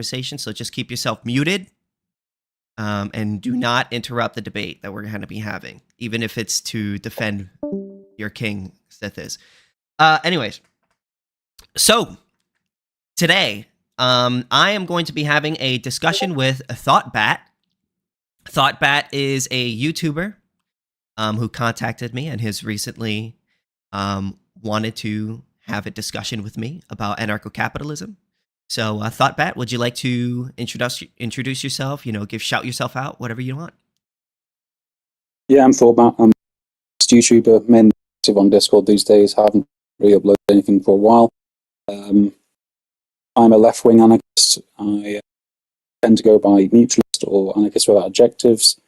conversation, so just keep yourself muted, and do not interrupt the debate that we're going to be having, even if it's to defend your KingSithis. Anyways, so today, I am going to be having a discussion with ThoughtBat. ThoughtBat is a YouTuber who contacted me and has recently wanted to have a discussion with me about anarcho-capitalism. So, ThoughtBat, would you like to introduce yourself? Shout yourself out, whatever you want. Yeah, I'm ThoughtBat. I'm a YouTuber, mainly active on Discord these days. Haven't really uploaded anything for a while. I'm a left-wing anarchist. I tend to go by mutualist or anarchist without objectives.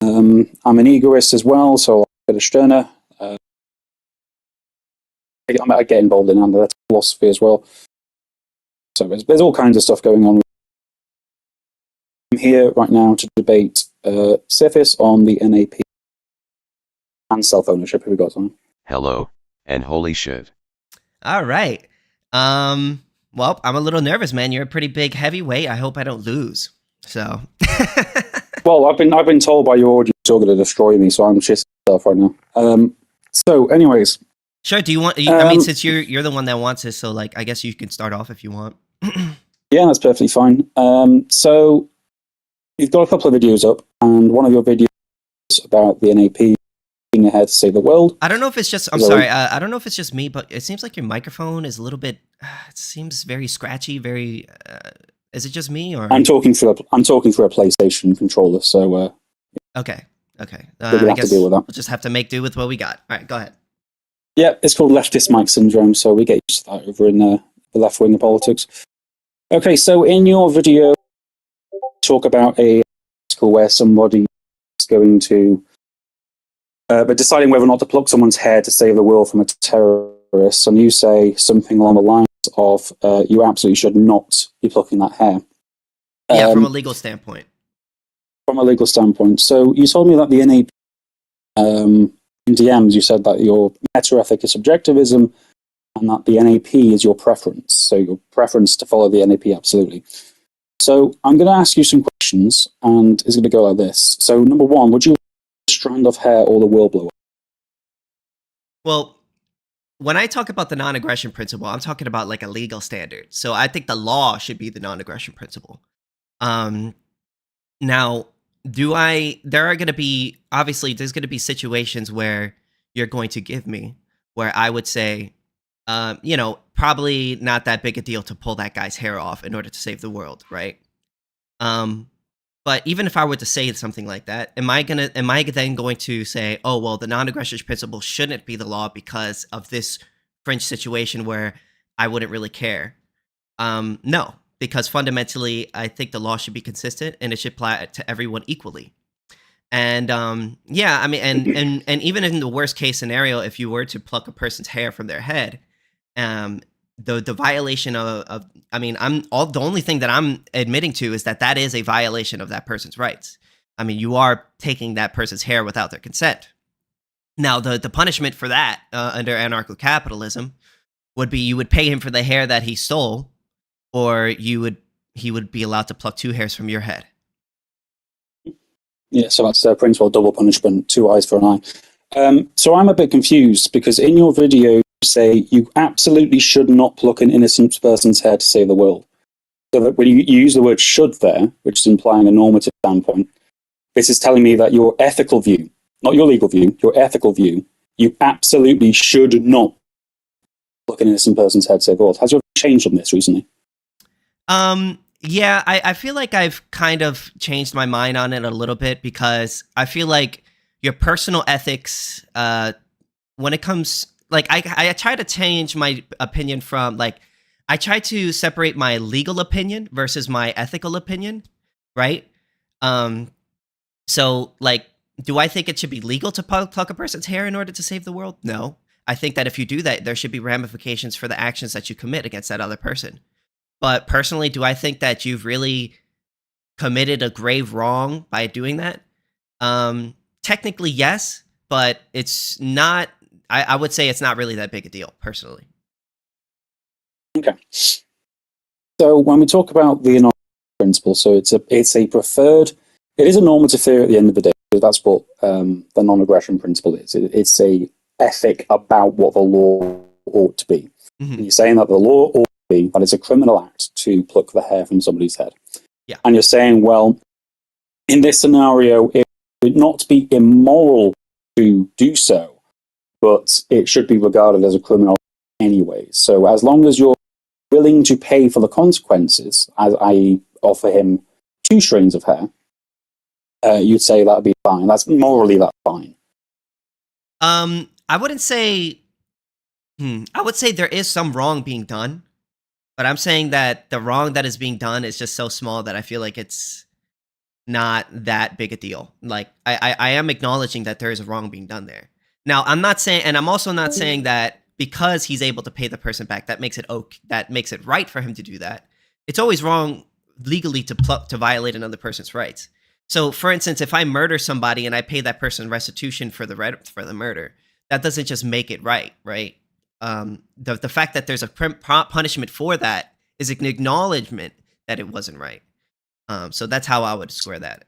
I'm an egoist as well, so I'm a Stirner. I get involved in analytical philosophy as well. So there's all kinds of stuff going on. I'm here right now to debate Sithis on the NAP and self-ownership. Who we got on? Hello, and holy shit. All right. Well, I'm a little nervous, man. You're a pretty big heavyweight. I hope I don't lose. So. Well, I've been told by your audience you're going to destroy me, so I'm shitting myself right now. So, anyways. Sure. Do you want? I mean, since you're the one that wants this, so I guess you can start off if you want. Yeah, that's perfectly fine. So you've got a couple of videos up, and one of your videos about the NAP being ahead to save the world. I don't know if it's just. I'm sorry. I don't know if it's just me, but it seems like your microphone is a little bit. It seems very scratchy. Very. Is it just me, or I'm talking through a PlayStation controller? So. Okay. Okay. I guess to deal with that. We'll just have to make do with what we got. All right. Go ahead. Yeah, it's called leftist mic syndrome, so we get used to that over in the left wing of politics. Okay, so in your video, talk about a article where somebody is going to deciding whether or not to pluck someone's hair to save the world from a terrorist, and you say something along the lines of, you absolutely should not be plucking that hair. Yeah, from a legal standpoint. From a legal standpoint. So you told me that the NAP, in DMs, you said that your meta ethic is subjectivism and that the NAP is your preference. So your preference to follow the NAP, absolutely. So I'm going to ask you some questions, and it's going to go like this. So number one, would you a strand of hair or the world blow up? Well, when I talk about the non-aggression principle, I'm talking about like a legal standard. So I think the law should be the non-aggression principle. Now, there are going to be, obviously, there's going to be situations where you're going to give me, where I would say, probably not that big a deal to pull that guy's hair off in order to save the world, right? But even if I were to say something like that, am I then going to say, oh, well, the non-aggression principle shouldn't be the law because of this fringe situation where I wouldn't really care? No. Because fundamentally, I think the law should be consistent and it should apply to everyone equally. And yeah, I mean, and even in the worst case scenario, if you were to pluck a person's hair from their head, the violation of I mean, the only thing that I'm admitting to is that is a violation of that person's rights. I mean, you are taking that person's hair without their consent. Now, the punishment for that under anarcho-capitalism would be you would pay him for the hair that he stole, or he would be allowed to pluck 2 hairs from your head. Yeah, so that's principle double punishment, 2 eyes for an eye. So I'm a bit confused because in your video you say you absolutely should not pluck an innocent person's hair to save the world. So that when you use the word should there, which is implying a normative standpoint, this is telling me that your ethical view, not your legal view, your ethical view, you absolutely should not pluck an innocent person's head to save the world. Has your changed on this recently? Yeah, I feel like I've kind of changed my mind on it a little bit because I feel like your personal ethics, when it comes, like, I try to change my opinion from, like, I try to separate my legal opinion versus my ethical opinion, right? So, like, do I think it should be legal to pluck a person's hair in order to save the world? No. I think that if you do that, there should be ramifications for the actions that you commit against that other person. But personally, do I think that you've really committed a grave wrong by doing that? Technically, yes, but it's not, I would say it's not really that big a deal, personally. Okay. So when we talk about the non-aggression principle, so it's a preferred, it is a normative theory at the end of the day. Because that's what the non-aggression principle is. It's a ethic about what the law ought to be. Mm-hmm. And you're saying that the law ought to be that it's a criminal act to pluck the hair from somebody's head. Yeah. And you're saying, well, in this scenario, it would not be immoral to do so, but it should be regarded as a criminal anyway. So as long as you're willing to pay for the consequences, as I offer him 2 strands of hair, you'd say that'd be fine. That's fine. I wouldn't say. I would say there is some wrong being done, but I'm saying that the wrong that is being done is just so small that I feel like it's not that big a deal. Like I am acknowledging that there is a wrong being done there. Now I'm not saying, and I'm also not saying that because he's able to pay the person back, that makes it okay, that makes it right for him to do that. It's always wrong legally to violate another person's rights. So, for instance, if I murder somebody and I pay that person restitution for the murder, that doesn't just make it right, right? The fact that there's a punishment for that is an acknowledgement that it wasn't right. So that's how I would square that.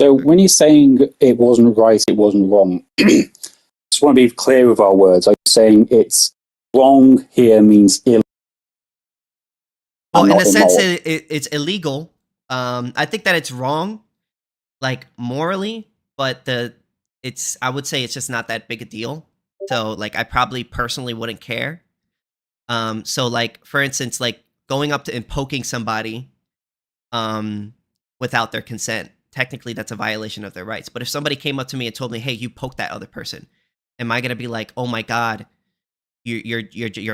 So when you're saying it wasn't right, it wasn't wrong, just want to be clear with our words. Are you saying it's wrong here means illegal? Well, in a sense, it's illegal. I think that it's wrong, like morally, but I would say it's just not that big a deal. So like, I probably personally wouldn't care. So like, for instance, like going up to and poking somebody, without their consent, technically that's a violation of their rights. But if somebody came up to me and told me, "Hey, you poked that other person," am I gonna be like, "Oh my God, you're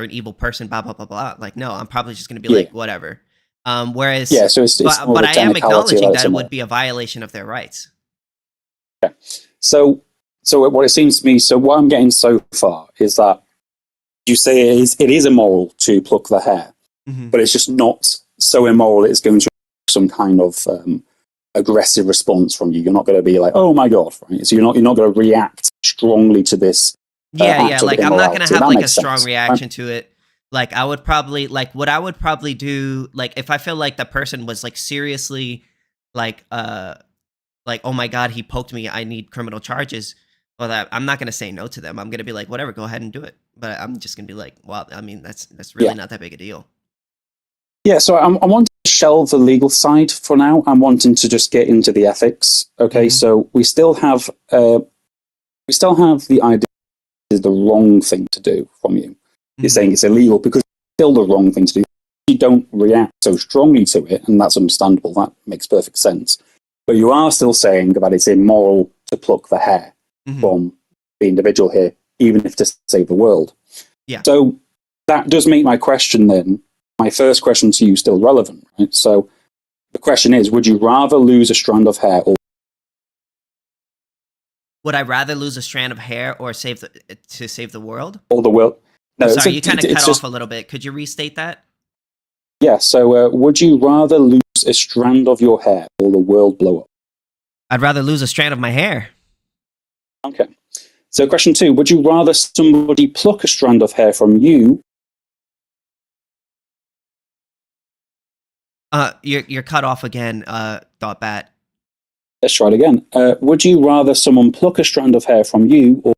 an evil person," blah blah blah blah? Like, no, I'm probably just gonna be like, whatever. Whereas, so it's but I am acknowledging that it would be a violation of their rights. Yeah. So what it seems to me, so what I'm getting so far is that you say it is immoral to pluck the hair, but it's just not so immoral it's going to some kind of aggressive response from you. You're not going to be like, "Oh my God," right? So you're not going to react strongly to this. Yeah. Like I'm not going to have like a strong reaction to it. Like I would probably, like what I would probably do, like if I feel like the person was like seriously like oh my God, he poked me, I need criminal charges. Well, I'm not going to say no to them. I'm going to be like, whatever, go ahead and do it. But I'm just going to be like, well, I mean, that's really not that big a deal. Yeah, so I want to shelve the legal side for now. I'm wanting to just get into the ethics. Okay, so we still have the idea is the wrong thing to do from you. You're saying it's illegal because it's still the wrong thing to do. You don't react so strongly to it, and that's understandable. That makes perfect sense. But you are still saying that it's immoral to pluck the hair from the individual here, even if to save the world. Yeah. So that does make my question then, my first question to you, still relevant, right? So the question is, would you rather lose a strand of hair or... Would I rather lose a strand of hair or save the world? Or the world? No, sorry, you kind of cut off a little bit. Could you restate that? Yeah, so would you rather lose a strand of your hair or the world blow up? I'd rather lose a strand of my hair. Okay. So question 2, would you rather somebody pluck a strand of hair from you? You're cut off again, ThoughtBat. Let's try it again. Would you rather someone pluck a strand of hair from you or...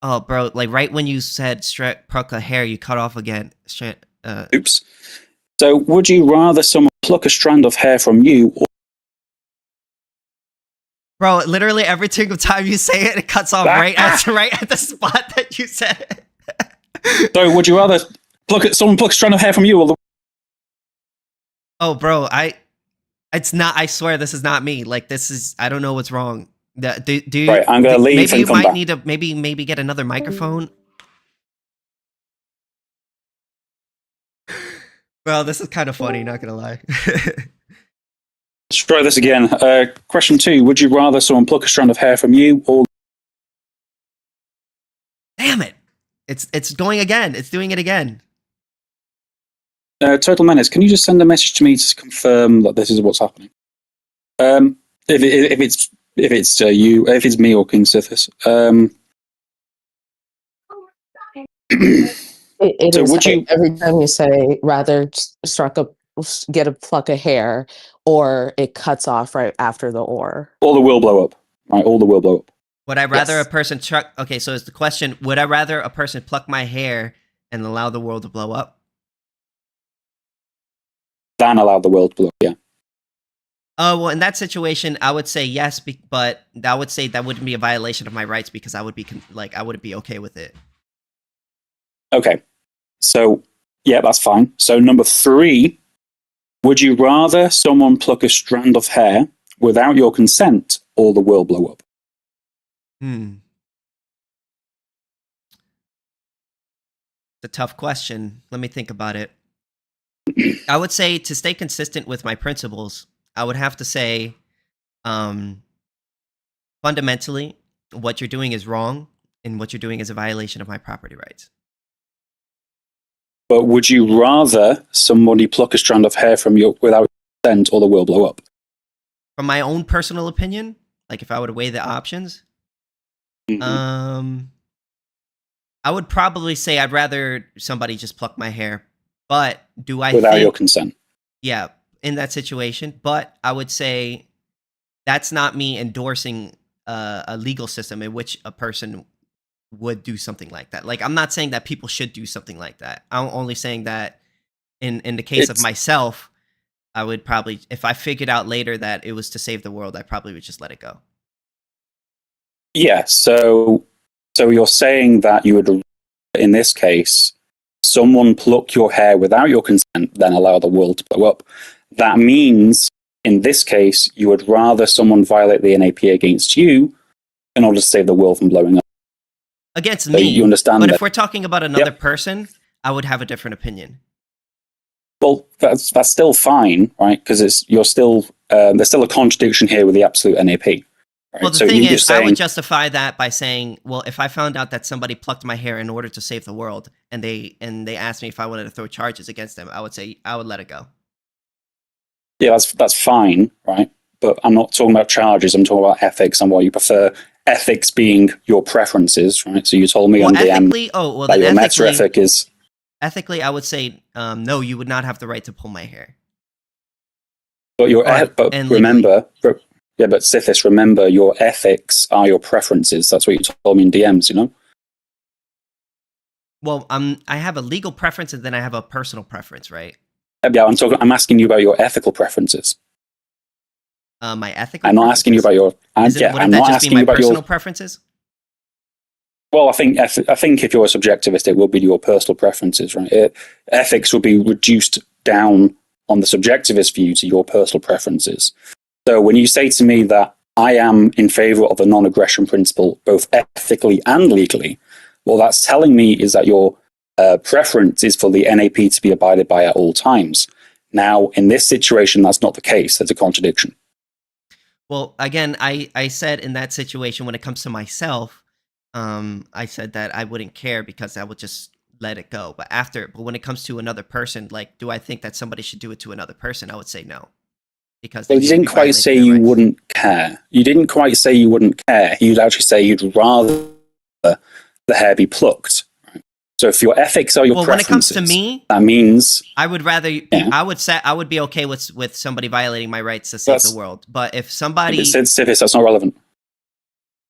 Oh, bro, like right when you said pluck a hair, you cut off again. Oops. So would you rather someone pluck a strand of hair from you or... Bro, literally every single time you say it, it cuts off right at the spot that you said it. So would you rather someone pluck a strand of hair from you or the... Oh, bro, it's not, I swear this is not me. Like this is, I don't know what's wrong. Do you, right, I'm going to leave maybe and you come might back. need to maybe get another microphone. Well, this is kind of funny, not gonna lie. Let's try this again. Question 2, would you rather someone pluck a strand of hair from you or... Damn it. It's going again. It's doing it again. Total Menace, can you just send a message to me to confirm that this is what's happening? If it's me or KingSithis. It So is would you? every time you say rather pluck a hair, or it cuts off right after the or. All the will blow up, right? All the will blow up. Would I rather Yes. a person truck? Okay, so is the question: would I rather a person pluck my hair and allow the world to blow up? Than allow the world to blow up. Yeah. Oh well, in that situation, I would say yes, but I would say that wouldn't be a violation of my rights because I would be I wouldn't be okay with it. Okay. So yeah, that's fine. So number 3, would you rather someone pluck a strand of hair without your consent, or the world blow up? It's a tough question. Let me think about it. I would say to stay consistent with my principles, I would have to say, fundamentally, what you're doing is wrong, and what you're doing is a violation of my property rights. But would you rather somebody pluck a strand of hair from you without consent, or the world blow up? From my own personal opinion, like if I were to weigh the options, Mhm. I would probably say I'd rather somebody just pluck my hair. But do I Without your think, consent. yeah, in that situation? But I would say that's not me endorsing a legal system in which a person would do something like that. Like, I'm not saying that people should do something like that. I'm only saying that in the case of It's myself, I would probably, if I figured out later that it was to save the world, I probably would just let it go. yeah. So you're saying that you would, in this case, someone pluck your hair without your consent, then allow the world to blow up. That means, in this case, you would rather someone violate the NAP against you in order to save the world from blowing up. Against So me, you understand but that? if we're talking about another person, I would have a different opinion. Well, that's still fine, right? Because you're still there's still a contradiction here with the absolute NAP. Right? Well, the So thing you're is, I saying, would justify that by saying, well, if I found out that somebody plucked my hair in order to save the world, and they asked me if I wanted to throw charges against them, I would say I would let it go. yeah, that's fine, right? But I'm not talking about charges. I'm talking about ethics and what you prefer. Ethics being your preferences, right? So you told me Well, on DM ethically, that that your meta ethic is. ethically, I would say, no, you would not have the right to pull my hair. But but And remember, yeah, but Sithis, remember, your ethics are your preferences. That's what you told me in DMs. You know. well, I have a legal preference and then I have a personal preference, right? Yeah, I'm asking you about your ethical preferences. My ethical. I'm not asking you about your. Wouldn't I'm that not just be asking my you about personal your. preferences? Well, I think if you're a subjectivist, it will be your personal preferences, right? Ethics will be reduced down on the subjectivist view to your personal preferences. So when you say to me that I am in favor of a non-aggression principle, both ethically and legally, what that's telling me is that your preference is for the NAP to be abided by at all times. Now, in this situation, that's not the case. There's a contradiction. Well, again, I said in that situation, when it comes to myself, I said that I wouldn't care because I would just let it go. But when it comes to another person, like, do I think that somebody should do it to another person? I would say no, because they Well, you wouldn't didn't be quite violating say their you rights. wouldn't care. You didn't quite say you wouldn't care. You'd actually say you'd rather the hair be plucked. So if your ethics are your Well, when it comes preferences, to me, that means I would rather. Yeah. I would say I would be okay with somebody violating my rights to save the world. But if somebody, Civis, that's not relevant.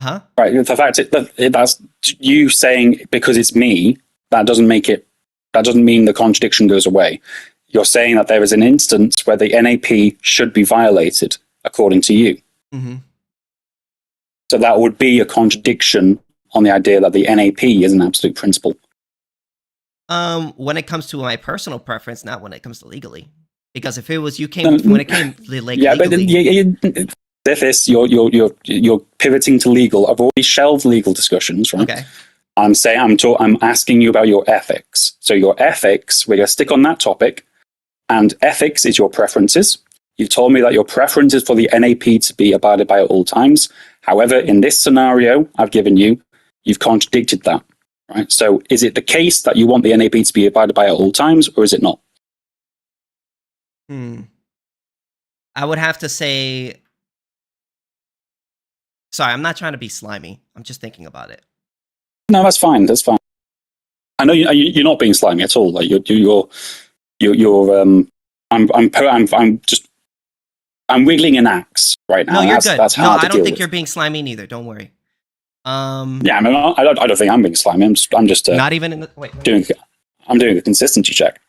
huh? Right. The fact that's you saying because it's me, that doesn't mean the contradiction goes away. You're saying that there is an instance where the NAP should be violated, according to you. Mm-hmm. So that would be a contradiction on the idea that the NAP is an absolute principle. When it comes to my personal preference, not when it comes to legally, because if it was when it came like yeah, legally, but this you're pivoting to legal. I've already shelved legal discussions, right? okay. I'm asking you about your ethics. So your ethics, we're going to stick on that topic. And ethics is your preferences. You told me that your preference is for the NAP to be abided by at all times. However, in this scenario I've given you, you've contradicted that. Right? So is it the case that you want the NAP to be abided by at all times, or is it not? I would have to say, sorry, I'm not trying to be slimy. I'm just thinking about it. No, that's fine. That's fine. I know you're not being slimy at all. Like I'm wiggling an axe right now. No, you're good. That's No, hard I to don't deal think with. you're being slimy neither. Don't worry. Yeah, I don't think I'm being slimy. I'm just not even in the wait. I'm doing a consistency check.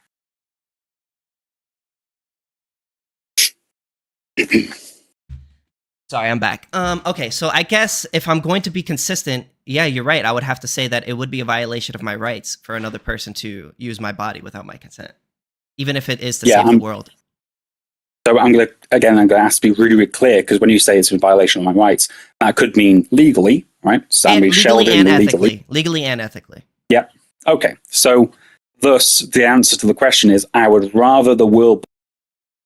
Sorry, I'm back. Okay, so I guess if I'm going to be consistent, yeah, you're right. I would have to say that it would be a violation of my rights for another person to use my body without my consent, even if it is to save the world. So I'm going to ask to be really, really clear, because when you say it's in violation of my rights, that could mean legally, right? Legally and ethically. Legally and ethically. Yeah. Okay. So thus, the answer to the question is, I would rather the world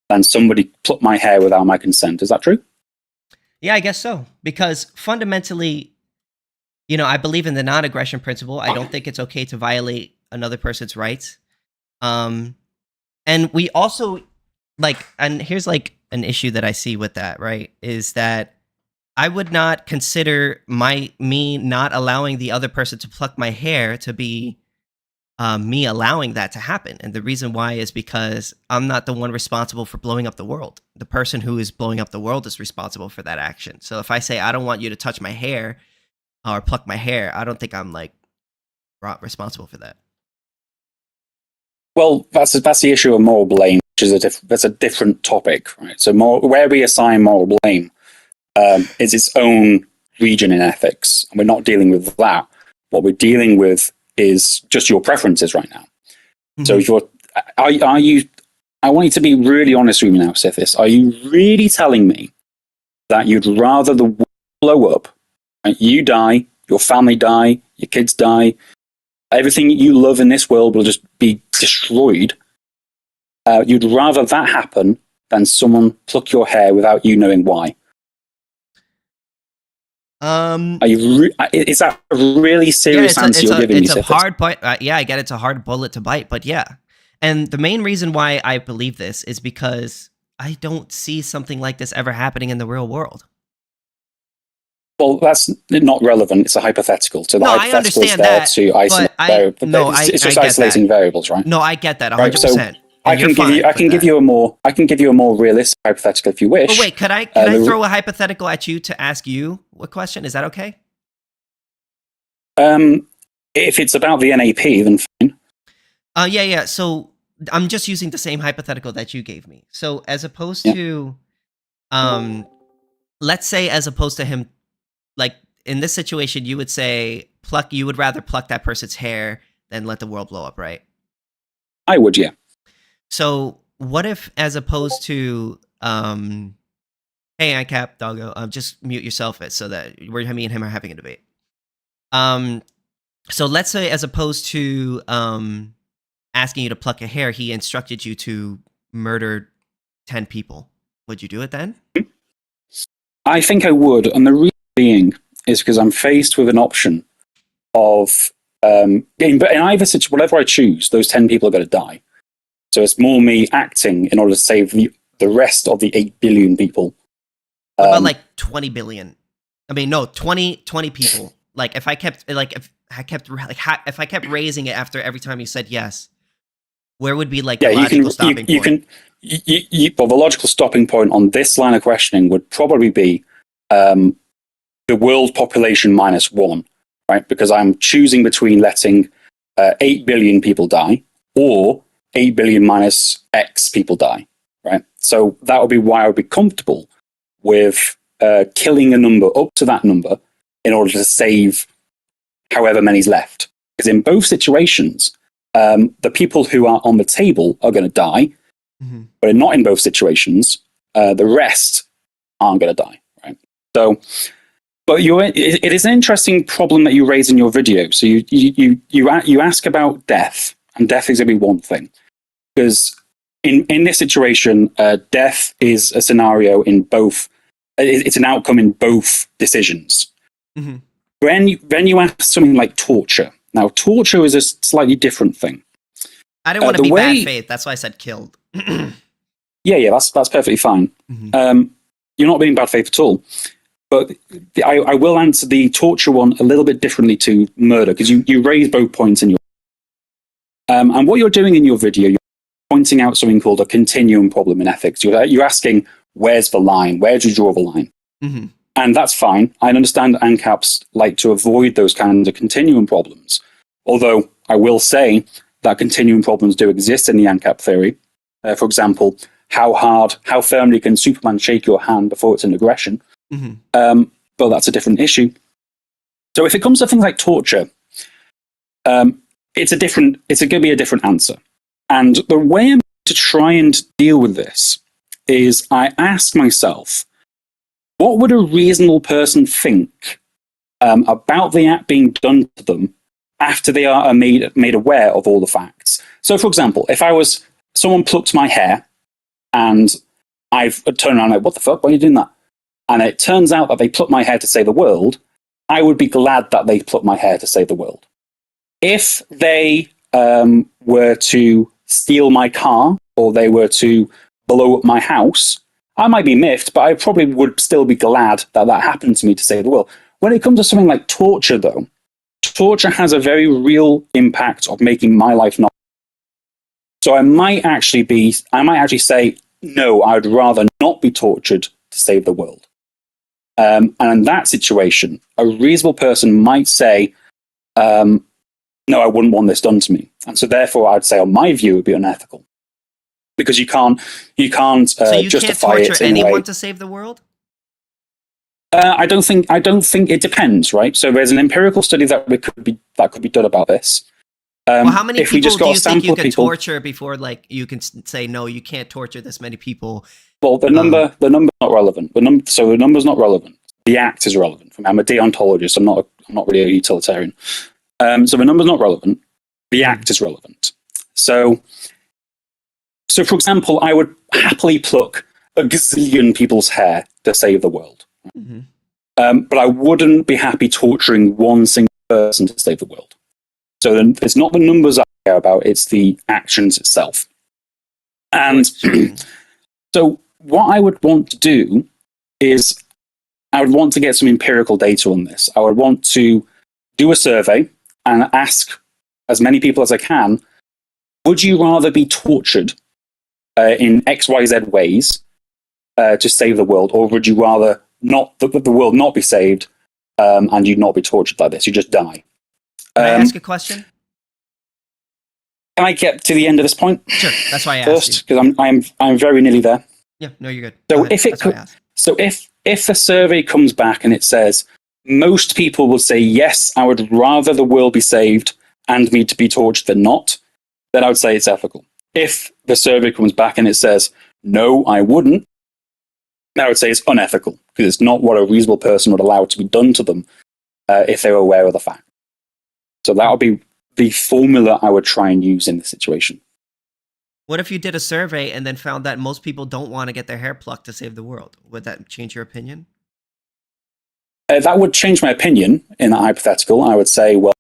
than somebody pluck my hair without my consent. Is that true? Yeah, I guess so. Because fundamentally, you know, I believe in the non-aggression principle. I don't think it's okay to violate another person's rights. And we also and here's like an issue that I see with that, right? Is that I would not consider me not allowing the other person to pluck my hair to be me allowing that to happen. And the reason why is because I'm not the one responsible for blowing up the world. The person who is blowing up the world is responsible for that action. So if I say, I don't want you to touch my hair or pluck my hair, I don't think I'm like responsible for that. Well, that's the issue of moral blame, which is that's a different topic, right? So where we assign moral blame is its own region in ethics. And we're not dealing with that. What we're dealing with is just your preferences right now. Mm-hmm. So if are you, I want you to be really honest with me now, Sithis. Are you really telling me that you'd rather the world blow up, right? You die, your family die, your kids die, everything you love in this world will just be destroyed? You'd rather that happen than someone pluck your hair without you knowing why? Are you is that a really serious answer you're giving me? It's a hard point. Yeah, I get it's a hard bullet to bite, but yeah. And the main reason why I believe this is because I don't see something like this ever happening in the real world. Well, that's not relevant. It's a hypothetical. So the hypothetical is there to isolate variables. It's just isolating variables, right? No, I get that 100%. Right? So I can give you a more realistic hypothetical if you wish. But wait, can I throw a hypothetical at you to ask you a question? Is that okay? If it's about the NAP, then fine. Yeah. So I'm just using the same hypothetical that you gave me. So as opposed to, let's say, as opposed to him, like in this situation, you would say you would rather pluck that person's hair than let the world blow up, right? I would, yeah. So what if, as opposed to, hey, ICAP, doggo, just mute yourself so that me and him are having a debate. So let's say, as opposed to asking you to pluck a hair, he instructed you to murder 10 people. Would you do it then? I think I would, and the reason being is because I'm faced with an option of but in either situation, whatever I choose, those 10 people are going to die. So it's more me acting in order to save the rest of the 8 billion people. What about like 20 billion? I mean, no, 20 people. Like if I kept raising it after every time you said yes, where would be like the logical stopping point? Well, the logical stopping point on this line of questioning would probably be the world population minus 1, right? Because I'm choosing between letting 8 billion people die or 8 billion minus X people die, right? So that would be why I would be comfortable with killing a number up to that number in order to save however many's left. Because in both situations, the people who are on the table are going to die, but not in both situations, the rest aren't going to die, right? So, but it is an interesting problem that you raise in your video. So you ask about death, and death is going to be one thing. Because in this situation, death is a scenario in both, it's an outcome in both decisions. Mm-hmm. When you ask something like torture, now torture is a slightly different thing. I didn't want to be bad faith. That's why I said killed. yeah, that's perfectly fine. Mm-hmm. You're not being bad faith at all. But I will answer the torture one a little bit differently to murder, because you raise both points in your. And what you're doing in your video, you're pointing out something called a continuum problem in ethics. You're asking, where's the line? Where do you draw the line? Mm-hmm. And that's fine. I understand ANCAPs like to avoid those kinds of continuum problems. Although I will say that continuum problems do exist in the ANCAP theory. For example, how firmly can Superman shake your hand before it's an aggression? Mm-hmm. But that's a different issue. So if it comes to things like torture, it's going to be a different answer. And the way I'm to try and deal with this is I ask myself, what would a reasonable person think about the act being done to them after they are made aware of all the facts? So, for example, if someone plucked my hair and I've turned around like, what the fuck, why are you doing that? And it turns out that they plucked my hair to save the world, I would be glad that they plucked my hair to save the world. If they were to steal my car or they were to blow up my house, I might be miffed, but I probably would still be glad that that happened to me to save the world. When it comes to something like torture, though, torture has a very real impact of making my life not. So I might actually say, no, I'd rather not be tortured to save the world. And in that situation, a reasonable person might say, no, I wouldn't want this done to me. And so therefore, I'd say, on my view, it would be unethical. Because you can't So you justify can't it torture in anyone a way. to save the world? I don't think it depends, right? So there's an empirical study that could be done about this. Well, how many if we people just do got you a think you sample can of people, torture before, like, you can say, no, you can't torture this many people? well, the number's not relevant. So the number's not relevant. The act is relevant. I'm a deontologist. I'm not really a utilitarian. So the number's not relevant. The act is relevant. So for example, I would happily pluck a gazillion people's hair to save the world. Mm-hmm. But I wouldn't be happy torturing one single person to save the world. So then it's not the numbers I care about, it's the actions itself. And so what I would want to do is I would want to get some empirical data on this. I would want to do a survey and ask as many people as I can, would you rather be tortured in XYZ ways to save the world, or would you rather not the world not be saved and you'd not be tortured like this? You just die. Can I ask a question? Can I get to the end of this point? Sure, that's why I asked first, because I'm very nearly there. Yeah, no, you're good. So if the survey comes back and it says most people will say yes, I would rather the world be saved and me to be tortured than not, then I would say it's ethical. If the survey comes back and it says no, I wouldn't, then I would say it's unethical because it's not what a reasonable person would allow to be done to them if they were aware of the fact. So that would be the formula I would try and use in this situation. What if you did a survey and then found that most people don't want to get their hair plucked to save the world? Would that change your opinion? That would change my opinion in that hypothetical. I would say, well,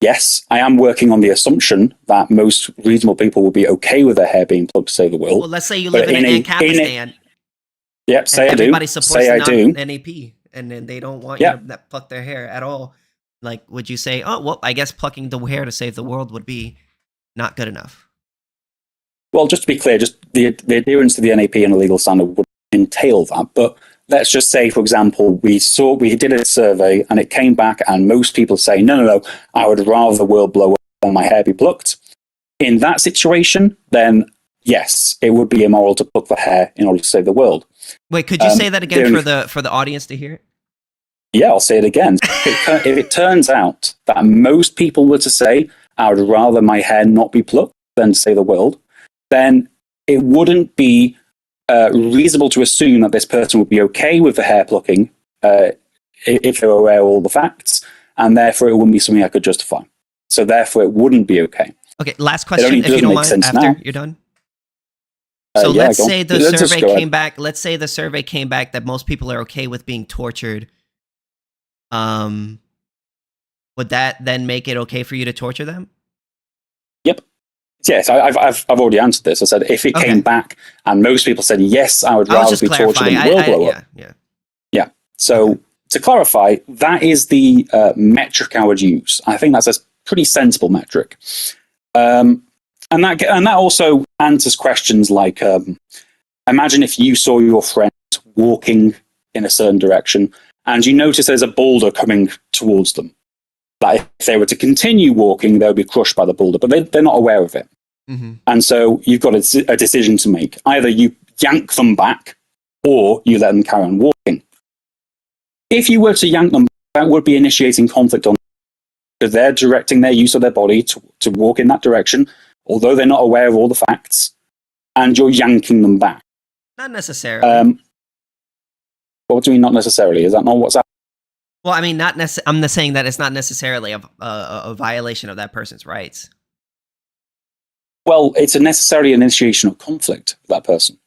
yes, I am working on the assumption that most reasonable people will be okay with their hair being plucked to save the world. Well, let's say you live in Ancapistan. Yep, say I do. Everybody supports say I do. NAP, and then they don't want you to pluck their hair at all. Like, would you say, oh, well, I guess plucking the hair to save the world would be not good enough? Well, just to be clear, just the adherence to the NAP and a legal standard would entail that. But let's just say, for example, we did a survey and it came back and most people say, no, I would rather the world blow up than my hair be plucked. In that situation, then yes, it would be immoral to pluck the hair in order to save the world. Wait, could you say that again for the audience to hear? Yeah, I'll say it again. If it turns out that most people were to say, I would rather my hair not be plucked than to save the world, then it wouldn't be reasonable to assume that this person would be okay with the hair plucking if they were aware of all the facts, and therefore it wouldn't be something I could justify. So therefore it wouldn't be okay. Okay, last question, if you don't mind, after you're done. So let's say the survey came back. Let's say the survey came back that most people are okay with being tortured. Would that then make it okay for you to torture them? Yep. Yes, I've already answered this. I said if it came back and most people said yes, I would rather be tortured than the world blow up. Yeah. So to clarify, that is the metric I would use. I think that's a pretty sensible metric. And that also answers questions like, imagine if you saw your friend walking in a certain direction and you notice there's a boulder coming towards them. That if they were to continue walking, they would be crushed by the boulder, but they're not aware of it. Mm-hmm. And so you've got a decision to make. Either you yank them back or you let them carry on walking. If you were to yank them back, that would be initiating conflict on them, because they're directing their use of their body to walk in that direction, although they're not aware of all the facts, and you're yanking them back. Not necessarily. What do you mean not necessarily? Is that not what's happening? Well, I mean, I'm not saying that it's not necessarily a violation of that person's rights. Well, it's a necessary initiation of conflict for that person.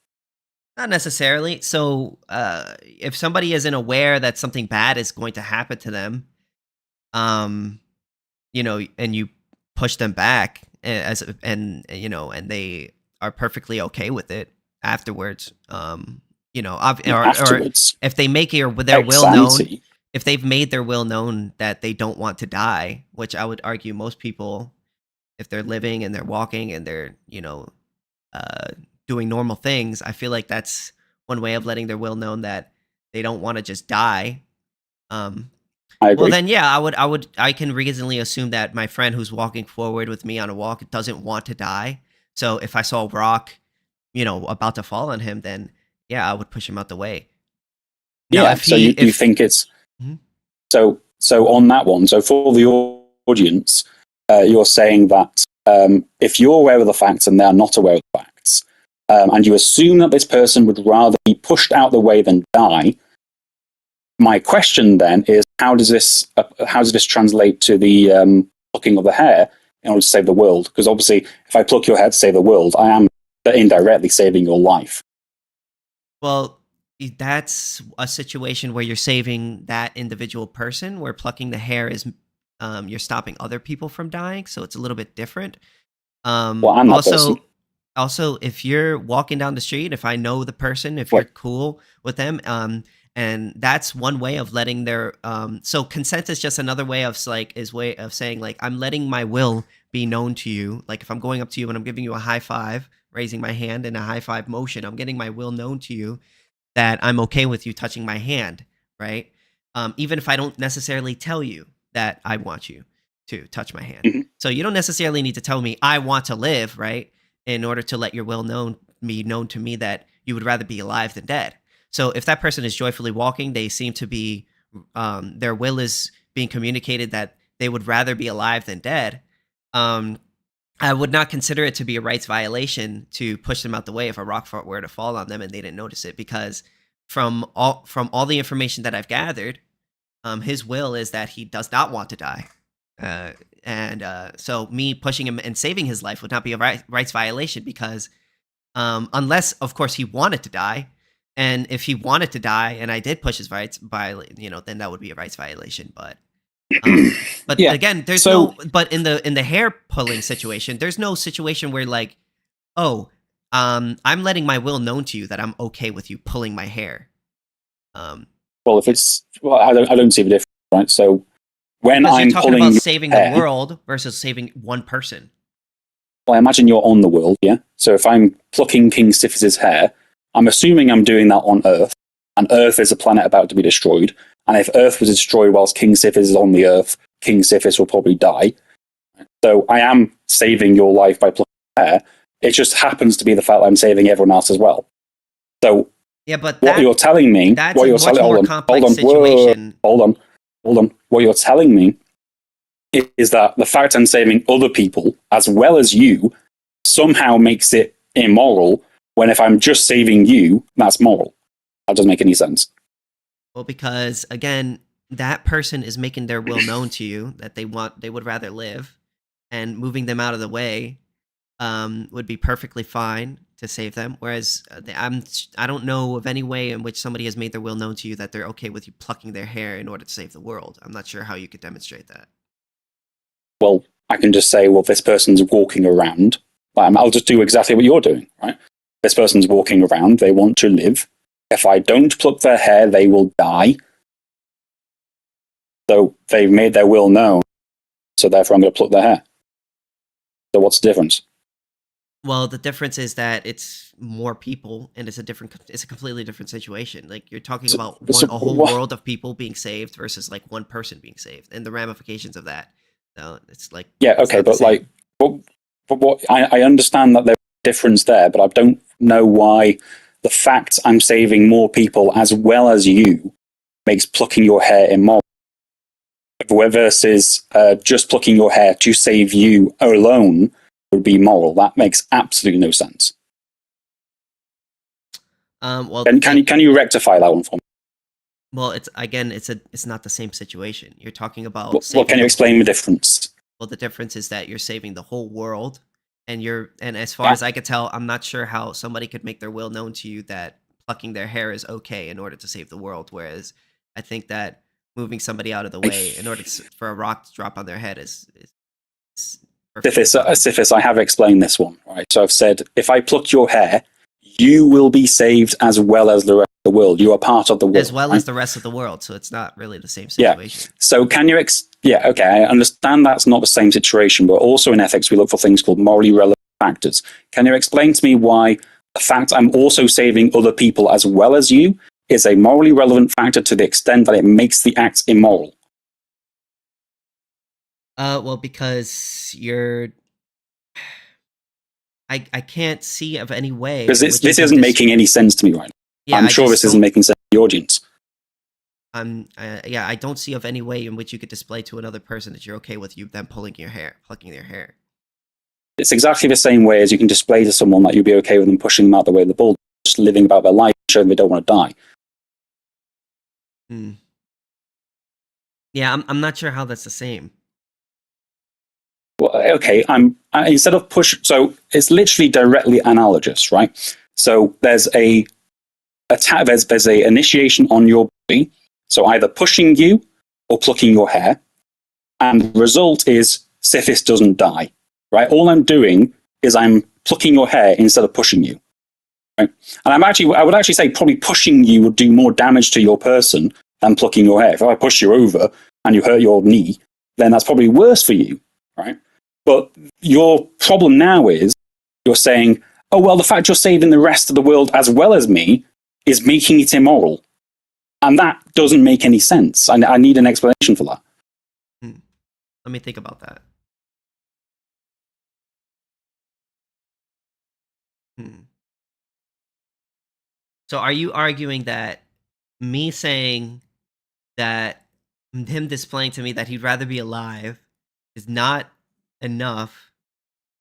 Not necessarily. So, if somebody isn't aware that something bad is going to happen to them, you know, and you push them back, and they are perfectly okay with it afterwards, you know, or if they make their will known, if they've made their will known that they don't want to die, which I would argue most people, if they're living and they're walking and they're, you know, doing normal things, I feel like that's one way of letting their will known that they don't want to just die. I agree. Well, then, yeah, I can reasonably assume that my friend who's walking forward with me on a walk doesn't want to die. So if I saw a rock, you know, about to fall on him, then yeah, I would push him out the way. Now, yeah. So you think it's so on that one. So for the audience, you're saying that if you're aware of the facts and they're not aware of the facts, and you assume that this person would rather be pushed out the way than die, my question then is, how does this translate to the plucking of the hair in order to save the world? Because obviously, if I pluck your hair to save the world, I am indirectly saving your life. Well, that's a situation where you're saving that individual person, where plucking the hair is you're stopping other people from dying, so it's a little bit different. Well, I'm that person. Also, if you're walking down the street, if I know the person, if you're cool with them, and that's one way of letting their so consent is just another way of saying like, I'm letting my will be known to you. Like if I'm going up to you and I'm giving you a high five, raising my hand in a high five motion, I'm getting my will known to you that I'm okay with you touching my hand, right? Even if I don't necessarily tell you that I want you to touch my hand. Mm-hmm. So you don't necessarily need to tell me I want to live, right? In order to let your will be known to me that you would rather be alive than dead. So if that person is joyfully walking, they seem to be, their will is being communicated that they would rather be alive than dead. I would not consider it to be a rights violation to push them out the way if a rock were to fall on them and they didn't notice it, because from all the information that I've gathered, his will is that he does not want to die. So me pushing him and saving his life would not be a rights violation, because unless, of course, he wanted to die. And if he wanted to die and I did push his rights, then that would be a rights violation. But yeah. Again, but in the hair pulling situation, there's no situation where like, oh, I'm letting my will known to you that I'm okay with you pulling my hair. Well, if it's, I don't see the difference, right? So when I'm talking pulling about saving the world versus saving one person. Well, I imagine you're on the world, yeah? So if I'm plucking KingSithis' hair, I'm assuming I'm doing that on Earth, and Earth is a planet about to be destroyed, and if Earth was destroyed whilst KingSithis is on the Earth, KingSithis will probably die. So I am saving your life by plucking hair. It just happens to be the fact that I'm saving everyone else as well. So yeah, but what you're telling me, that's a much more complex situation. Hold on. What you're telling me is that the fact I'm saving other people as well as you somehow makes it immoral, when if I'm just saving you, that's moral. That doesn't make any sense. Well, because again, that person is making their will known to you that they would rather live, and moving them out of the way would be perfectly fine to save them. Whereas I don't know of any way in which somebody has made their will known to you that they're okay with you plucking their hair in order to save the world. I'm not sure how you could demonstrate that. Well, I can just say, well, this person's walking around. I'll just do exactly what you're doing, right? This person's walking around. They want to live. If I don't pluck their hair, they will die. So they've made their will known. So therefore, I'm going to pluck their hair. So what's the difference? Well, the difference is that it's more people, and it's a completely different situation. Like you're talking about a whole world of people being saved versus like one person being saved, and the ramifications of that. So it's like okay, but like, but I understand that there's a difference there, but I don't know why the fact I'm saving more people as well as you makes plucking your hair immoral. Versus just plucking your hair to save you alone would be moral. That makes absolutely no sense. Well, can you rectify that one for me? Well, it's not the same situation. You're talking about. Well, can you explain the difference? Well, the difference is that you're saving the whole world, and as far as I could tell, I'm not sure how somebody could make their will known to you that plucking their hair is okay in order to save the world. Whereas I think that moving somebody out of the way in order for a rock to drop on their head is Sithis, I have explained this one, right? So I've said, if I pluck your hair, you will be saved as well as the rest of the world. You are part of the world. As well as the rest of the world, so it's not really the same situation. Yeah. So can you... okay, I understand that's not the same situation, but also in ethics we look for things called morally relevant factors. Can you explain to me why the fact I'm also saving other people as well as you is a morally relevant factor to the extent that it makes the act immoral? Well, because I can't see of any way. Because this isn't making any sense to me right now. Yeah, I'm sure this isn't making sense to the audience. Yeah, I don't see of any way in which you could display to another person that you're okay with you them plucking their hair. It's exactly the same way as you can display to someone that you'd be okay with them pushing them out the way of the bull, just living about their life, showing they don't want to die. Yeah, I'm not sure how that's the same. Well, okay, instead of so it's literally directly analogous, right? So there's a initiation on your body, so either pushing you or plucking your hair, and the result is Sithis doesn't die, right? All I'm doing is I'm plucking your hair instead of pushing you, right? And I would actually say probably pushing you would do more damage to your person than plucking your hair. If I push you over and you hurt your knee, then that's probably worse for you, right? But your problem now is you're saying, oh, well, the fact you're saving the rest of the world as well as me is making it immoral. And that doesn't make any sense. I need an explanation for that. Let me think about that. So are you arguing that me saying that him displaying to me that he'd rather be alive is not enough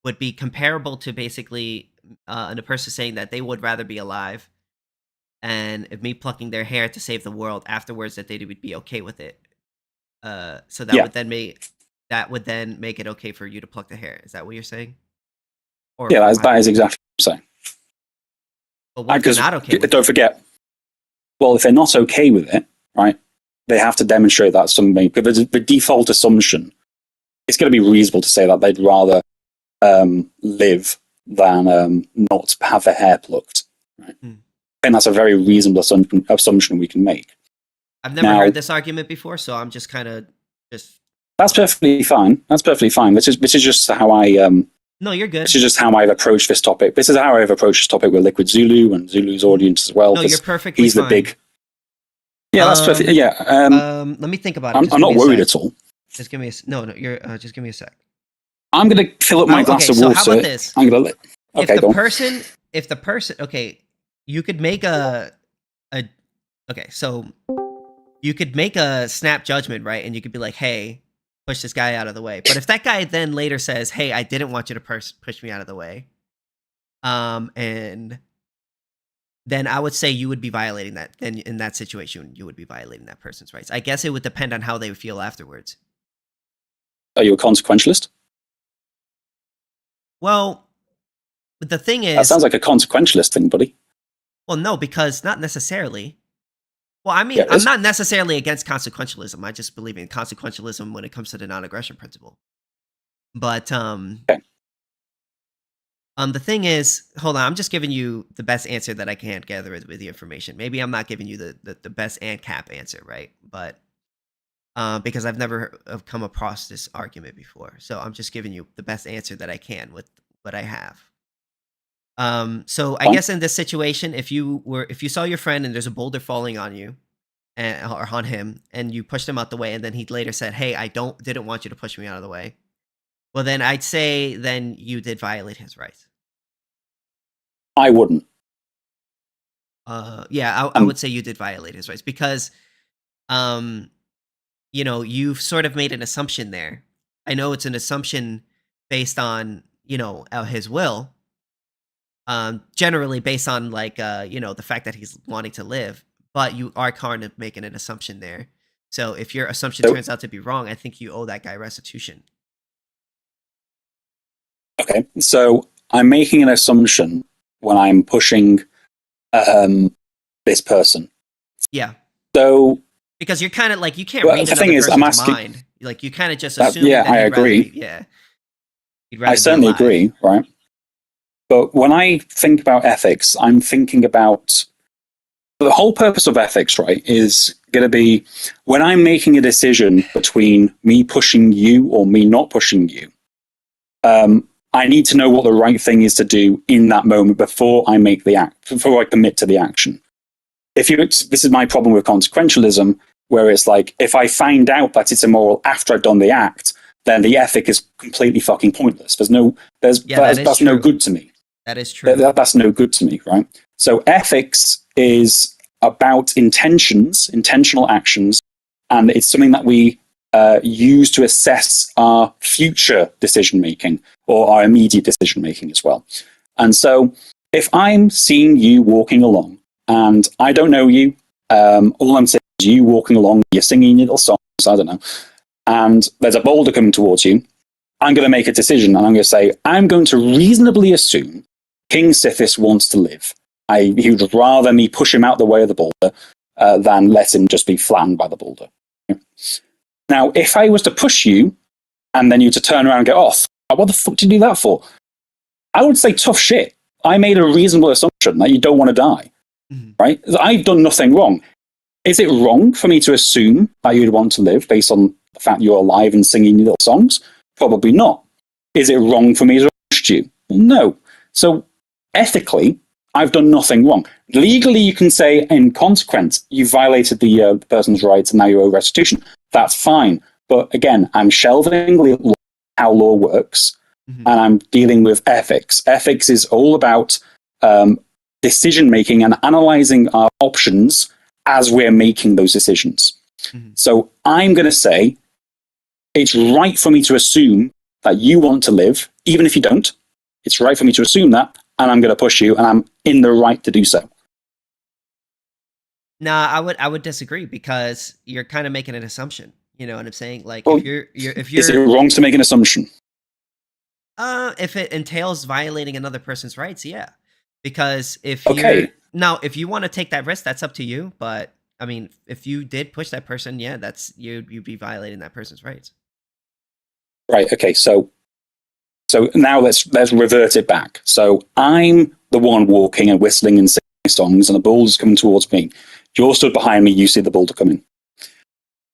would be comparable to basically a person saying that they would rather be alive, and if me plucking their hair to save the world afterwards that they would be okay with it? So that would then make it okay for you to pluck the hair. Is that what you're saying? Or yeah, that is exactly what I'm saying. But what if they're not okay with don't forget, well, if they're not okay with it, right, they have to demonstrate that something. Because the default assumption, it's going to be reasonable to say that they'd rather live than not have their hair plucked. Right? And that's a very reasonable assumption we can make. I've never heard this argument before, so I'm just kind of just. That's perfectly fine. That's perfectly fine. This is just how I. No, you're good. This is just how I've approached this topic. This is how I've approached this topic with Liquid Zulu and Zulu's audience as well. No, you're perfectly he's fine. The big. Yeah, that's perfect. Yeah. Let me think about it. I'm not worried at all. Just give me you're just give me a sec. I'm gonna fill up my glass of water. So how about this? I'm gonna if the person, okay, you could make so you could make a snap judgment, right? And you could be like, hey, push this guy out of the way. But if that guy then later says, hey, I didn't want you to push me out of the way, and then I would say you would be violating that. Then in that situation, you would be violating that person's rights. I guess it would depend on how they would feel afterwards. Are you a consequentialist? Well, but the thing is... That sounds like a consequentialist thing, buddy. Well, no, because not necessarily. Well, I mean, I'm not necessarily against consequentialism. I just believe in consequentialism when it comes to the non-aggression principle. But okay. The thing is, hold on, I'm just giving you the best answer that I can gather with the information. Maybe I'm not giving you the best ANCAP answer, right? But because I've never come across this argument before. So I'm just giving you the best answer that I can with what I have. So I Fine. guess in this situation, if you saw your friend and there's a boulder falling on you or on him, and you pushed him out the way, and then he later said, "Hey, I didn't want you to push me out of the way." Well, then I'd say then you did violate his rights. I wouldn't. Yeah, I would say you did violate his rights because, you've sort of made an assumption there. I know it's an assumption based on, his will, generally based on like, the fact that he's wanting to live, but you are kind of making an assumption there. So if your assumption So- turns out to be wrong, I think you owe that guy restitution. Okay, so I'm making an assumption when I'm pushing this person. Yeah. So Because you're kind of like, you can't Well, read the another thing is, person's I'm asking- mind. Like, you kind of just That- assume yeah, that I he'd rather agree. be- yeah. He'd rather I be certainly alive. agree, right? But when I think about ethics, I'm thinking about the whole purpose of ethics, right, is going to be when I'm making a decision between me pushing you or me not pushing you, I need to know what the right thing is to do in that moment before I make the act, before I commit to the action. This is my problem with consequentialism, where it's like, if I find out that it's immoral after I've done the act, then the ethic is completely fucking pointless. That's no true. good to me. That is true. That's no good to me, right? So ethics is about intentional actions, and it's something that we use to assess our future decision making or our immediate decision making as well. And so if I'm seeing you walking along and I don't know you, all I'm saying is you walking along, you're singing little songs, I don't know, and there's a boulder coming towards you, I'm going to make a decision and I'm going to say, I'm going to reasonably assume KingSithis wants to live. He would rather me push him out the way of the boulder than let him just be flattened by the boulder. Now, if I was to push you and then you to turn around and go off, what the fuck did you do that for? I would say tough shit. I made a reasonable assumption that you don't want to die, right? I've done nothing wrong. Is it wrong for me to assume that you'd want to live based on the fact you're alive and singing little songs? Probably not. Is it wrong for me to push you? No. So ethically, I've done nothing wrong. Legally, you can say in consequence, you violated the person's rights and now you owe restitution. That's fine. But again, I'm shelving how law works and I'm dealing with ethics. Ethics is all about decision making and analyzing our options as we're making those decisions. So I'm going to say it's right for me to assume that you want to live, even if you don't. It's right for me to assume that, and I'm going to push you, and I'm in the right to do so. Nah, I would disagree because you're kind of making an assumption. You know what I'm saying? Like, Well, if you're Is it wrong to make an assumption? if it entails violating another person's rights, yeah. Because if Okay. if you want to take that risk, that's up to you. But I mean, if you did push that person, yeah, that's you'd be violating that person's rights. Right. Okay. So now let's revert it back. So I'm the one walking and whistling and singing songs, and the boulder's coming towards me. You're stood behind me. You see the boulder coming.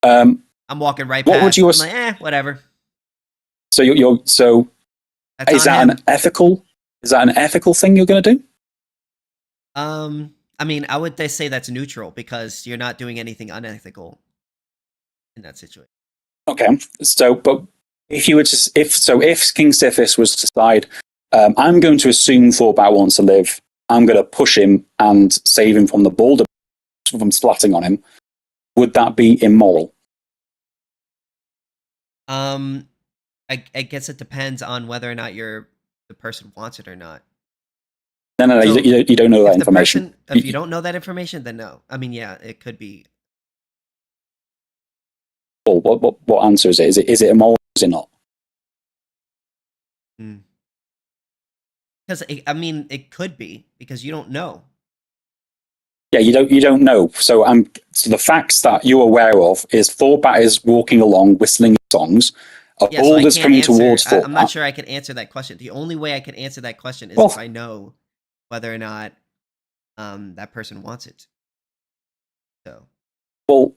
I'm walking right What past. would you I'm like, whatever. So That's is on that him. an ethical thing you're going to do? I mean, I would say that's neutral because you're not doing anything unethical in that situation. Okay. So, but if you were to, if KingSithis was to decide, I'm going to assume ThoughtBat wants to live, I'm going to push him and save him from the boulder from splatting on him, would that be immoral? I guess it depends on whether or not the person wants it or not. No, So, you don't know that If the information. person, if you don't know that information, then no. I mean, yeah, it could be. Well, what answer is it? Is it immoral or is it not? Because I mean, it could be because you don't know. Yeah, you don't know. So the facts that you're aware of is ThoughtBat is walking along whistling songs. A Yeah, so I boulder's can't coming answer. towards I'm not ThoughtBat. sure I can answer that question. The only way I can answer that question is Well- if I know whether or not that person wants it. So, Well,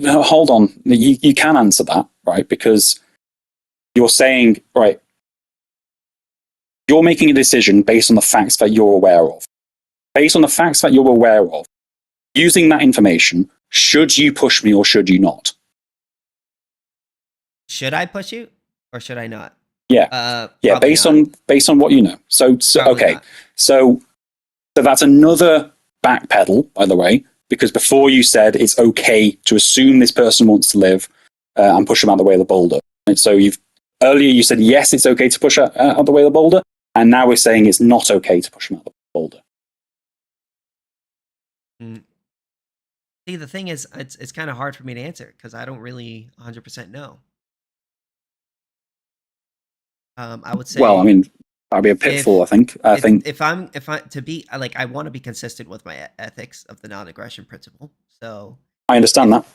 hold on. You can answer that, right? Because you're saying, right, you're making a decision based on the facts that you're aware of. Based on the facts that you're aware of, using that information, should you push me or should you not? Should I push you or should I not? Yeah, based based on what you know. So okay, not. so that's another backpedal, by the way, because before you said it's okay to assume this person wants to live and push them out the way of the boulder. And so earlier you said yes, it's okay to push out the way of the boulder, and now we're saying it's not okay to push them out the boulder. See, the thing is, it's kind of hard for me to answer because I don't really 100% know. I would say. Well, I mean, that'd be a pitfall. I think. If I to be like, I want to be consistent with my ethics of the non-aggression principle. So I understand that.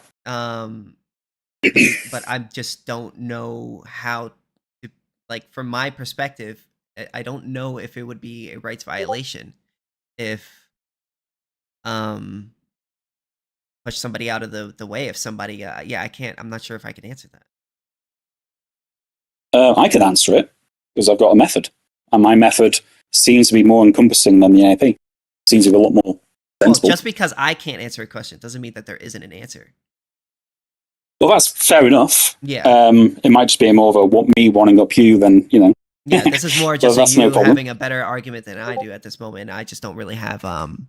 But I just don't know how to, like, from my perspective, I don't know if it would be a rights violation if push somebody out of the way of somebody. I can't. I'm not sure if I can answer that. I can answer it because I've got a method, and my method seems to be more encompassing than the NAP. Seems to be a lot more sensible. Well, just because I can't answer a question doesn't mean that there isn't an answer. Well, that's fair enough. Yeah. It might just be more of a me wanting up you than, you know. Yeah, this is more just that's you no having a better argument than I do at this moment. I just don't really have an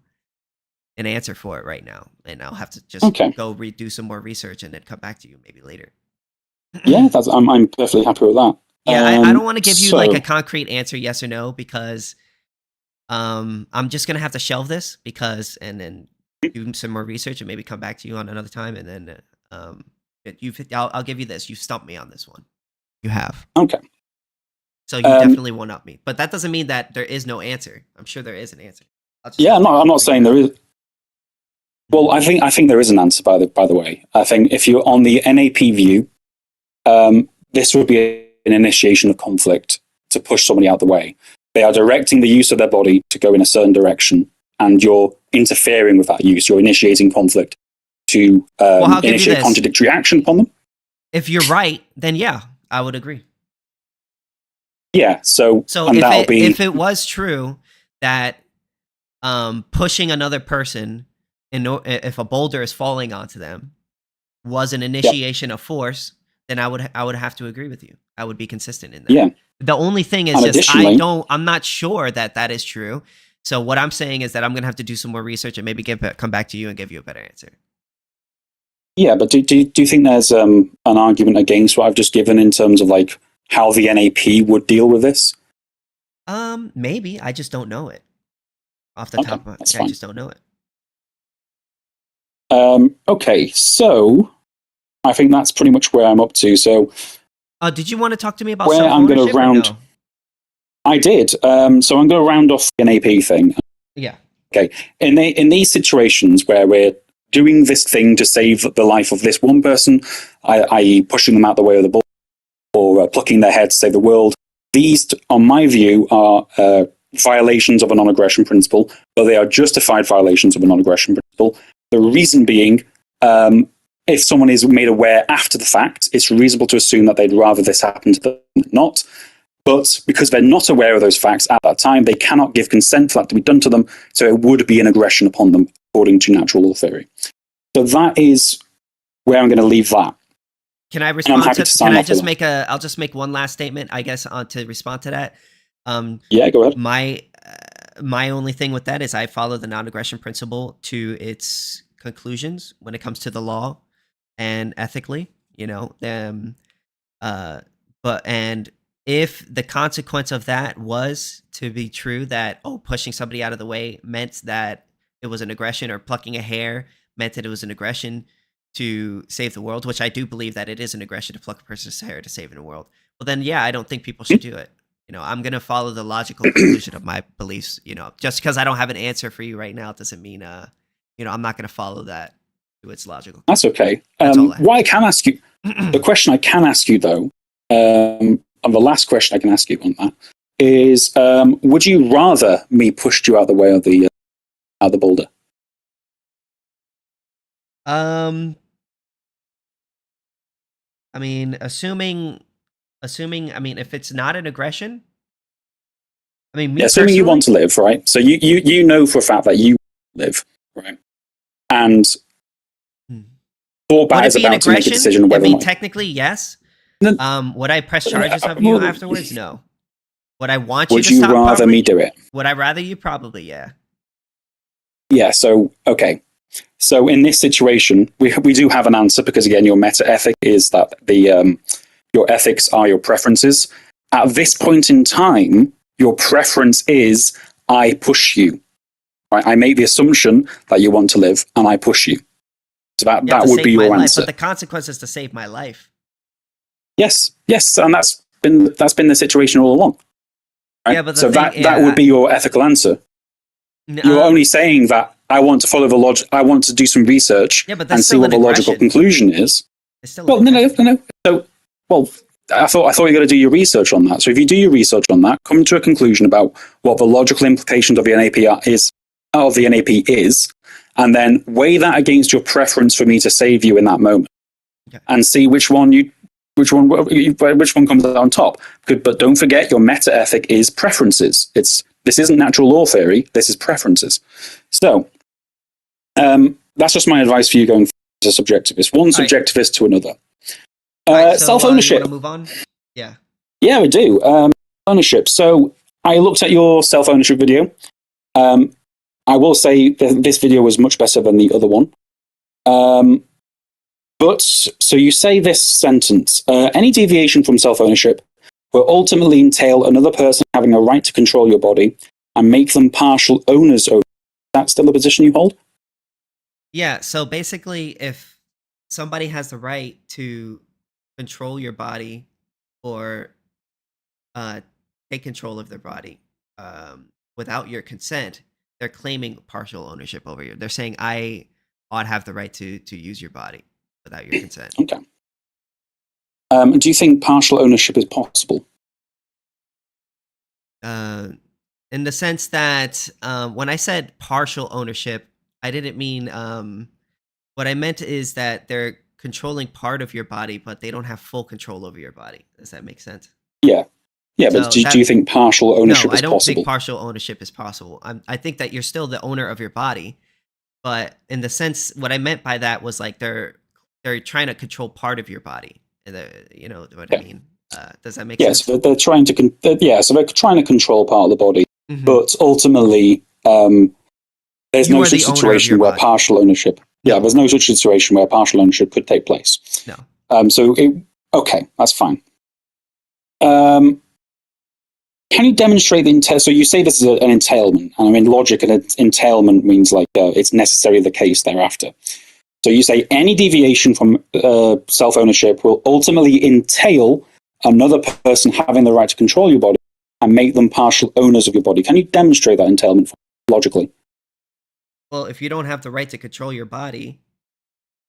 answer for it right now, and I'll have to just go do some more research and then come back to you maybe later. Yeah, I'm perfectly happy with that. Yeah, I don't want to give you like a concrete answer, yes or no, because I'm just gonna have to shelve this and then do some more research and maybe come back to you on another time, and then I'll give you this. You stumped me on this one. You have. Okay. So you definitely one up me, but that doesn't mean that there is no answer. I'm sure there is an answer. Yeah, I'm not saying there is. Well, I think there is an answer. By the way, I think if you're on the NAP view, this would be an initiation of conflict to push somebody out the way. They are directing the use of their body to go in a certain direction, and you're interfering with that use. You're initiating conflict to initiate contradictory action upon them. If you're right, then yeah, I would agree. Yeah, so if it was true that pushing another person, if a boulder is falling onto them, was an initiation of force, then I would have to agree with you. I would be consistent in that. Yeah. The only thing is I'm not sure that is true. So what I'm saying is that I'm gonna have to do some more research and maybe come back to you and give you a better answer. Yeah, but do you think there's an argument against what I've just given in terms of like how the NAP would deal with this? Maybe. I just don't know it. Off the top of my head, I just don't know it. Okay, so I think that's pretty much where I'm up to. So, did you want to talk to me about where I'm going to round? No? I did. So I'm going to round off the NAP thing. Yeah. Okay. In these situations where we're doing this thing to save the life of this one person, i.e., pushing them out the way of the ball or plucking their head to save the world, these, on my view, are violations of a non-aggression principle, but they are justified violations of a non-aggression principle. The reason being, if someone is made aware after the fact, it's reasonable to assume that they'd rather this happen to them than not. But because they're not aware of those facts at that time, they cannot give consent for that to be done to them, so it would be an aggression upon them, according to natural law theory. So that is where I'm going to leave that. Can I respond I'll just make one last statement, I guess, to respond to that. Yeah, go ahead. My only thing with that is I follow the non-aggression principle to its conclusions when it comes to the law and ethically, you know. And if the consequence of that was to be true, that pushing somebody out of the way meant that it was an aggression, or plucking a hair meant that it was an aggression to save the world, which I do believe that it is an aggression to pluck a person's hair to save the world, well then yeah, I don't think people should do it. You know, I'm going to follow the logical conclusion of my beliefs. You know, just because I don't have an answer for you right now doesn't mean, you know, I'm not going to follow that to its logical. That's okay. What I can ask you, the question I can ask you though, and the last question I can ask you on that is, would you rather me pushed you out the way of the boulder? I mean, I mean, if it's not an aggression, I mean, me Yeah, assuming you want to live, right? So you know for a fact that you live, right? And would ThoughtBat it is be an about to make a aggression? decision I whether or mean, not. technically, yes. No, Would I press charges of you well, afterwards? No. Would I want you would to you stop? rather Probably. me do it? Would I rather you? Probably, yeah. Yeah. So okay. So in this situation, we do have an answer because again, your meta ethic is that your ethics are your preferences. At this point in time, your preference is I push you. Right? I make the assumption that you want to live, and I push you. So that would be your answer. But the consequence is to save my life. Yes, and that's been the situation all along. Right? Yeah, but so that would be your ethical answer. You're only saying that I want to follow the logic. I want to do some research and see what the logical conclusion is. Well, no. So, well, I thought you got to do your research on that. So if you do your research on that, come to a conclusion about what the logical implications of the NAP is, and then weigh that against your preference for me to save you in that moment, and see which one comes out on top. But don't forget, your meta ethic is preferences. This isn't natural law theory. This is preferences. So that's just my advice for you going as a subjectivist. One subjectivist to another. Self-ownership. You want to move on? Yeah. Yeah, we do. Ownership. So I looked at your self-ownership video. I will say that this video was much better than the other one. But so you say this sentence: any deviation from self-ownership will ultimately entail another person having a right to control your body and make them partial owners over. Is that still the position you hold? Yeah. So basically, if somebody has the right to control your body or take control of their body without your consent, they're claiming partial ownership over you. They're saying, I ought to have the right to use your body without your consent. Okay. Do you think partial ownership is possible? In the sense that when I said partial ownership, I didn't mean what I meant is that they're controlling part of your body, but they don't have full control over your body. Does that make sense? Yeah. Yeah, so but do you think partial ownership is possible? No, I don't think partial ownership is possible. I think that you're still the owner of your body, but in the sense, what I meant by that was like they're trying to control part of your body. You know what I mean? Does that make sense? Yes, they're trying to. So they're trying to control part of the body, but ultimately, there's no such situation where partial ownership. Yeah, there's no such situation where partial ownership could take place. No. Okay, that's fine. Can you demonstrate the so you say this is an entailment, and I mean logic and entailment means like it's necessarily the case thereafter. So you say any deviation from self-ownership will ultimately entail another person having the right to control your body and make them partial owners of your body. Can you demonstrate that entailment logically? Well, if you don't have the right to control your body,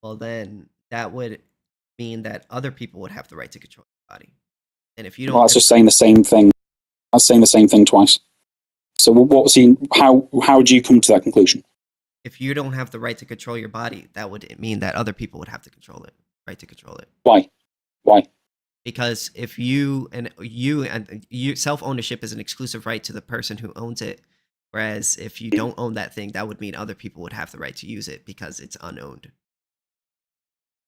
well, then that would mean that other people would have the right to control your body. And if you don't, that's just saying the same thing. That's saying the same thing twice. So what was he? How do you come to that conclusion? If you don't have the right to control your body, that would mean that other people would have to control it. Right to control it. Why? Because if you self-ownership is an exclusive right to the person who owns it. Whereas if you don't own that thing, that would mean other people would have the right to use it because it's unowned.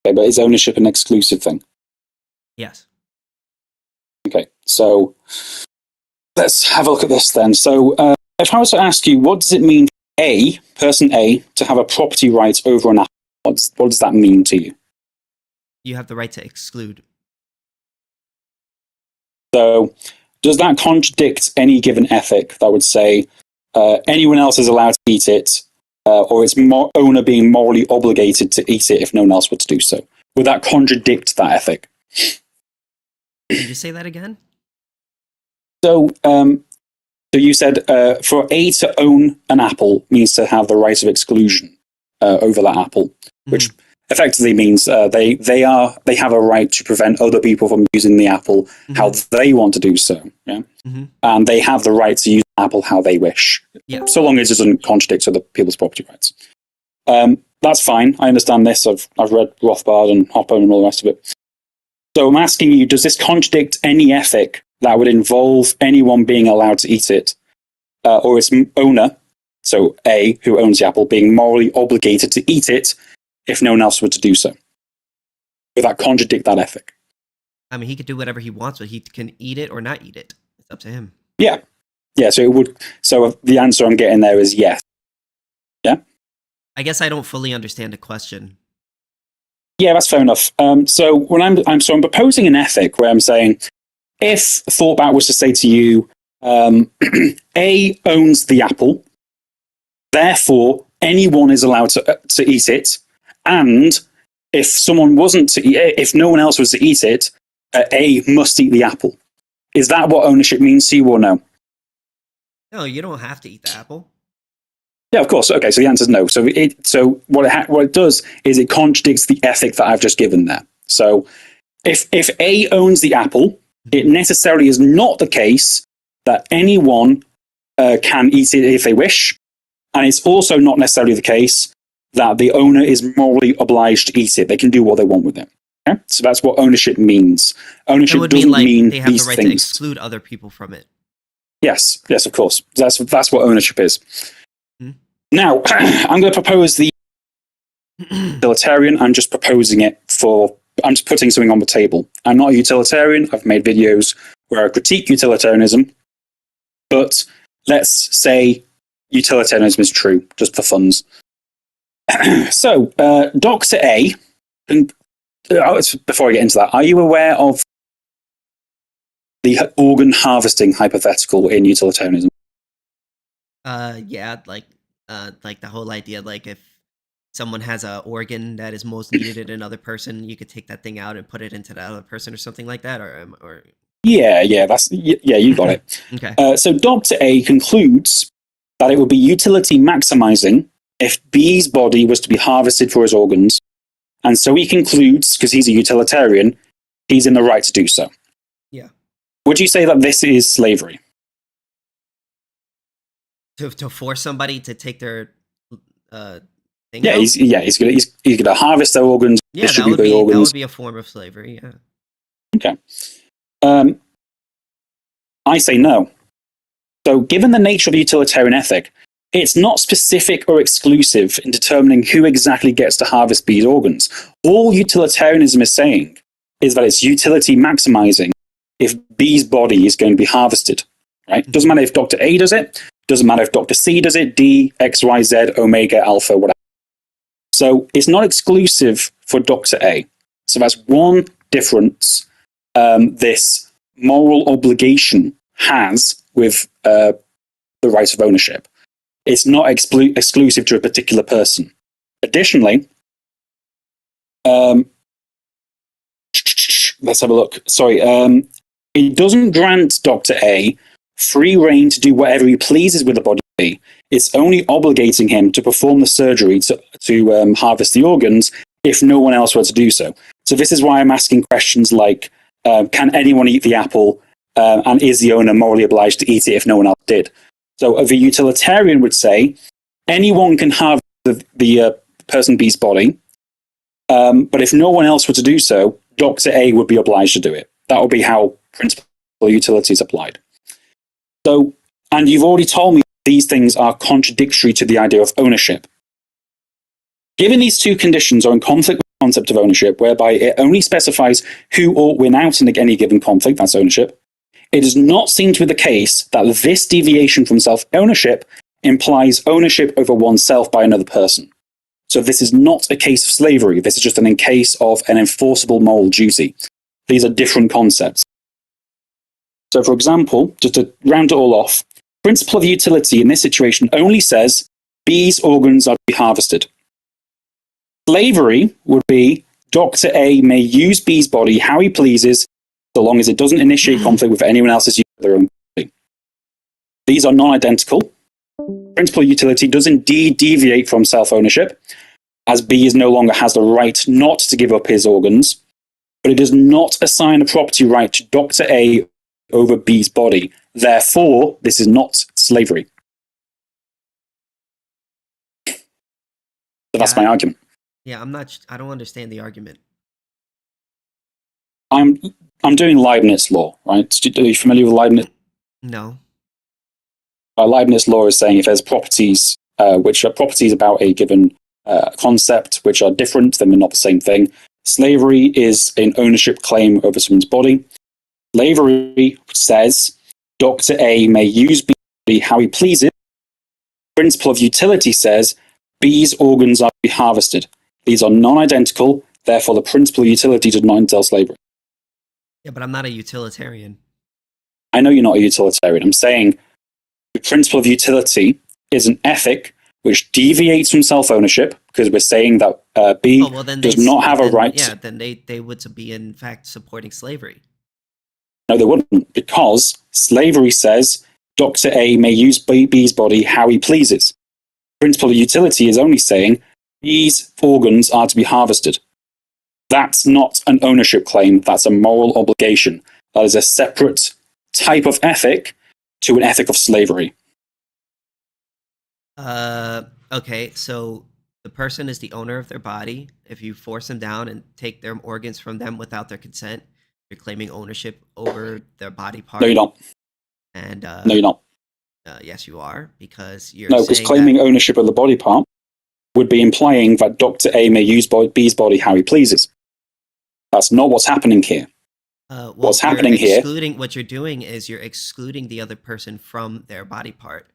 Okay, but is ownership an exclusive thing? Yes. Okay, so let's have a look at this then. So if I was to ask you, what does it mean for person A to have a property right over an apple? What does that mean to you? You have the right to exclude. So does that contradict any given ethic that would say anyone else is allowed to eat it, or its owner being morally obligated to eat it if no one else were to do so? Would that contradict that ethic? Can you say that again? So you said for A to own an apple means to have the right of exclusion over that apple, which effectively means they have a right to prevent other people from using the apple how they want to do so. Yeah, and they have the right to use the apple how they wish, so long as it doesn't contradict other people's property rights. That's fine. I understand this. I've read Rothbard and Hopper and all the rest of it. So I'm asking you, does this contradict any ethic that would involve anyone being allowed to eat it, or its owner, so A, who owns the apple, being morally obligated to eat it if no one else were to do so? Would that contradict that ethic? I mean, he could do whatever he wants, but he can eat it or not eat it. It's up to him. Yeah. Yeah, so it would. So the answer I'm getting there is yes. Yeah? I guess I don't fully understand the question. Yeah, that's fair enough. So when I'm proposing an ethic where I'm saying, if ThoughtBat was to say to you, A owns the apple, therefore anyone is allowed to eat it, and if someone wasn't to eat it, if no one else was to eat it, A must eat the apple. Is that what ownership means to you, or no? No, you don't have to eat the apple. Yeah, of course. Okay, so the answer is no. So what it does is it contradicts the ethic that I've just given there. So if A owns the apple, it necessarily is not the case that anyone can eat it if they wish, and it's also not necessarily the case that the owner is morally obliged to eat it. They can do what they want with it. Okay? So that's what ownership means. Ownership doesn't mean they have these the right things. to exclude other people from it. Yes, of course. That's what ownership is. Hmm. Now, I'm going to propose the utilitarian. I'm just proposing it I'm just putting something on the table. I'm not a utilitarian. I've made videos where I critique utilitarianism, but let's say utilitarianism is true, just for funs. So, Dr. A, before I get into that, are you aware of the organ harvesting hypothetical in utilitarianism? Yeah, like the whole idea, like if someone has an organ that is most needed in another person, you could take that thing out and put it into that other person or something like that, or Yeah, you got it. Okay. So Dr. A concludes that it would be utility maximizing if B's body was to be harvested for his organs, and so he concludes, because he's a utilitarian, he's in the right to do so. Yeah. Would you say that this is slavery? To force somebody to take their thing Yeah, out? he's gonna harvest their organs, Yeah, distribute their that organs. would be a form of slavery. Yeah. Okay. I say no. So, given the nature of the utilitarian ethic, it's not specific or exclusive in determining who exactly gets to harvest B's organs. All utilitarianism is saying is that it's utility maximizing if B's body is going to be harvested. Right? Doesn't matter if Dr. A does it, doesn't matter if Dr. C does it, D, X, Y, Z, Omega, Alpha, whatever. So it's not exclusive for Dr. A. So that's one difference this moral obligation has with the right of ownership. It's not exclusive to a particular person. Additionally, let's have a look. Sorry. It doesn't grant Dr. A free reign to do whatever he pleases with the body of B. It's only obligating him to perform the surgery to harvest the organs if no one else were to do so. So this is why I'm asking questions like, can anyone eat the apple? And is the owner morally obliged to eat it if no one else did? So the utilitarian would say, anyone can harvest the person B's body, but if no one else were to do so, Dr. A would be obliged to do it. That would be how principle utility is applied. So, and you've already told me these things are contradictory to the idea of ownership. Given these two conditions are in conflict with the concept of ownership, whereby it only specifies who ought win out in any given conflict, that's ownership, it does not seem to be the case that this deviation from self-ownership implies ownership over oneself by another person. So this is not a case of slavery. This is just in case of an enforceable moral duty. These are different concepts. So, for example, just to round it all off, principle of utility in this situation only says B's organs are to be harvested. Slavery would be Dr. A may use B's body how he pleases, so long as it doesn't initiate conflict with anyone else's use of their own body. These are non-identical. Principle of utility does indeed deviate from self-ownership, as B no longer has the right not to give up his organs, but it does not assign a property right to Dr. A over B's body. Therefore, this is not slavery. So that's my argument. Yeah, I don't understand the argument. I'm doing Leibniz law, right? Are you familiar with Leibniz? No. Leibniz law is saying if there's properties, which are properties about a given concept, which are different, then they're not the same thing. Slavery is an ownership claim over someone's body. Slavery says Dr. A may use B how he pleases. Principle of utility says B's organs are to be harvested. These are non-identical, therefore the principle of utility does not entail slavery. Yeah, but I'm not a utilitarian. I know you're not a utilitarian. I'm saying the principle of utility is an ethic which deviates from self-ownership, because we're saying that B does not have a right. Yeah, then they would be in fact supporting slavery. No, they wouldn't, because slavery says Dr. A may use B's body how he pleases. Principle of utility is only saying B's organs are to be harvested. That's not an ownership claim. That's a moral obligation. That is a separate type of ethic to an ethic of slavery. Okay, so the person is the owner of their body. If you force them down and take their organs from them without their consent, you're claiming ownership over their body part. No, you're not. And no, you're not. Yes, you are, because you're because claiming ownership of the body part would be implying that Dr. A may use B's body how he pleases. That's not what's happening here. Well, what's happening here? What you're doing is you're excluding the other person from their body part.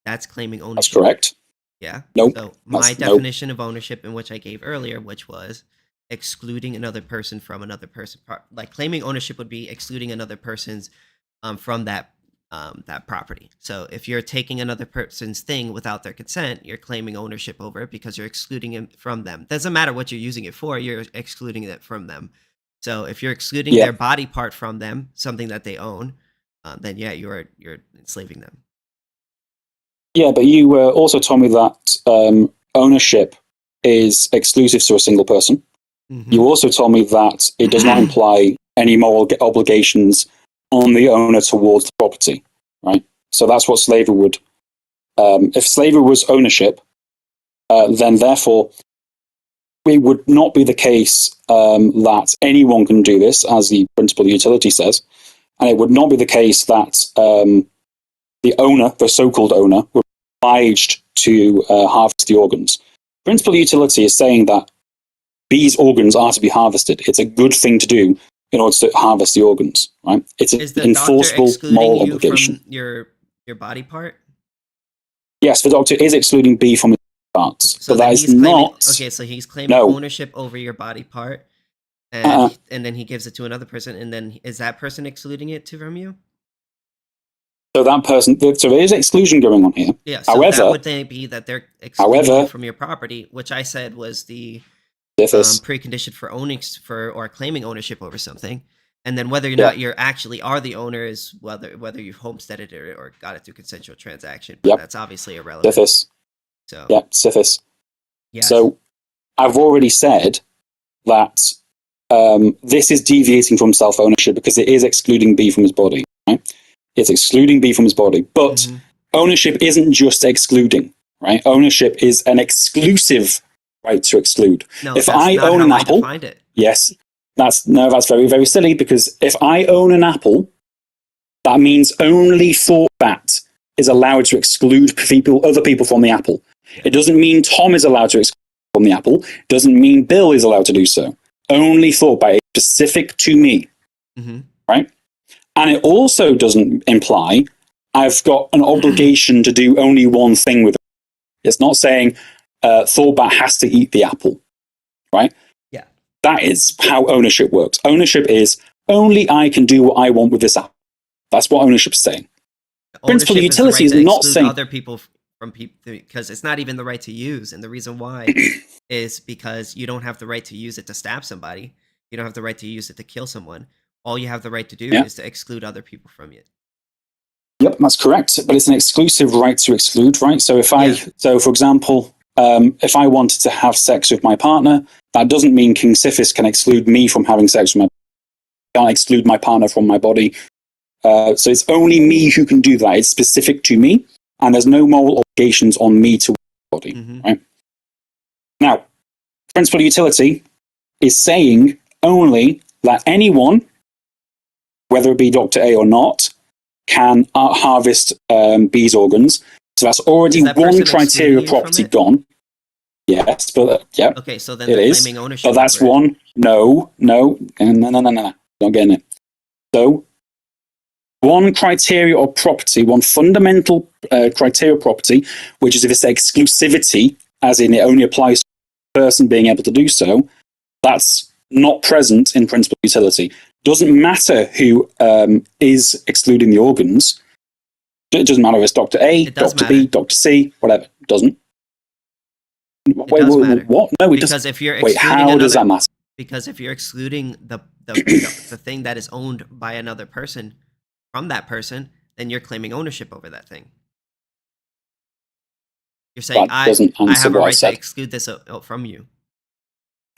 That's claiming ownership. That's correct. Yeah. Nope. So my definition of ownership, in which I gave earlier, which was excluding another person from another person. Like claiming ownership would be excluding another person's from that property. So if you're taking another person's thing without their consent, you're claiming ownership over it because you're excluding it from them. Doesn't matter what you're using it for, you're excluding it from them. So if you're excluding their body part from them, something that they own, then yeah, you're enslaving them. Yeah, but you also told me that ownership is exclusive to a single person. Mm-hmm. You also told me that it does not imply any moral obligations on the owner towards the property, right? So that's what slavery would. If slavery was ownership, then therefore it would not be the case that anyone can do this, as the principle of utility says, and it would not be the case that the owner, the so-called owner, would be obliged to harvest the organs. Principle of utility is saying that B's organs are to be harvested. It's a good thing to do in order to harvest the organs, right? It's an enforceable moral obligation. From your body part? Yes, the doctor is excluding B from his parts, so but that is not. Okay, so he's claiming ownership over your body part, and then he gives it to another person, and then is that person excluding it from you? So that person, so there is exclusion going on here. Yeah. So however, that would then be that they're excluding from your property, which I said was the precondition for owning or claiming ownership over something, and then whether or not you actually are the owner is whether you've homesteaded it or got it through consensual transaction. But that's obviously irrelevant. Sithis. So Sithis. Yes. So I've already said that this is deviating from self-ownership because it is excluding B from his body. Right? It's excluding B from his body, but ownership isn't just excluding. Right? Ownership is an exclusive right to exclude. No, if that's I not own how an I apple, defined it. yes, that's very, very silly, because if I own an apple, that means only ThoughtBat is allowed to exclude other people from the apple. Yeah. It doesn't mean Tom is allowed to exclude from the apple. It doesn't mean Bill is allowed to do so. Only ThoughtBat is specific to me, right? And it also doesn't imply I've got an obligation to do only one thing with it. It's not saying ThoughtBat has to eat the apple, right? Yeah. That is how ownership works. Ownership is only I can do what I want with this apple. That's what ownership is saying. Principle of utility is not saying other people from people, because it's not even the right to use, and the reason why is because you don't have the right to use it to stab somebody. You don't have the right to use it to kill someone. All you have the right to do is to exclude other people from it. Yep, that's correct. But it's an exclusive right to exclude, right? So so for example, if I wanted to have sex with my partner, that doesn't mean KingSithis can exclude me from having sex with my partner. Can't exclude my partner from my body. So it's only me who can do that. It's specific to me, and there's no moral obligations on me to my body, right? Now, principle of utility is saying only that anyone, whether it be Dr. A or not, can harvest B's organs. So that's already one criteria property gone. Yes, but yeah. Okay, so then they're claiming ownership. But that's one. No. Not getting it. So one criteria or property, one fundamental criteria or property, which is if it's exclusivity, as in it only applies to a person being able to do so, that's not present in principle of utility. Doesn't matter who is excluding the organs. It doesn't matter if it's Dr. A, Dr. B, Dr. C, whatever. It doesn't. What? No, it doesn't. If you're excluding how does that matter? Because if you're excluding the thing that is owned by another person from that person, then you're claiming ownership over that thing. You're saying, I have a right to exclude this from you.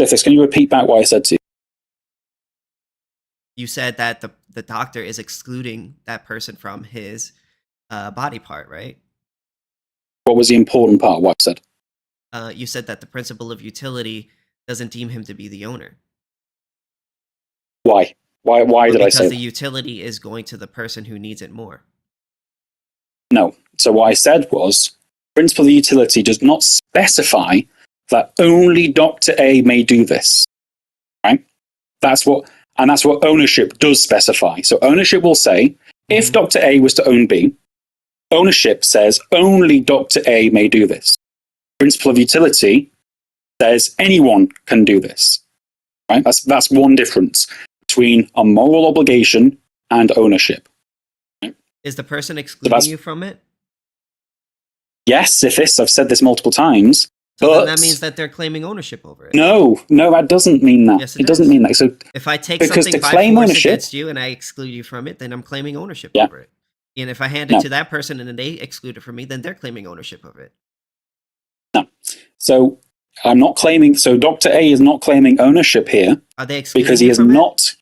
Sithis, can you repeat back what I said to you? You said that the doctor is excluding that person from his body part, right? What was the important part of what I said? You said that the principle of utility doesn't deem him to be the owner. Why? Why did I say that? Because the utility is going to the person who needs it more. No. So what I said was, principle of utility does not specify that only Dr. A may do this. Right? That's what ownership does specify. So ownership will say, if Dr. A was to own B, ownership says only Dr. A may do this. Principle of utility says anyone can do this. Right? That's one difference between a moral obligation and ownership. Right? Is the person excluding you from it? Yes, Sithis, I've said this multiple times. So then that means that they're claiming ownership over it. No, that doesn't mean that. Yes, it doesn't mean that. So if I take something by force against you and I exclude you from it, then I'm claiming ownership over it. And if I hand it to that person and then they exclude it from me, then they're claiming ownership of it. No. So I'm not claiming. So Dr. A is not claiming ownership here. Are they excluding because he is not?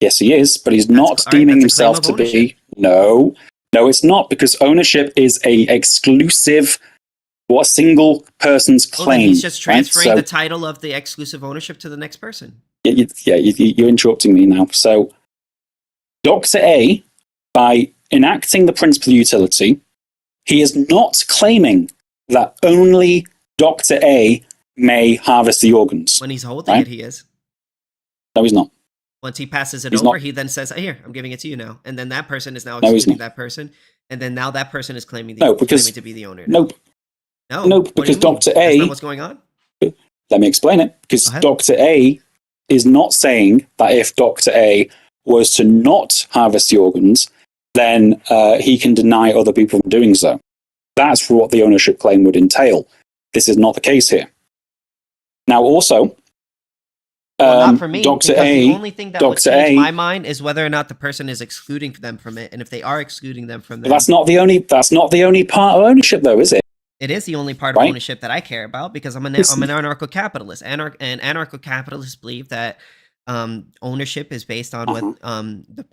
Yes, he is, but he's not deeming himself to be. No, it's not, because ownership is a exclusive, single person's claim. Then he's just transferring the title of the exclusive ownership to the next person. You're interrupting me now. So Dr. A, by enacting the principle of utility, he is not claiming that only Dr. A may harvest the organs. When he's holding it, he is. No, he's not. Once he passes it over, he then says, here, I'm giving it to you now. And then that person is now excluding that person. And then now that person is claiming to be the owner. Nope. No, because Dr. A... That's not what's going on? Let me explain it. Because Dr. A is not saying that if Dr. A was to not harvest the organs, then he can deny other people from doing so. That's what the ownership claim would entail. This is not the case here. Now, also... not for me, Dr. because A, the only thing that would change my mind is whether or not the person is excluding them from it, and if they are excluding them from it, that's not the only part of ownership, though, is it? It is the only part of ownership that I care about, because I'm an anarcho-capitalist. Anarcho-capitalists believe that ownership is based on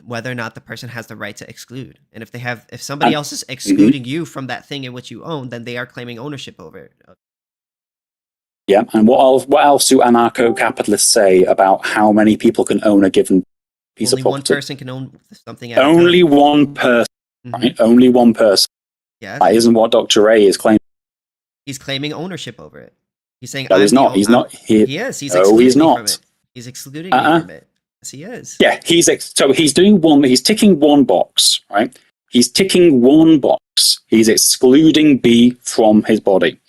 whether or not the person has the right to exclude, and if somebody else is excluding you from that thing in which you own, then they are claiming ownership over it. Yeah, and what else do anarcho-capitalists say about how many people can own a given piece of property? Only one person can own something Only one person, right? Only one person. Yes. That isn't what Dr. A is claiming. He's claiming ownership over it. He's saying, no, he's not. He's not. He is. He's excluding me from it. He's excluding me from it. Yes, he is. Yeah, so he's doing he's ticking one box, right? He's ticking one box. He's excluding B from his body.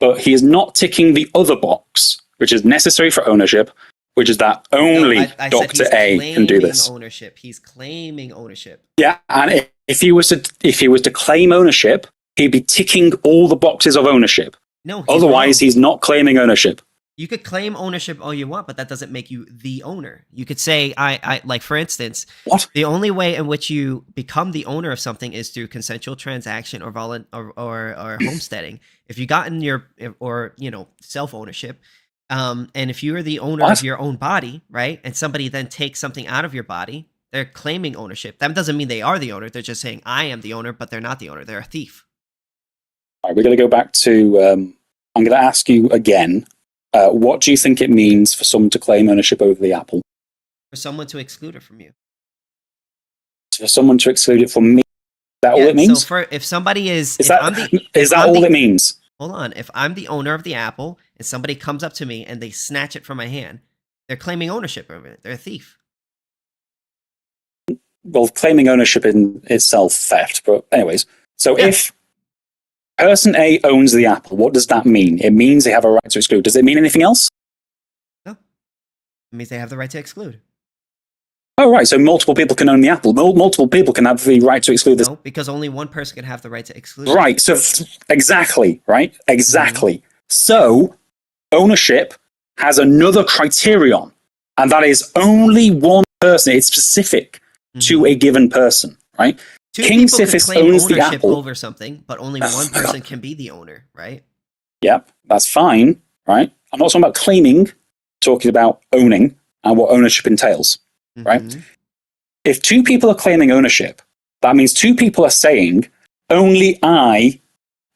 But he is not ticking the other box, which is necessary for ownership, which is that only Dr. A can do this. Ownership. He's claiming ownership. Yeah, and if he was to claim ownership, he'd be ticking all the boxes of ownership. No, otherwise he's not claiming ownership. You could claim ownership all you want, but that doesn't make you the owner. You could say, I like, for instance, the only way in which you become the owner of something is through consensual transaction or homesteading. If you got in self-ownership, and if you are the owner of your own body, right, and somebody then takes something out of your body, they're claiming ownership. That doesn't mean they are the owner. They're just saying, I am the owner, but they're not the owner. They're a thief. All right, we're going to go back to, I'm going to ask you again, what do you think it means for someone to claim ownership over the apple? For someone to exclude it from you. For someone to exclude it from me. Is that all it means? So if somebody is that all it means? Hold on. If I'm the owner of the apple and somebody comes up to me and they snatch it from my hand, they're claiming ownership of it. They're a thief. Well, claiming ownership in itself theft. But anyways, so if person A owns the apple, what does that mean? It means they have a right to exclude. Does it mean anything else? No. It means they have the right to exclude. Oh, right. So multiple people can own the apple. Multiple people can have the right to exclude this. No, because only one person can have the right to exclude. Right. So exactly. Right. Exactly. Mm-hmm. So ownership has another criterion, and that is only one person. It's specific to a given person. Right. KingSithis owns the apple over something, but only one person can be the owner. Right. Yep. That's fine. Right. I'm not talking about claiming. Talking about owning and what ownership entails. Right? If two people are claiming ownership, that means two people are saying, only I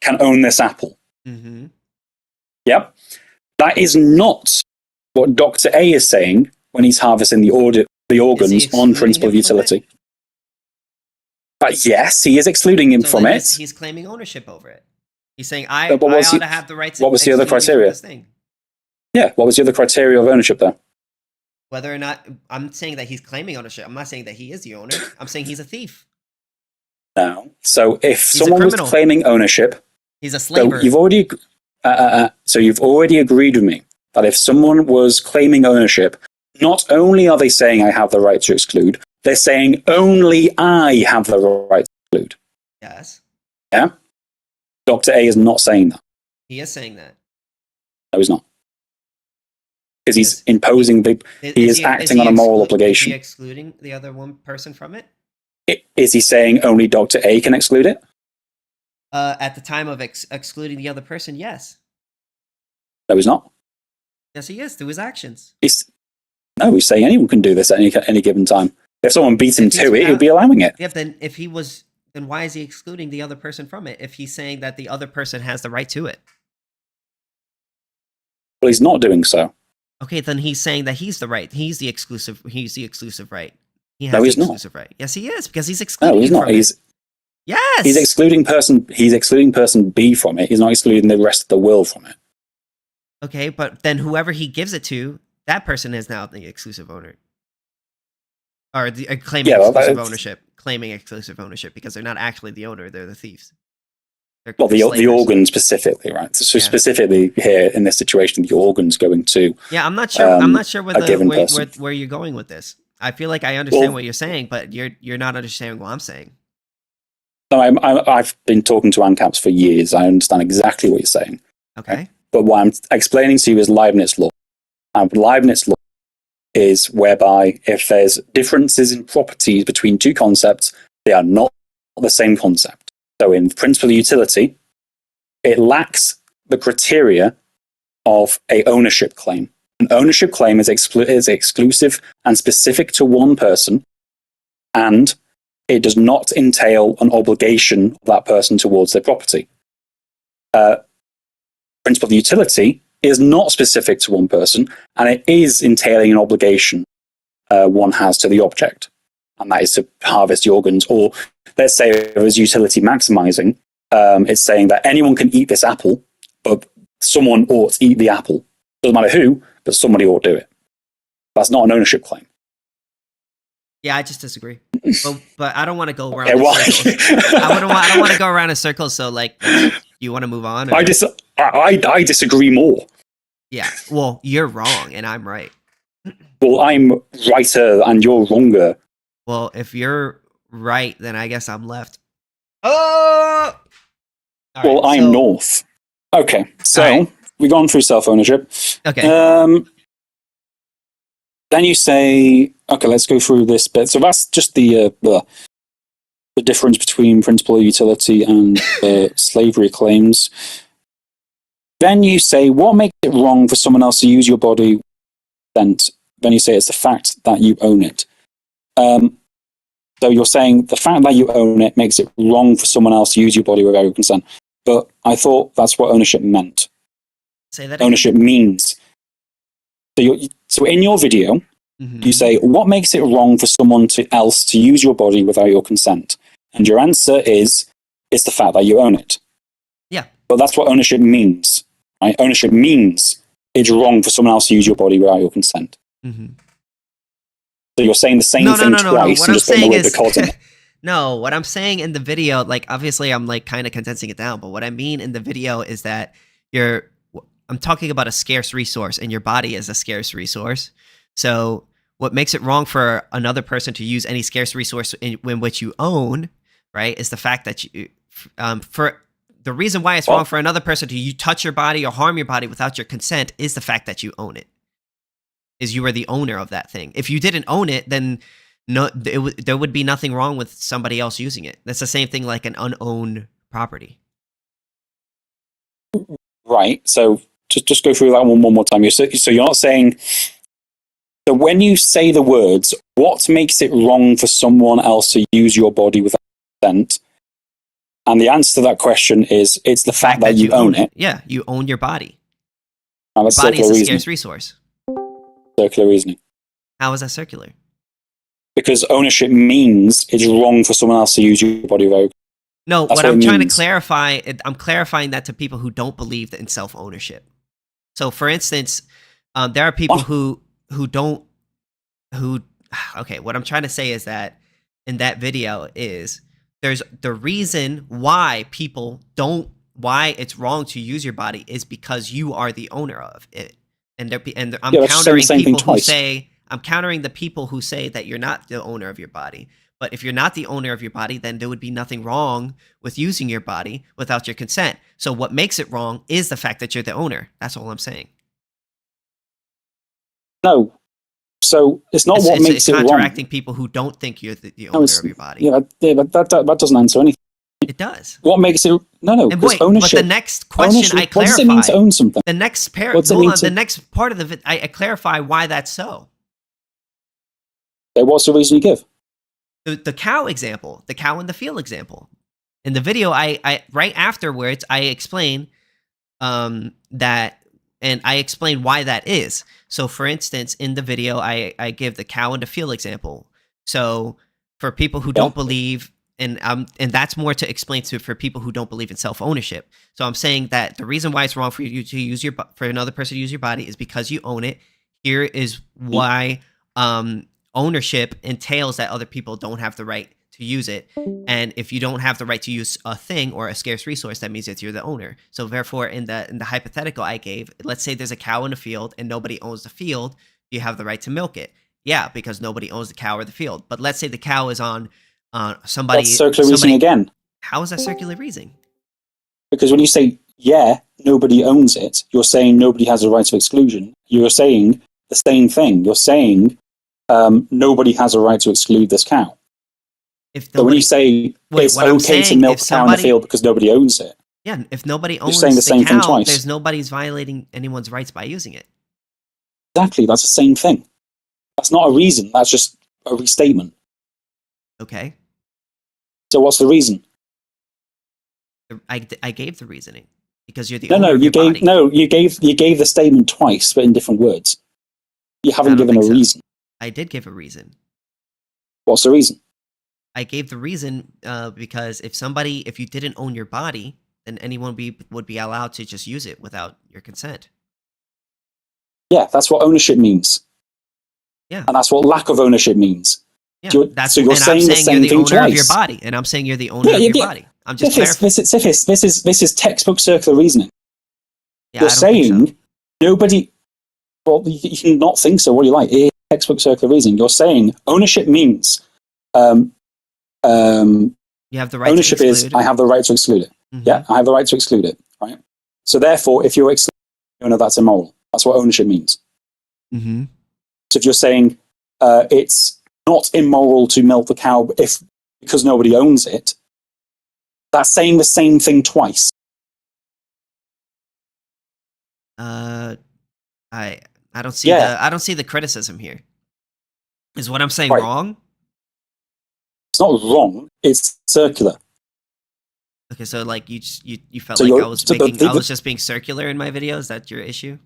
can own this apple. Yep. That is not what Dr. A is saying when he's harvesting the organs on principle of utility. But yes, he is excluding him from it. He's claiming ownership over it. He's saying, I ought to have the right to. What was the other criteria? Yeah, what was the other criteria of ownership there? Whether or not, I'm saying that he's claiming ownership. I'm not saying that he is the owner. I'm saying he's a thief. No. So if someone was claiming ownership, he's a slaver. So you've already agreed with me that if someone was claiming ownership, not only are they saying I have the right to exclude, they're saying only I have the right to exclude. Yes. Yeah. Dr. A is not saying that. He is saying that. No, he's not. Because he's imposing he is acting on a moral obligation. Is he excluding the other one person from it? Is he saying only Dr. A can exclude it? At the time of excluding the other person, yes. No, he's not. Yes, he is, through his actions. He's saying anyone can do this at any given time. If someone beats him to it, he'd be allowing it. Yeah, then why is he excluding the other person from it if he's saying that the other person has the right to it? Well, he's not doing so. Okay, then he's saying that he's the right. He's the exclusive right. He has no, he's the exclusive not. right. Yes, he is, because he's excluding. No, he's not. Yes. He's excluding person B from it. He's not excluding the rest of the world from it. Okay, but then whoever he gives it to, that person is now the exclusive owner. Or claiming exclusive ownership because they're not actually the owner, they're the thieves. Well, the organ specifically, right? So specifically here in this situation, the organ's going to. Yeah, I'm not sure where you're going with this. I feel like I understand what you're saying, but you're not understanding what I'm saying. No, I've been talking to ANCAPs for years. I understand exactly what you're saying. Okay. Right? But what I'm explaining to you is Leibniz law. And Leibniz law is whereby if there's differences in properties between two concepts, they are not the same concept. So in principle of utility, it lacks the criteria of a ownership claim. An ownership claim is exclusive and specific to one person, and it does not entail an obligation of that person towards their property. Principle of utility is not specific to one person, and it is entailing an obligation one has to the object, and that is to harvest the organs. Or let's say it was utility maximizing, it's saying that anyone can eat this apple, but someone ought to eat the apple. Doesn't matter who, but somebody ought to do it. That's not an ownership claim. Yeah, I just disagree. But I don't want to go around in circles. I don't want to go around in circles. So, like, you want to move on? Or? I disagree more. Yeah. Well, you're wrong, and I'm right. Well, I'm righter, and you're wronger. Well, if you're right, then I guess I'm left. Oh. Well, I'm north. Okay, so we've gone through self-ownership. Okay. Then you say, okay, let's go through this bit. So that's just the difference between principle of utility and slavery claims. Then you say, what makes it wrong for someone else to use your body? Then you say it's the fact that you own it. So you're saying the fact that you own it makes it wrong for someone else to use your body without your consent. But I thought that's what ownership meant. Say that ownership again. Means. So in your video, You say, what makes it wrong for someone else to use your body without your consent? And your answer is, it's the fact that you own it. Yeah. But that's what ownership means. Right? Ownership means it's wrong for someone else to use your body without your consent. Mm-hmm. So you're saying the same thing twice What and I'm just putting the saying word is, because in it. no, what I'm saying in the video, like obviously I'm like kind of condensing it down, but what I mean in the video is that I'm talking about a scarce resource, and your body is a scarce resource. So what makes it wrong for another person to use any scarce resource in which you own, right, is the fact that for the reason why it's wrong for another person to touch your body or harm your body without your consent is the fact that you own it. Is you are the owner of that thing. If you didn't own it, then there would be nothing wrong with somebody else using it. That's the same thing like an unowned property. Right. So just go through that one more time. So you're not saying. So when you say the words, what makes it wrong for someone else to use your body without consent? And the answer to that question is, it's the fact that you own it. Yeah, you own your body. Your body is a scarce resource. Circular reasoning. How is that circular? Because ownership means it's wrong for someone else to use your body without. No, what I'm trying to clarify, I'm clarifying that to people who don't believe in self-ownership. So, for instance, there are people who okay, what I'm trying to say is that in that video is there's the reason why why it's wrong to use your body is because you are the owner of it. And I'm countering people who say, I'm countering the people who say that you're not the owner of your body. But if you're not the owner of your body, then there would be nothing wrong with using your body without your consent. So what makes it wrong is the fact that you're the owner. That's all I'm saying. No. So it's not what makes it wrong. It's counteracting people who don't think you're the owner of your body. Yeah, that doesn't answer anything. It does. What makes it because ownership. But the next question I clarify. What does it mean to own something? The next the next part of I clarify why that's so. Okay, what's the reason you give? The cow example, the cow in the field example. In the video, I right afterwards I explain that, and I explain why that is. So, for instance, in the video, I give the cow in the field example. So, for people who don't believe, and that's more to explain for people who don't believe in self-ownership. So, I'm saying that the reason why it's wrong for you to for another person to use your body is because you own it. Here is why ownership entails that other people don't have the right to use it. And if you don't have the right to use a thing or a scarce resource, that means that you're the owner. So therefore, in the hypothetical I gave, let's say there's a cow in the field and nobody owns the field, you have the right to milk it. Yeah, because nobody owns the cow or the field. But let's say the cow is on somebody. That's circular reasoning again. How is that circular reasoning? Because when you say, nobody owns it, you're saying nobody has a right to exclusion. You're saying the same thing. You're saying nobody has a right to exclude this cow. But when you say it's okay to milk a cow in the field because nobody owns it. Yeah, if nobody owns the cow, there's nobody's violating anyone's rights by using it. Exactly, that's the same thing. That's not a reason, that's just a restatement. Okay. So what's the reason? I gave the reasoning. Because you're the owner of your body. You gave the statement twice, but in different words. You haven't given a reason. I did give a reason. What's the reason? I gave the reason because if you didn't own your body, then anyone would be allowed to just use it without your consent. Yeah, that's what ownership means. Yeah. And that's what lack of ownership means. Yeah, so you're saying the same thing twice. You're the owner of your body, and I'm saying you're the owner of your body. I'm just Sithis, this is textbook circular reasoning. Yeah, you're saying nobody. Well, you can not think so. What do you like? It's textbook circular reasoning. You're saying ownership means. You have the right. Ownership to is I have the right to exclude it. Mm-hmm. Yeah, I have the right to exclude it. Right. So therefore, if you're excluding the owner, that's immoral. That's what ownership means. Mm-hmm. So if you're saying it's not immoral to milk the cow because nobody owns it, that's saying the same thing twice. I don't see the criticism here. Is what I'm saying wrong? It's not wrong. It's circular. Okay, so like you felt like I was just being circular in my video. Is that your issue?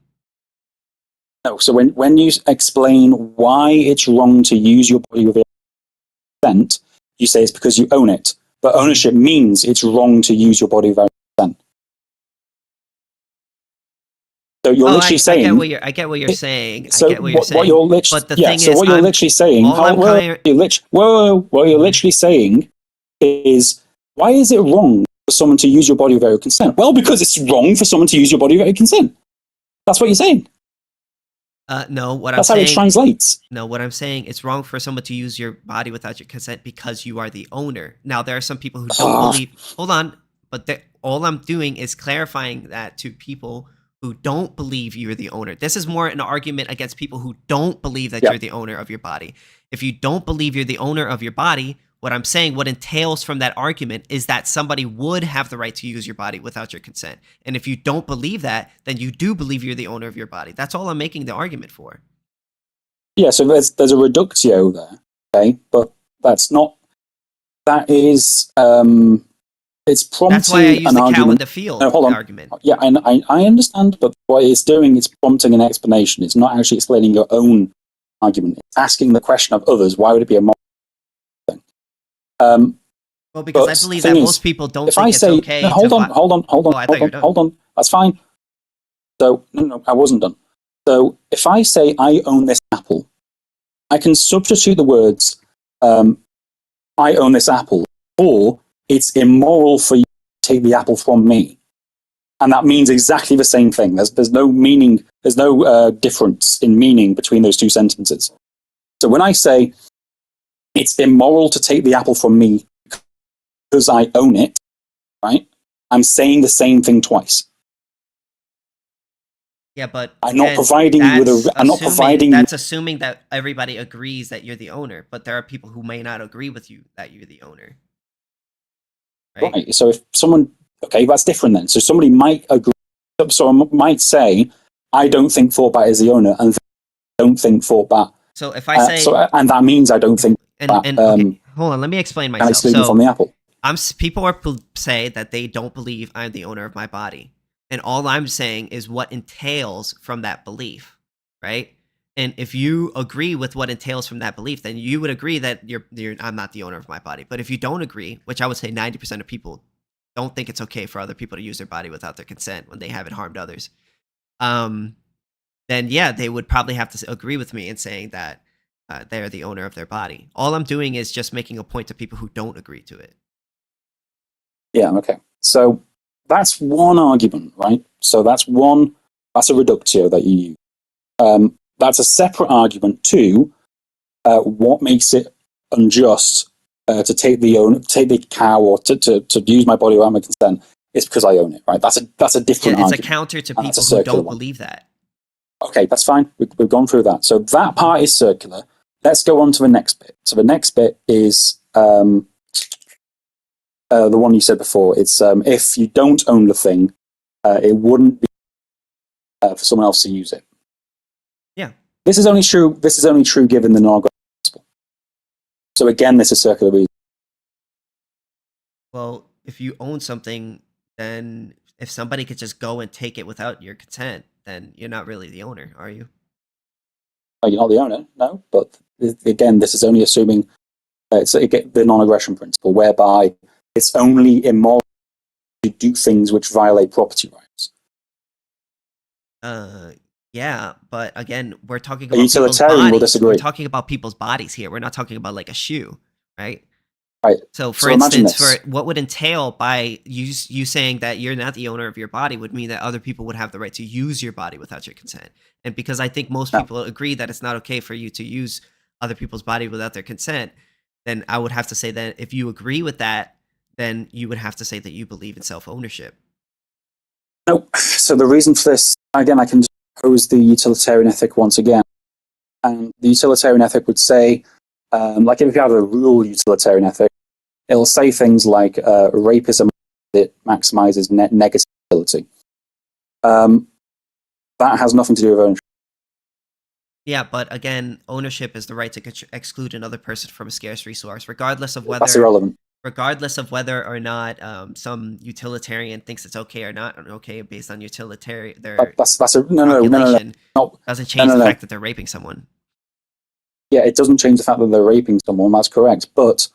No, so when you explain why it's wrong to use your body without consent, you say it's because you own it. But ownership means it's wrong to use your body without consent. So you're literally saying. I get what you're saying. So I get what you're saying. what you're literally, but the thing so is, what you're literally saying, what you're literally saying is, why is it wrong for someone to use your body without consent? Well, because it's wrong for someone to use your body without consent. That's what you're saying. No, what That's I'm how saying. it translates. No, what I'm saying, it's wrong for someone to use your body without your consent because you are the owner. Now, there are some people who don't believe. Hold on, but all I'm doing is clarifying that to people who don't believe you're the owner. This is more an argument against people who don't believe that you're the owner of your body. If you don't believe you're the owner of your body, what I'm saying, what entails from that argument is that somebody would have the right to use your body without your consent. And if you don't believe that, then you do believe you're the owner of your body. That's all I'm making the argument for. Yeah, so there's a reductio there, okay? But that's not, that is, it's prompting That's why I use an the argument. cow in the field argument. Yeah, I understand, but what it's doing is prompting an explanation. It's not actually explaining your own argument. It's asking the question of others, why would it be a moral thing? Well, because I believe that most people don't think it's okay. No, hold on. That's fine. So, no, I wasn't done. So, if I say I own this apple, I can substitute the words I own this apple, or it's immoral for you to take the apple from me. And that means exactly the same thing. There's no meaning, there's no difference in meaning between those two sentences. So when I say it's immoral to take the apple from me because I own it, right? I'm saying the same thing twice. Yeah, but I'm not providing you with a. I'm not providing. That's assuming that everybody agrees that you're the owner, but there are people who may not agree with you that you're the owner. Right. So if someone, okay, that's different then. So somebody might agree. So I might say, I don't think ThoughtBat is the owner, and don't think ThoughtBat. So if I say, and that means I don't think. Okay, hold on, let me explain myself. So from the apple. People say that they don't believe I'm the owner of my body. And all I'm saying is what entails from that belief, right? And if you agree with what entails from that belief, then you would agree that I'm not the owner of my body. But if you don't agree, which I would say 90% of people don't think it's okay for other people to use their body without their consent when they haven't harmed others, then yeah, they would probably have to agree with me in saying that they're the owner of their body. All I'm doing is just making a point to people who don't agree to it. Yeah, okay. So that's one argument, right? So that's a reductio that you use. That's a separate argument to what makes it unjust to take the cow or to use my body without my consent is because I own it, right? That's a different argument. It's a counter to people who don't believe that. Okay, that's fine. We've gone through that. So that part is circular. Let's go on to the next bit. So the next bit is the one you said before. It's if you don't own the thing, it wouldn't be for someone else to use it. Yeah. This is only true given the non-aggression principle. So again, this is circular reasoning. Well, if you own something, then if somebody could just go and take it without your consent, then you're not really the owner, are you? You're not the owner, no. But again, this is only assuming it's the non-aggression principle, whereby it's only immoral to do things which violate property rights. Yeah, but again, we're talking about a utilitarian people's bodies. Will disagree. We're talking about people's bodies here. We're not talking about like a shoe, right? Right. So, for instance, what would entail by you saying that you're not the owner of your body would mean that other people would have the right to use your body without your consent. And because I think most people agree that it's not okay for you to use other people's body without their consent, then I would have to say that if you agree with that, then you would have to say that you believe in self-ownership. No. So the reason for this, again, I can pose the utilitarian ethic once again. And the utilitarian ethic would say, like if you have a rule utilitarian ethic, it'll say things like rapism, it maximizes net negativity. That has nothing to do with ownership. Yeah, but again, ownership is the right to exclude another person from a scarce resource, regardless of whether... That's irrelevant. regardless of whether or not some utilitarian thinks it's okay or not okay based on utilitarian their That's a no, calculation, no. doesn't change the fact that they're raping someone. Yeah, it doesn't change the fact that they're raping someone. That's correct. But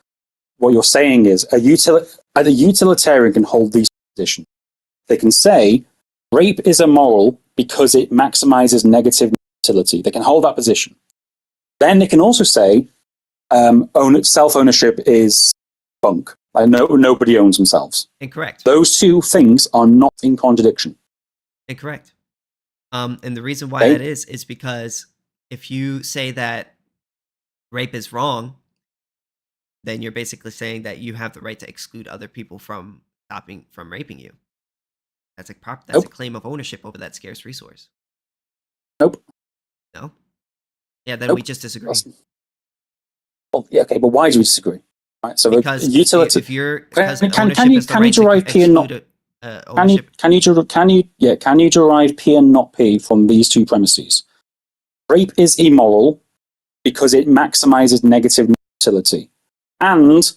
what you're saying is a utilitarian can hold these positions. They can say rape is immoral because it maximizes negative utility. They can hold that position. Then they can also say self-ownership is bunk. Like nobody owns themselves. Incorrect. Those two things are not in contradiction. Incorrect. And the reason why that is because if you say that rape is wrong, then you're basically saying that you have the right to exclude other people from stopping from raping you. That's a a claim of ownership over that scarce resource. Nope. No? Yeah, then we just disagree. Well, yeah, okay, but why do we disagree? Right, so because if you're can you derive P and not can you derive P and not P from these two premises? Rape is immoral because it maximizes negative utility, and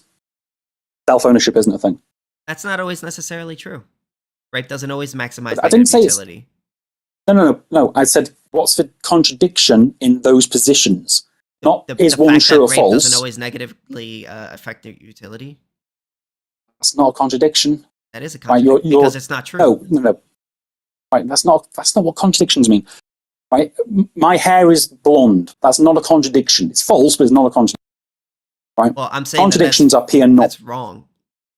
self-ownership isn't a thing. That's not always necessarily true. Rape doesn't always maximize I didn't say utility. No. I said, what's the contradiction in those positions? Not is the one fact true that or rape false? Doesn't always negatively affect their utility. That's not a contradiction. That is a contradiction because it's not true. No. Right, that's not what contradictions mean. Right, my hair is blonde. That's not a contradiction. It's false, but it's not a contradiction. Right. Well, I'm saying contradictions are P and not. That's wrong.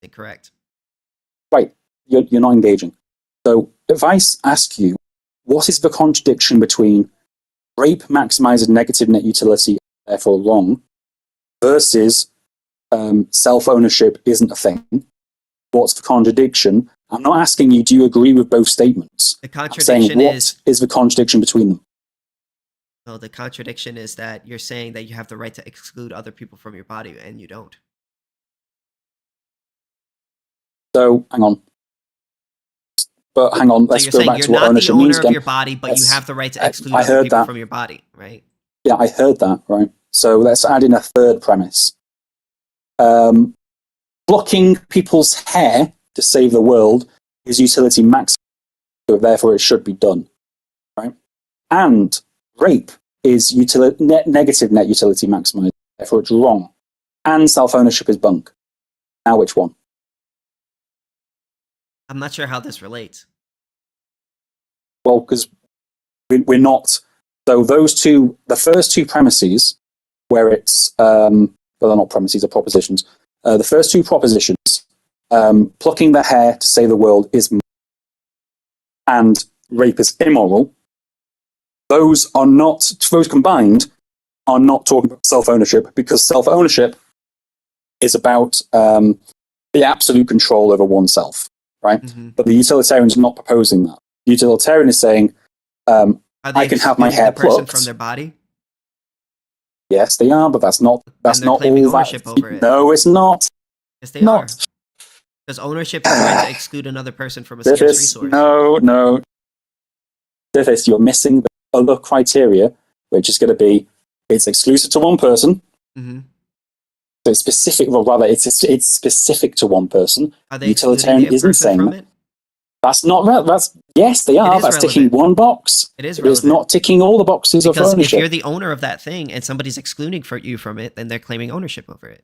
Incorrect. Right. You're not engaging. So if I ask you, what is the contradiction between rape maximizes negative net utility, therefore wrong, versus self-ownership isn't a thing? What's the contradiction? I'm not asking you, do you agree with both statements? The contradiction what is the contradiction between them? Well, the contradiction is that you're saying that you have the right to exclude other people from your body, and you don't. So, hang on. But hang on, let's go back to what ownership means again. You're not the owner of your body, but you have the right to exclude other people from your body, right? Yeah, I heard that, right? So let's add in a third premise. Blocking people's hair to save the world is utility maximum, so therefore it should be done, right? And rape is negative net utility maximized, therefore it's wrong. And self-ownership is bunk. Now which one? I'm not sure how this relates. Well, because we're not. So the first two premises, where it's, well, they're not premises, they're propositions. The first two propositions, plucking the hair to save the world is moral, and rape is immoral. Those combined are not talking about self-ownership, because self-ownership is about the absolute control over oneself. Right? Mm-hmm. But the utilitarian is not proposing that. The utilitarian is saying, I can have my hair plucked from their body. Yes, they are, but that's not all ownership over it. No, it's not. Yes, they are. Because ownership is the right to exclude another person from a scarce resource. No. This, you're missing the other criteria, which is going to be it's exclusive to one person. Mm-hmm. So it's specific, or rather, it's specific to one person. Are they utilitarian isn't saying that. That's not right. Yes, they are. That's ticking one box. It is relevant. It's not ticking all the boxes of ownership. Because if you're the owner of that thing and somebody's excluding you from it, then they're claiming ownership over it.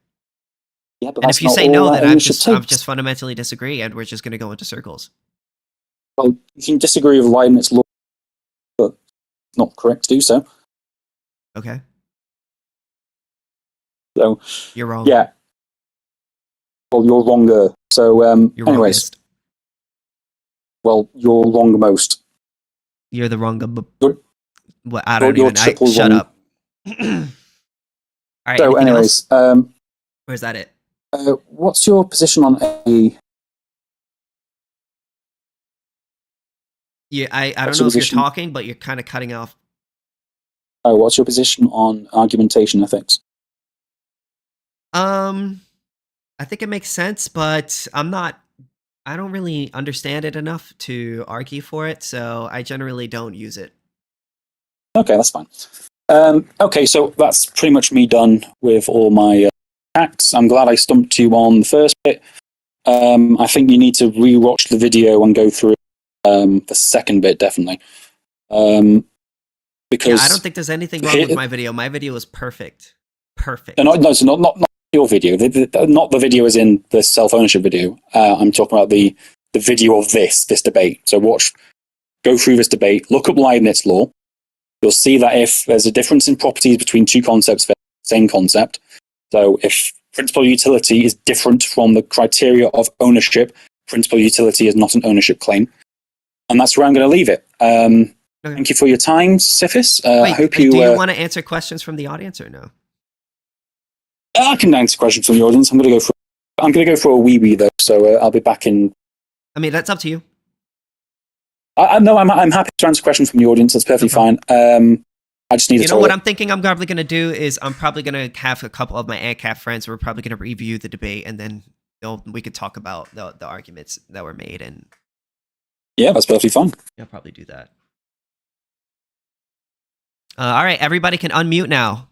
Yeah, but and if you say no, then I'm just fundamentally disagree, and we're just going to go into circles. Well, you can disagree with Leibniz law, but it's not correct to do so. Okay. So you're wrong. Yeah. Well, you're wronger. So, you're anyways. Wrongest. Well, you're wrong most. You're the wrong. What? I don't even. Shut up. All right. So, anyways, where's that it? What's your position on a? Yeah, I don't know if you're talking, but you're kind of cutting off. Oh, what's your position on argumentation ethics? I think it makes sense, but I don't really understand it enough to argue for it, so I generally don't use it. Okay, that's fine. Okay, so that's pretty much me done with all my facts. I'm glad I stumped you on the first bit. I think you need to re-watch the video and go through the second bit, definitely. Because yeah, I don't think there's anything wrong with my video. My video is perfect. Perfect. No, so not your video. Not the video as in the self-ownership video. I'm talking about the video of this debate. So go through this debate, look up Leibniz law. You'll see that if there's a difference in properties between two concepts, same concept. So if principal utility is different from the criteria of ownership, principal utility is not an ownership claim. And that's where I'm going to leave it. Okay. Thank you for your time, Sithis. Wait, I hope do you want to answer questions from the audience or no? I can answer questions from the audience. I'm going to go for a wee though, so I'll be back in. I mean, that's up to you. No, I'm happy to answer questions from the audience. That's perfectly fine. I just need to. You know what I'm thinking? I'm probably going to do is I'm probably going to have a couple of my ANCAP friends. We're probably going to review the debate, and then we could talk about the arguments that were made. And yeah, that's perfectly fine. I'll probably do that. All right, everybody can unmute now.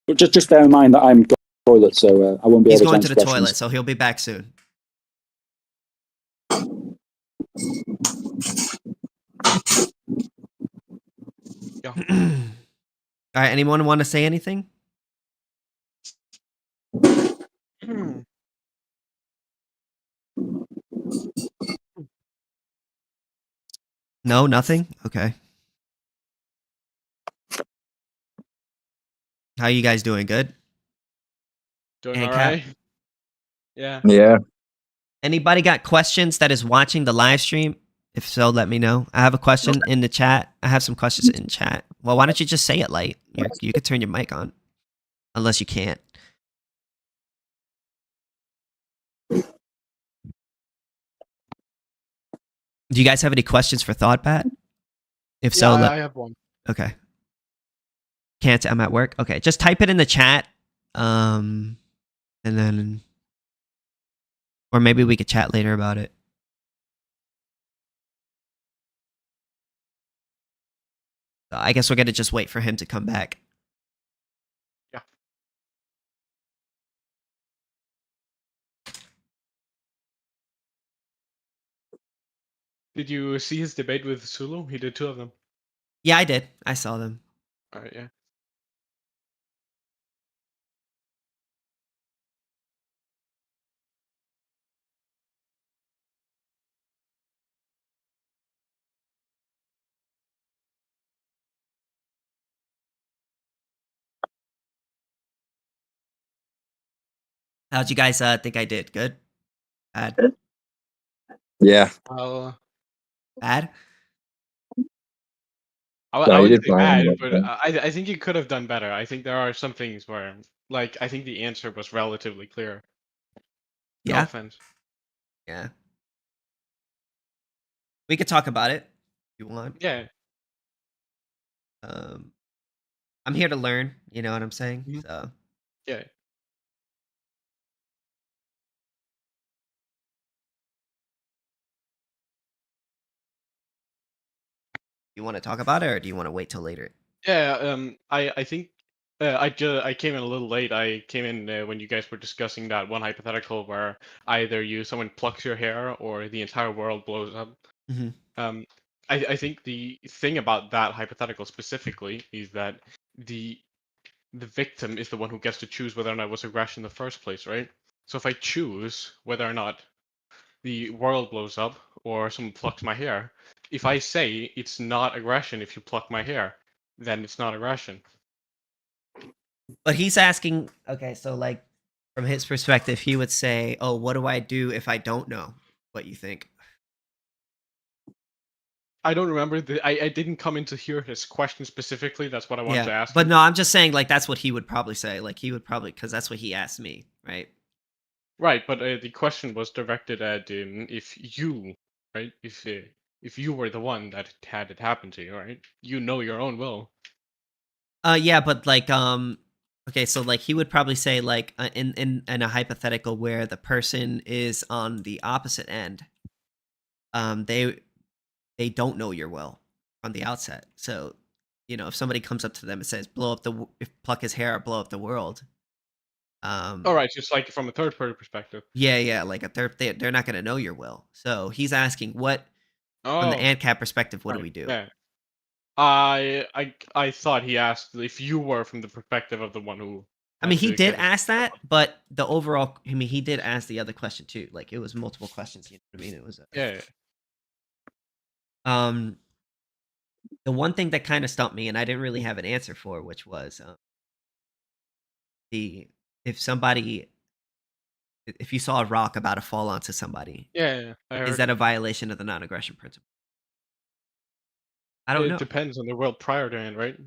But just bear in mind that I'm going to the toilet, so I won't be able to answer questions. He's going to the toilet, so he'll be back soon. Yeah. All right, anyone want to say anything? No, nothing? Okay. How you guys doing? Good? Doing all right? Yeah. Yeah. Anybody got questions that is watching the live stream? If so, let me know. I have a question in the chat. I have some questions in chat. Well, why don't you just say it, Light? You could turn your mic on. Unless you can't. Do you guys have any questions for ThoughtBat? If so, I have one. Okay. Can't. I'm at work. Okay, just type it in the chat. And then, or maybe we could chat later about it. So I guess we're gonna just wait for him to come back. Yeah. Did you see his debate with Zulu? He did 2 of them. Yeah, I did. I saw them. All right, yeah. How'd you guys think I did? Good? Bad? Yeah. Bad? I you wouldn't did say fine, bad, but, but I think you could have done better. I think there are some things where, like, I think the answer was relatively clear. No Yeah? offense. Yeah. We could talk about it if you want. Yeah. I'm here to learn, you know what I'm saying? Mhm. So Yeah. you want to talk about it or do you want to wait till later? Yeah, I think I came in a little late. I came in when you guys were discussing that one hypothetical where either someone plucks your hair or the entire world blows up. Mm-hmm. I think the thing about that hypothetical specifically is that the victim is the one who gets to choose whether or not it was aggression in the first place, right? So if I choose whether or not the world blows up or someone plucks my hair, if I say it's not aggression if you pluck my hair, then it's not aggression. But he's asking, okay, so like from his perspective, he would say, oh, what do I do if I don't know what you think? I don't remember. I didn't come in to hear his question specifically. That's what I wanted to ask. But no, I'm just saying, like, that's what he would probably say. Like, he would probably, because that's what he asked me, right? Right, but the question was directed at if you, right, if you were the one that had it happen to you, right, you know your own will. Yeah, but like, okay, so like he would probably say like in a hypothetical where the person is on the opposite end, they don't know your will from the outset. So, if somebody comes up to them and says, pluck his hair or blow up the world. All right, just like from a third party perspective. Yeah, like they're not going to know your will. So he's asking, what from the Oh, ANCAP perspective, what do right, we do? yeah. I thought he asked if you were from the perspective of the one who. I mean, has he to did get his ask hair that, plucked. but the overall, I mean, he did ask the other question too. Like, it was multiple questions. You know what I mean? It was Yeah. the one thing that kind of stumped me, and I didn't really have an answer for, which was if you saw a rock about to fall onto somebody, Yeah, I is heard. that a violation of the non-aggression principle? I don't It know. depends on the world prior to it, right?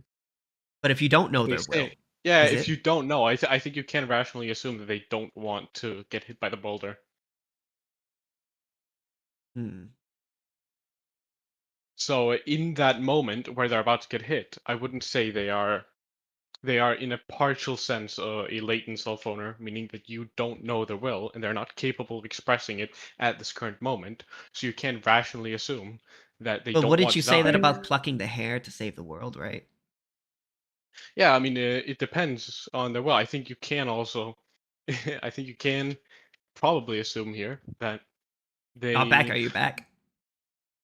But if you don't know They their will, say, yeah, is if it? you don't know, I think you can rationally assume that they don't want to get hit by the boulder. Hmm. So in that moment where they're about to get hit, I wouldn't say they are in a partial sense a latent self owner, meaning that you don't know their will and they're not capable of expressing it at this current moment. So you can rationally assume that they But don't wouldn't want you to say that die. about plucking the hair to save the world, right? Yeah, I mean, it depends on their will. I think you can also, I think you can probably assume here that Back, they. are you back?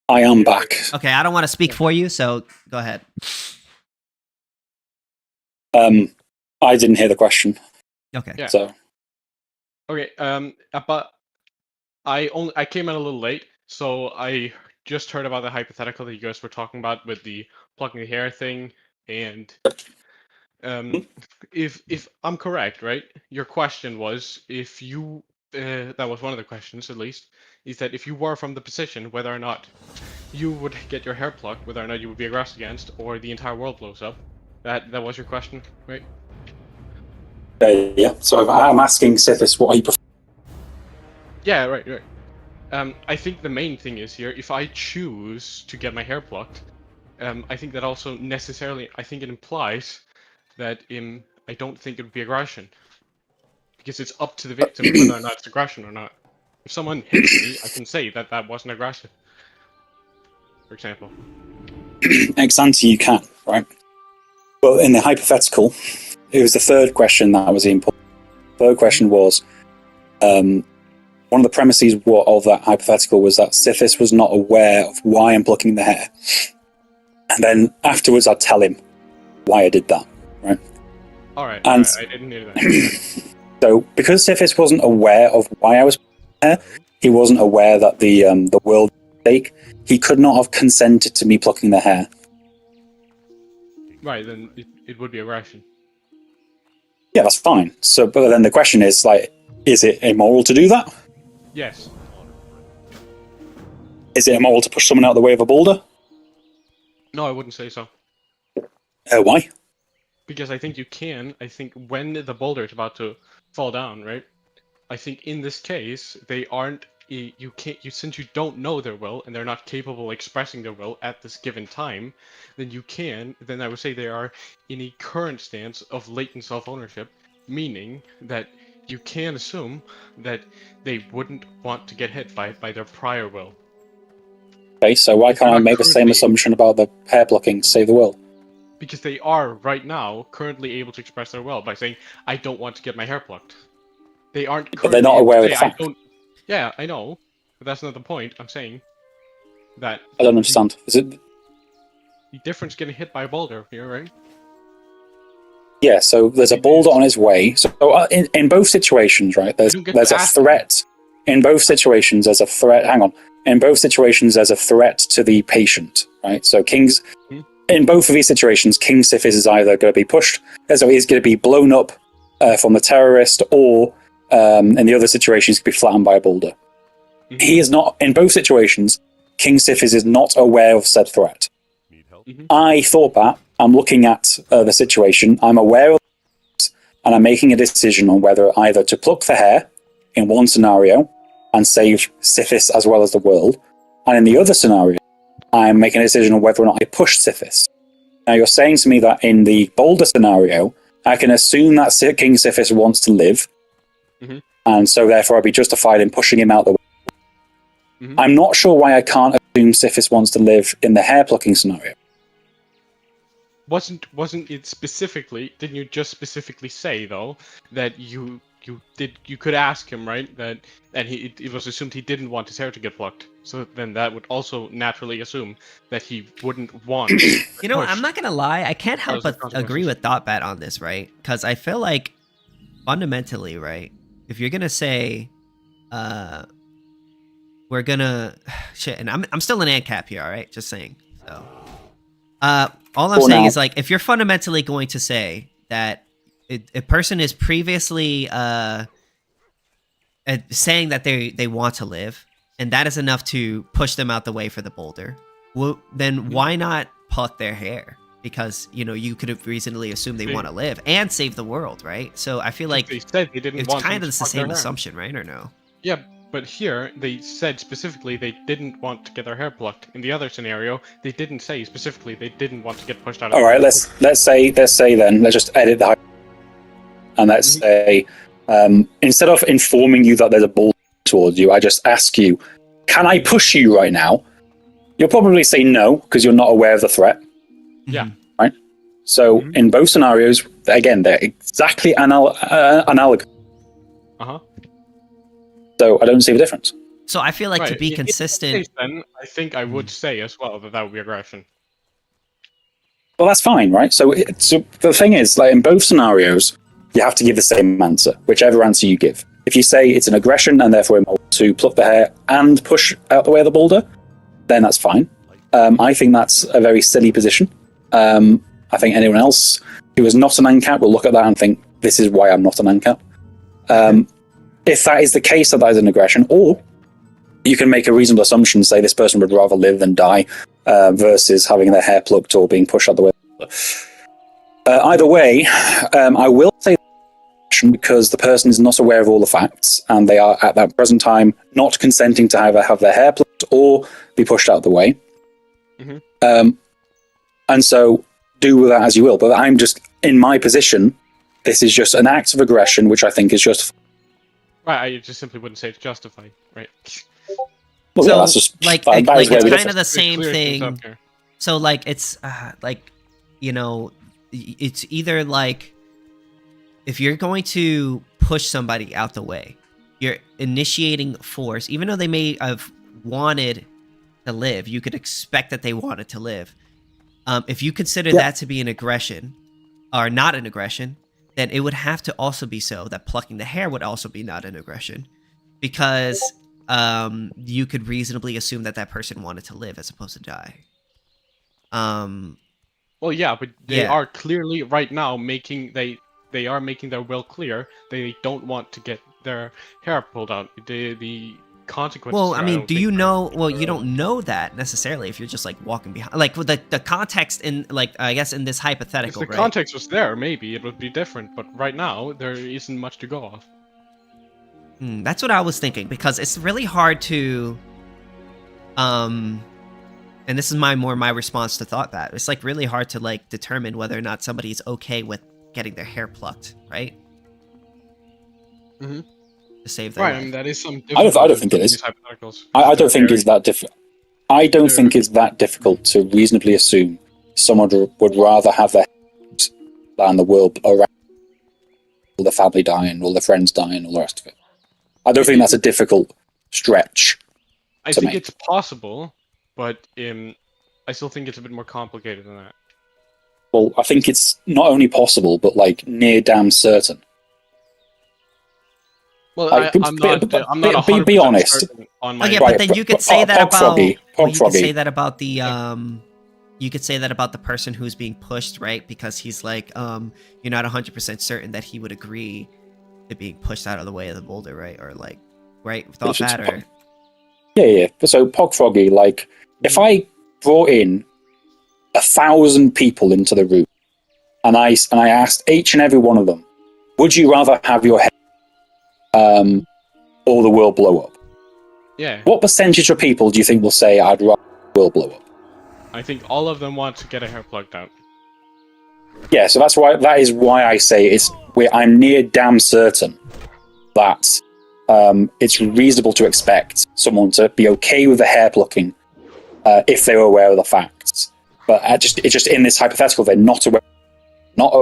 I am back. Okay, I don't want to speak Yeah. for you, so go ahead. I didn't hear the question. Okay. Yeah. So Okay. But I came in a little late, so I just heard about the hypothetical that you guys were talking about with the plucking the hair thing, and if I'm correct, right? Your question was if you that was one of the questions at least, is that if you were from the position, whether or not you would get your hair plucked, whether or not you would be aggressed against, or the entire world blows up. That was your question, right? yeah. So I'm asking Sithis what he prefers. Yeah, right. I think the main thing is here, if I choose to get my hair plucked, I think that also necessarily, I think it implies that I don't think it would be aggression. Because it's up to the victim whether or not it's aggression or not. If someone hits me, I can say that that wasn't aggressive, for example. Ex ante, you can, right? But in the hypothetical, it was the third question that was the important. The third question was one of the premises of that hypothetical was that Sithis was not aware of why I'm plucking the hair. And then afterwards, I'd tell him why I did that, right? Alright, And I didn't hear that. so, because Sithis wasn't aware of why I was plucking the hair, he wasn't aware that the world was at stake. He could not have consented to me plucking the hair. Right, then it would be aggression. Yeah, that's fine. So, but then the question is, like, is it immoral to do that? Yes. Is it immoral to push someone out of the way of a boulder? No, I wouldn't say so. Why? Because I think you can. I think when the boulder is about to fall down, right? I think in this case they aren't. You can't. Since you don't know their will and they're not capable of expressing their will at this given time, then you can. Then I would say they are in a current stance of latent self-ownership, meaning that you can assume that they wouldn't want to get hit by their prior will. Okay, so why can't I make the same assumption about the hair plucking to save the world? Because they are right now currently able to express their will by saying, "I don't want to get my hair plucked." They aren't But they're currently not able to aware of say, the "I fact. don't." Yeah, I know, but that's not the point. I'm saying that I don't understand. Is it? the difference getting hit by a boulder here, right? Yeah, so there's a It boulder is- on his way. So in both situations, right, don't get there's to a ask them. threat. In both situations, there's a threat. Hang on. In both situations, there's a threat to the patient, right? So in both of these situations, KingSithis is either going to be pushed, so he's going to be blown up from the terrorist, or in the other situation, he's going to be flattened by a boulder. Mhm. He is not, in both situations, KingSithis is not aware of said threat. Mhm. I ThoughtBat, I'm looking at the situation, I'm aware of it, and I'm making a decision on whether either to pluck the hair in one scenario and save Sithis as well as the world, and in the other scenario, I'm making a decision on whether or not I push Sithis. Now, you're saying to me that in the boulder scenario, I can assume that KingSithis wants to live, Mhm. and so therefore I'd be justified in pushing him out the way. Mhm. I'm not sure why I can't assume Sithis wants to live in the hair plucking scenario. wasn't it specifically? Didn't you just specifically say though that you could ask him, right? That and it was assumed he didn't want his hair to get plucked. So then that would also naturally assume that he wouldn't want. You know, I'm not gonna lie. I can't help but agree with ThoughtBat on this, right? Because I feel like fundamentally, right, if you're gonna say, we're gonna shit, and I'm still an ANCAP here, all right? Just saying. So, all I'm saying is like, if you're fundamentally going to say that a person is previously saying that they want to live, and that is enough to push them out the way for the boulder, well, then why not pluck their hair? Because, you know, you could have reasonably assumed they want to live and save the world, right? So I feel like they said they didn't it's want kind them of to the pluck their same hair. assumption, right? Or no? Yeah, but here they said specifically they didn't want to get their hair plucked. In the other scenario, they didn't say specifically they didn't want to get pushed out of All right, let's say then, let's just edit the and let's say instead of informing you that there's a boulder towards you, I just ask you, can I push you right now? You'll probably say no because you're not aware of the threat. Yeah. Right. So in both scenarios, again, they're exactly analogous. So I don't see the difference. So I feel like to be consistent, In that case, then I think I would say as well that would be aggression. Well, that's fine, right? So the thing is, like in both scenarios, you have to give the same answer, whichever answer you give. If you say it's an aggression and therefore immoral to pluck the hair and push out the way of the boulder, then that's fine. I think that's a very silly position. I think anyone else who is not an ANCAP will look at that and think, this is why I'm not an ANCAP. If that is the case, that is an aggression, or you can make a reasonable assumption, say this person would rather live than die, versus having their hair plucked or being pushed out the way. Either way, I will say because the person is not aware of all the facts and they are at that present time not consenting to either have their hair plucked or be pushed out of the way. And so do with that as you will. But I'm just, in my position, this is just an act of aggression, which I think is justified. Right, I just simply wouldn't say it's justified, right? Well, so yeah, that's just like that is where it's we kind differ. of the same thing. So like it's like, you know, it's either like if you're going to push somebody out the way, you're initiating force, even though they may have wanted to live, you could expect that they wanted to live. If you consider that to be an aggression or not an aggression, then it would have to also be so that plucking the hair would also be not an aggression, because you could reasonably assume that that person wanted to live as opposed to die. Well, yeah, but they are clearly right now making they are making their will clear. They don't want to get their hair pulled out. The consequences. Well, I mean, do you know? Well, you don't know that necessarily if you're just like walking behind. Like with the context in, like, I guess in this hypothetical, if the context was there, maybe it would be different. But right now, there isn't much to go off. That's what I was thinking, because it's really hard to, and this is my response to ThoughtBat. It's like really hard to like determine whether or not somebody's okay with getting their hair plucked, right? To save their life. I mean, that is some. I don't think it is. I don't think it's that difficult. I don't think it's that difficult to reasonably assume someone would rather have their hair than the world around, all their family dying, all their friends dying, all the rest of it. I don't think that's a difficult stretch. I think it's possible, but I still think it's a bit more complicated than that. Well, I think it's not only possible, but like near damn certain. Well, like, I'm not 100% be honest. certain on my. Okay, but then you could say that about. You could say that about the You could say that about the person who's being pushed, right? Because he's like, you're not 100% certain that he would agree to being pushed out of the way of the boulder, right? Or like, right? ThoughtBat or. Yeah. So Pogfroggy, like, if I brought in 1,000 people into the room, and I asked each and every one of them, would you rather have your head or the world blow up? Yeah. What percentage of people do you think will say I'd rather the world blow up? I think all of them want to get a hair plucked out. Yeah, so that is why I say I'm near damn certain that it's reasonable to expect someone to be okay with the hair plucking if they were aware of the facts. But it's just in this hypothetical, they're not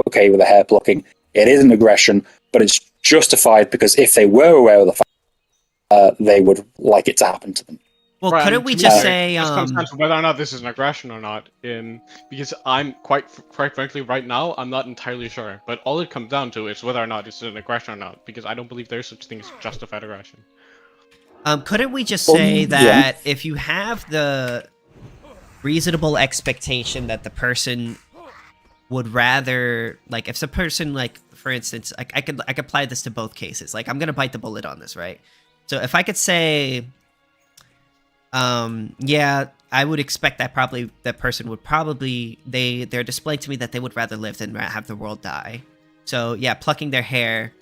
okay with the hair plucking. It is an aggression, but it's justified because if they were aware of the fact, they would like it to happen to them. Well, Right, couldn't we just say it just comes down to whether or not this is an aggression or not? Because I'm quite frankly, right now, I'm not entirely sure. But all it comes down to is whether or not it's an aggression or not. Because I don't believe there's such thing as justified aggression. couldn't we just say that if you have the reasonable expectation that the person would rather, like, if the person, like, for instance, like, I could apply this to both cases. Like, I'm gonna bite the bullet on this, right? So if I could say, yeah, I would expect that that person would they're displaying to me that they would rather live than have the world die. So yeah, plucking their hair,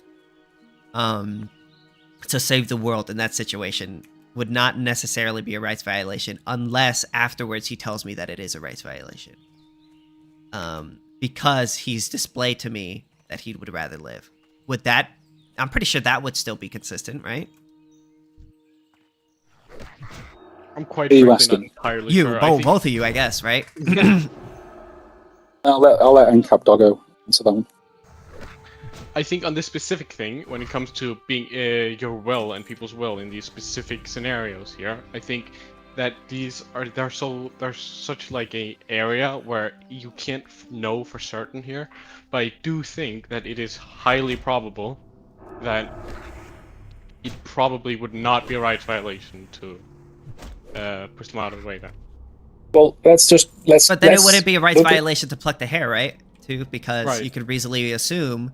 to save the world in that situation would not necessarily be a rights violation unless afterwards he tells me that it is a rights violation. Because he's displayed to me that he would rather live. I'm pretty sure that would still be consistent, right? I'm quite frankly not entirely you, sure. both of you, I guess, right? I'll let NCAP Doggo answer that one. I think on this specific thing, when it comes to being your will and people's will in these specific scenarios here, I think that there's such like a area where you can't know for certain here, but I do think that it is highly probable that it probably would not be a rights violation to push them out of the way then. Well, let's. But then it wouldn't be a rights violation to pluck the hair, right? Too, because you could reasonably assume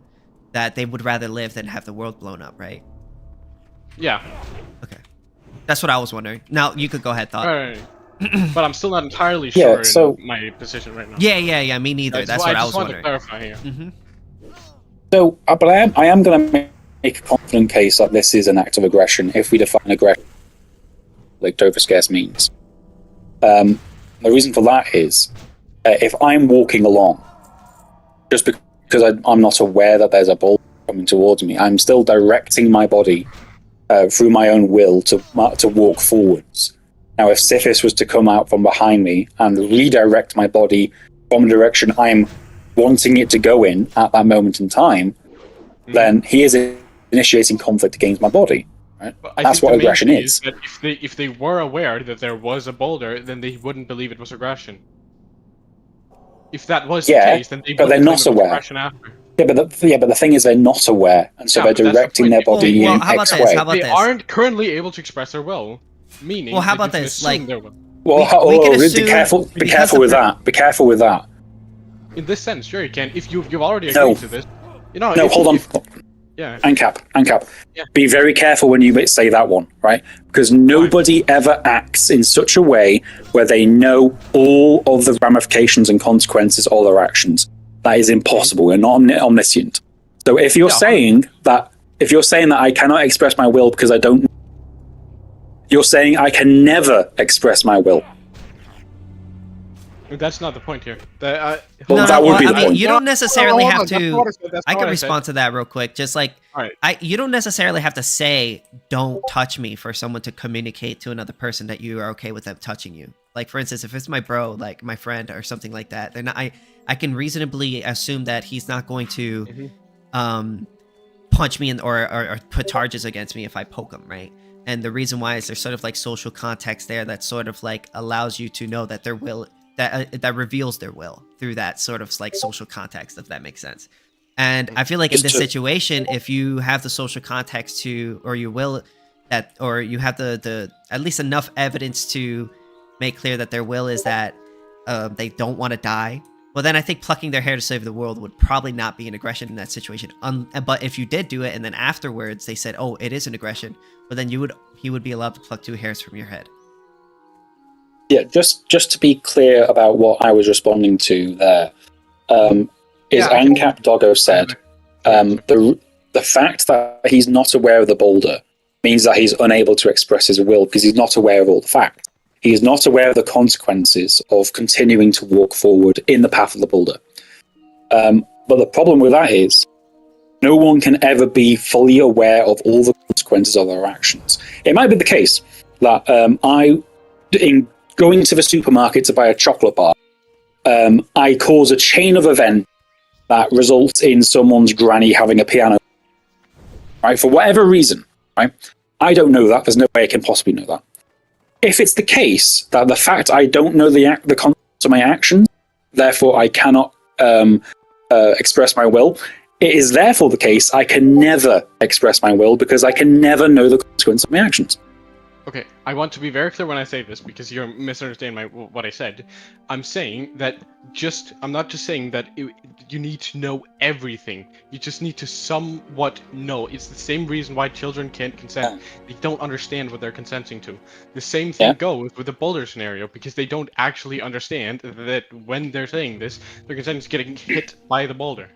that they would rather live than have the world blown up, right? Yeah. Okay. That's what I was wondering. Now, you could go ahead, Thought. Right. But I'm still not entirely sure in my position right now. Yeah, me neither. That's what I was wondering. I just want to clarify here. So, but I am going to make a confident case that this is an act of aggression if we define aggression like Dover Scarce means. The reason for that is, if I'm walking along, just because I'm not aware that there's a bull coming towards me, I'm still directing my body through my own will to walk forwards. Now, if Sithis was to come out from behind me and redirect my body from a direction I'm wanting it to go in at that moment in time, then he is initiating conflict against my body. Right? That's what aggression is. That if they were aware that there was a boulder, then they wouldn't believe it was aggression. If that was the case, then they but they're not aware. After. Yeah, but the thing is, they're not aware, and so they're directing their body in X way. They aren't currently able to express their will, meaning. Well, how about this? Like, be careful. Be careful with that. Be careful with that. In this sense, sure you can. If you've already agreed to this, hold on. Yeah. ANCAP. Yeah. Be very careful when you say that one, right? Because nobody ever acts in such a way where they know all of the ramifications and consequences of their actions. That is impossible. We're not omniscient. So if you're saying that I cannot express my will because I don't, you're saying I can never express my will. That's not the point here. That would be the point. You don't necessarily have to. I can respond to that real quick. Just like, you don't necessarily have to say "don't touch me" for someone to communicate to another person that you are okay with them touching you. Like, for instance, if it's my bro, like my friend or something like that, then I can reasonably assume that he's not going to punch me or put charges against me if I poke him, right? And the reason why is there's sort of like social context there that sort of like allows you to know that their will. That reveals their will through that sort of like social context, if that makes sense. And I feel like in this situation, if you have the social context or you have the at least enough evidence to make clear that their will is that they don't want to die, well, then I think plucking their hair to save the world would probably not be an aggression in that situation. But if you did do it and then afterwards they said, "Oh, it is an aggression," well, then he would be allowed to pluck 2 hairs from your head. Yeah, just to be clear about what I was responding to there, is ANCAP Doggo said the fact that he's not aware of the boulder means that he's unable to express his will because he's not aware of all the facts. He is not aware of the consequences of continuing to walk forward in the path of the boulder. But the problem with that is no one can ever be fully aware of all the consequences of their actions. It might be the case that in going to the supermarket to buy a chocolate bar, I cause a chain of events that results in someone's granny having a piano, right? For whatever reason, right? I don't know that. There's no way I can possibly know that. If it's the case that the fact I don't know the consequence of my actions, therefore I cannot express my will, it is therefore the case I can never express my will because I can never know the consequence of my actions. Okay, I want to be very clear when I say this because you're misunderstanding what I said. I'm saying that I'm not just saying that you need to know everything. You just need to somewhat know. It's the same reason why children can't consent. They don't understand what they're consenting to. The same thing goes with the boulder scenario because they don't actually understand that when they're saying this, they're consenting to getting hit by the boulder.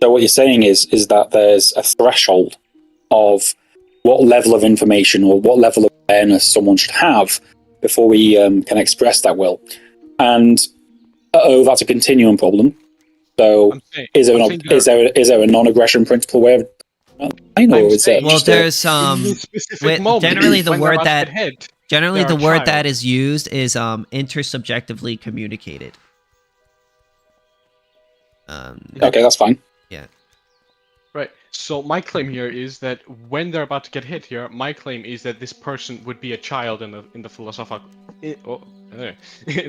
So what you're saying is that there's a threshold of what level of information or what level of awareness someone should have before we can express that will. And that's a continuum problem. So is there a non-aggression principle way of there's generally the word that is used is intersubjectively communicated. Okay, that's fine. Yeah. Right. So my claim here is that when they're about to get hit here, my claim is that this person would be a child in the philosophical in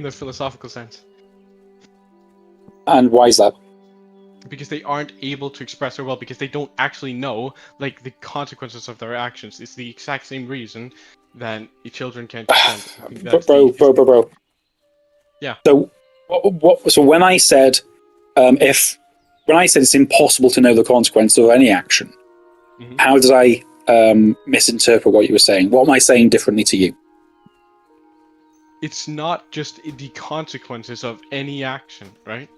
the philosophical sense. And why is that? Because they aren't able to express their will because they don't actually know like the consequences of their actions. It's the exact same reason that children can't consent. Bro. Yeah. So So when I said it's impossible to know the consequence of any action, how did I misinterpret what you were saying? What am I saying differently to you? It's not just the consequences of any action, right?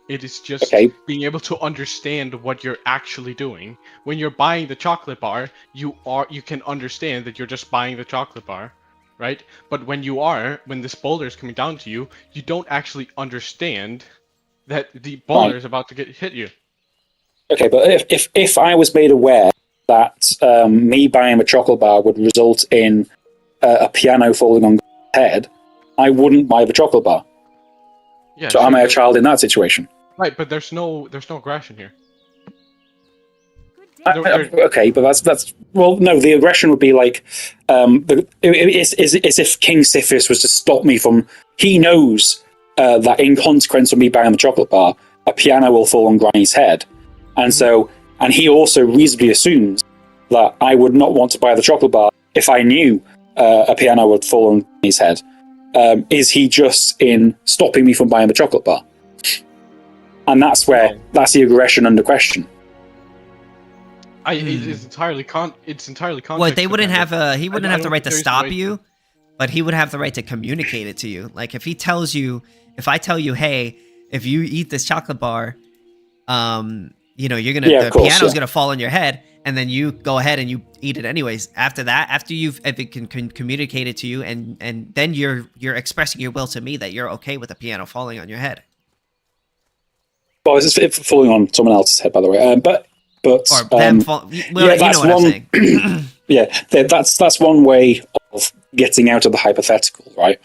It is just being able to understand what you're actually doing. When you're buying the chocolate bar, you can understand that you're just buying the chocolate bar, right? But when this boulder is coming down to you, you don't actually understand that the boulder is about to hit you. Okay, but if I was made aware that me buying a chocolate bar would result in a piano falling on my head, I wouldn't buy the chocolate bar. Yeah, so am I a child in that situation? Right, but there's no aggression here. Okay, but that's well, no. The aggression would be like, it's if KingSithis was to stop me from. He knows that in consequence of me buying the chocolate bar, a piano will fall on Granny's head, and he also reasonably assumes that I would not want to buy the chocolate bar if I knew a piano would fall on Granny's head. Is he just in stopping me from buying the chocolate bar? And that's the aggression under question. It's entirely context. Well, they wouldn't have he wouldn't have the right to stop you, but he would have the right to communicate it to you. Like if I tell you, hey, if you eat this chocolate bar, the piano's gonna fall on your head, and then you go ahead and you eat it anyways. After that, if it can communicate it to you, and then you're expressing your will to me that you're okay with the piano falling on your head. Well, it's falling on someone else's head, by the way. But or them fall. Well, that's what I'm saying. that's one way of getting out of the hypothetical, right?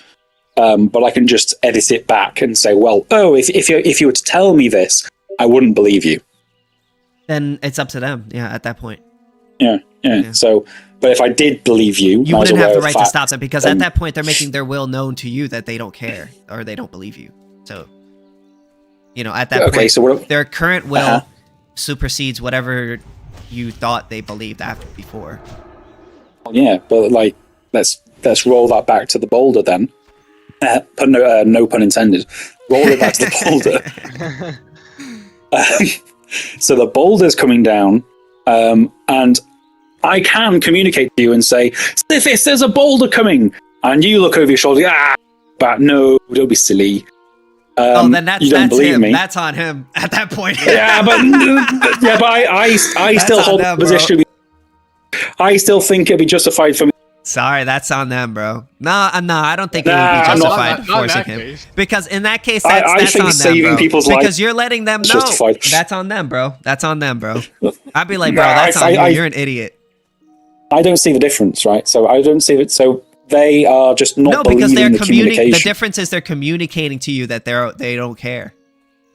But I can just edit it back and say, well, if you were to tell me this, I wouldn't believe you. Then it's up to them. Yeah, at that point. Yeah. So, but if I did believe you, you wouldn't have the right to stop them because at that point they're making their will known to you that they don't care or they don't believe you. So, at that point, so their current will supersedes whatever you thought they believed before. Yeah, but let's roll that back to the boulder then. No pun intended. Roll it back to the boulder. So the boulder's coming down, and I can communicate to you and say, "Sithis, there's a boulder coming," and you look over your shoulder. But no, don't be silly. Then that's believe him. Me. That's on him at that point. but I still hold the position. I still think it'd be justified for me. Sorry, that's on them, bro. No, I don't think it would be justified forcing him. Because in that case, that's on them, saving bro. People's because you're letting them know. Justified. That's on them, bro. That's on them, bro. I'd be like, bro, that's on you. You're an idiot. I don't see the difference, right? So I don't see it. So They are just not No, because they're believing the communicating. communication. The difference is they're communicating to you that they don't care.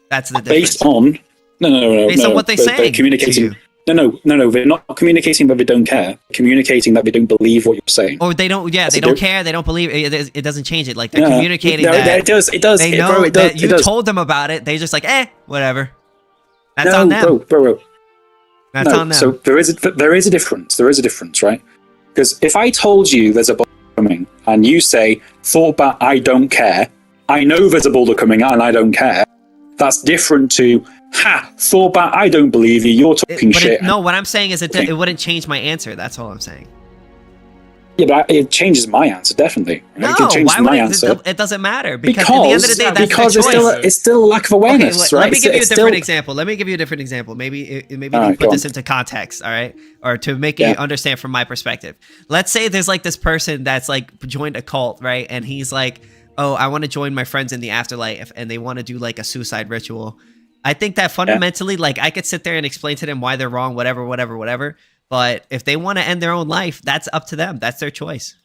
That's the difference. Based on no. Based on what they say. They're communicating. No. They're not communicating that they don't care. Communicating that they don't believe what you're saying. Or they don't. Yeah, That's they a don't diff- care. They don't believe. It doesn't change it. Like they're Yeah. communicating No, that it does. It does. they It- know bro, it does. that you it does. told them about it. They just like, whatever. That's no, on them. bro. That's no, on them. So there is a difference. There is a difference, right? Because if I told you there's a boulder coming and you say, ThoughtBat, I don't care. I know there's a boulder coming and I don't care. That's different to, ThoughtBat, I don't believe you. You're talking shit. No, what I'm saying is it wouldn't change my answer. That's all I'm saying. Yeah, but it changes my answer, definitely. No, it changes why would my answer. it doesn't matter because at the end of the day, that's because their choice. it's still a lack of awareness, Okay, right? let me give you a It's different still- example. Let me give you a different example. Maybe All you right, put go this on. into context, all right? Or to make you understand from my perspective. Let's say there's like this person that's like joined a cult, right? And he's like, oh, I want to join my friends in the afterlife, and they want to do like a suicide ritual. I think that fundamentally, like, I could sit there and explain to them why they're wrong, whatever. But if they want to end their own life, that's up to them. That's their choice.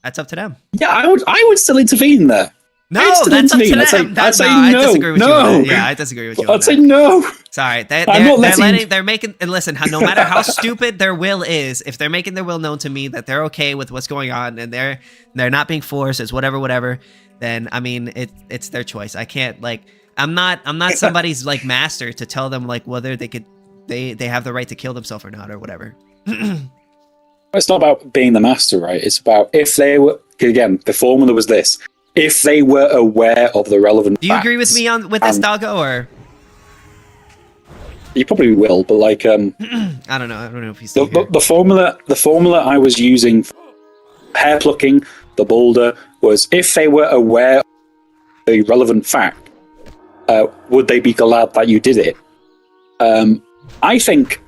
That's up to them. Yeah, I would still intervene there. No, I'd still that's up to intervene. them. I'd say I no. disagree with you. No. On that. Yeah, I disagree with you. On I'd say that. no. Sorry, they're making. And listen, no matter how stupid their will is, if they're making their will known to me that they're okay with what's going on and they're not being forced, it's whatever. Then I mean, it's their choice. I can't like. I'm not somebody's like master to tell them like whether they have the right to kill themselves or not or whatever. It's not about being the master, right? It's about if they were, again, the formula was this. If they were aware of the relevant Do you agree with facts, me with this, Doggo, or? You probably will, but like, I don't know. I don't know if he's the formula I was using for hair plucking, the boulder, was if they were aware of the relevant fact, would they be glad that you did it? I think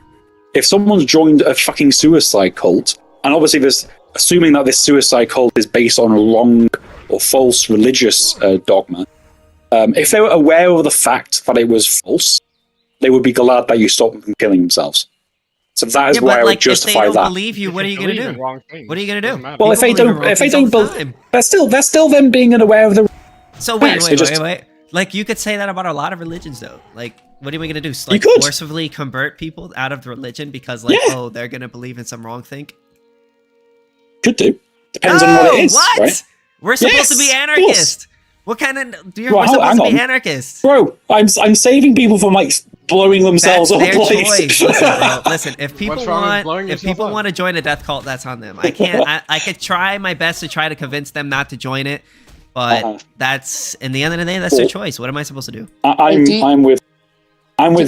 if someone's joined a fucking suicide cult, and obviously there's assuming that this suicide cult is based on a wrong or false religious dogma, if they were aware of the fact that it was false, they would be glad that you stopped them from killing themselves. So that is why I would justify if they don't that. believe you, what are you going to do? What are you going to do? Well, if they don't believe, they're still them being unaware of the. So wait. Like you could say that about a lot of religions, though. Like, what are we gonna do? Like, forcibly convert people out of religion because, like, oh, they're gonna believe in some wrong thing? Could do. Depends on what it is. What? Right? We're supposed to be anarchists. What kind of? We're supposed to be anarchists, bro. I'm saving people from like blowing themselves up. That's their choice. Listen, bro. Listen, if people want to join a death cult, that's on them. I can't. I could try my best to try to convince them not to join it. But that's in the end of the day, that's their choice. What am I supposed to do? I'm with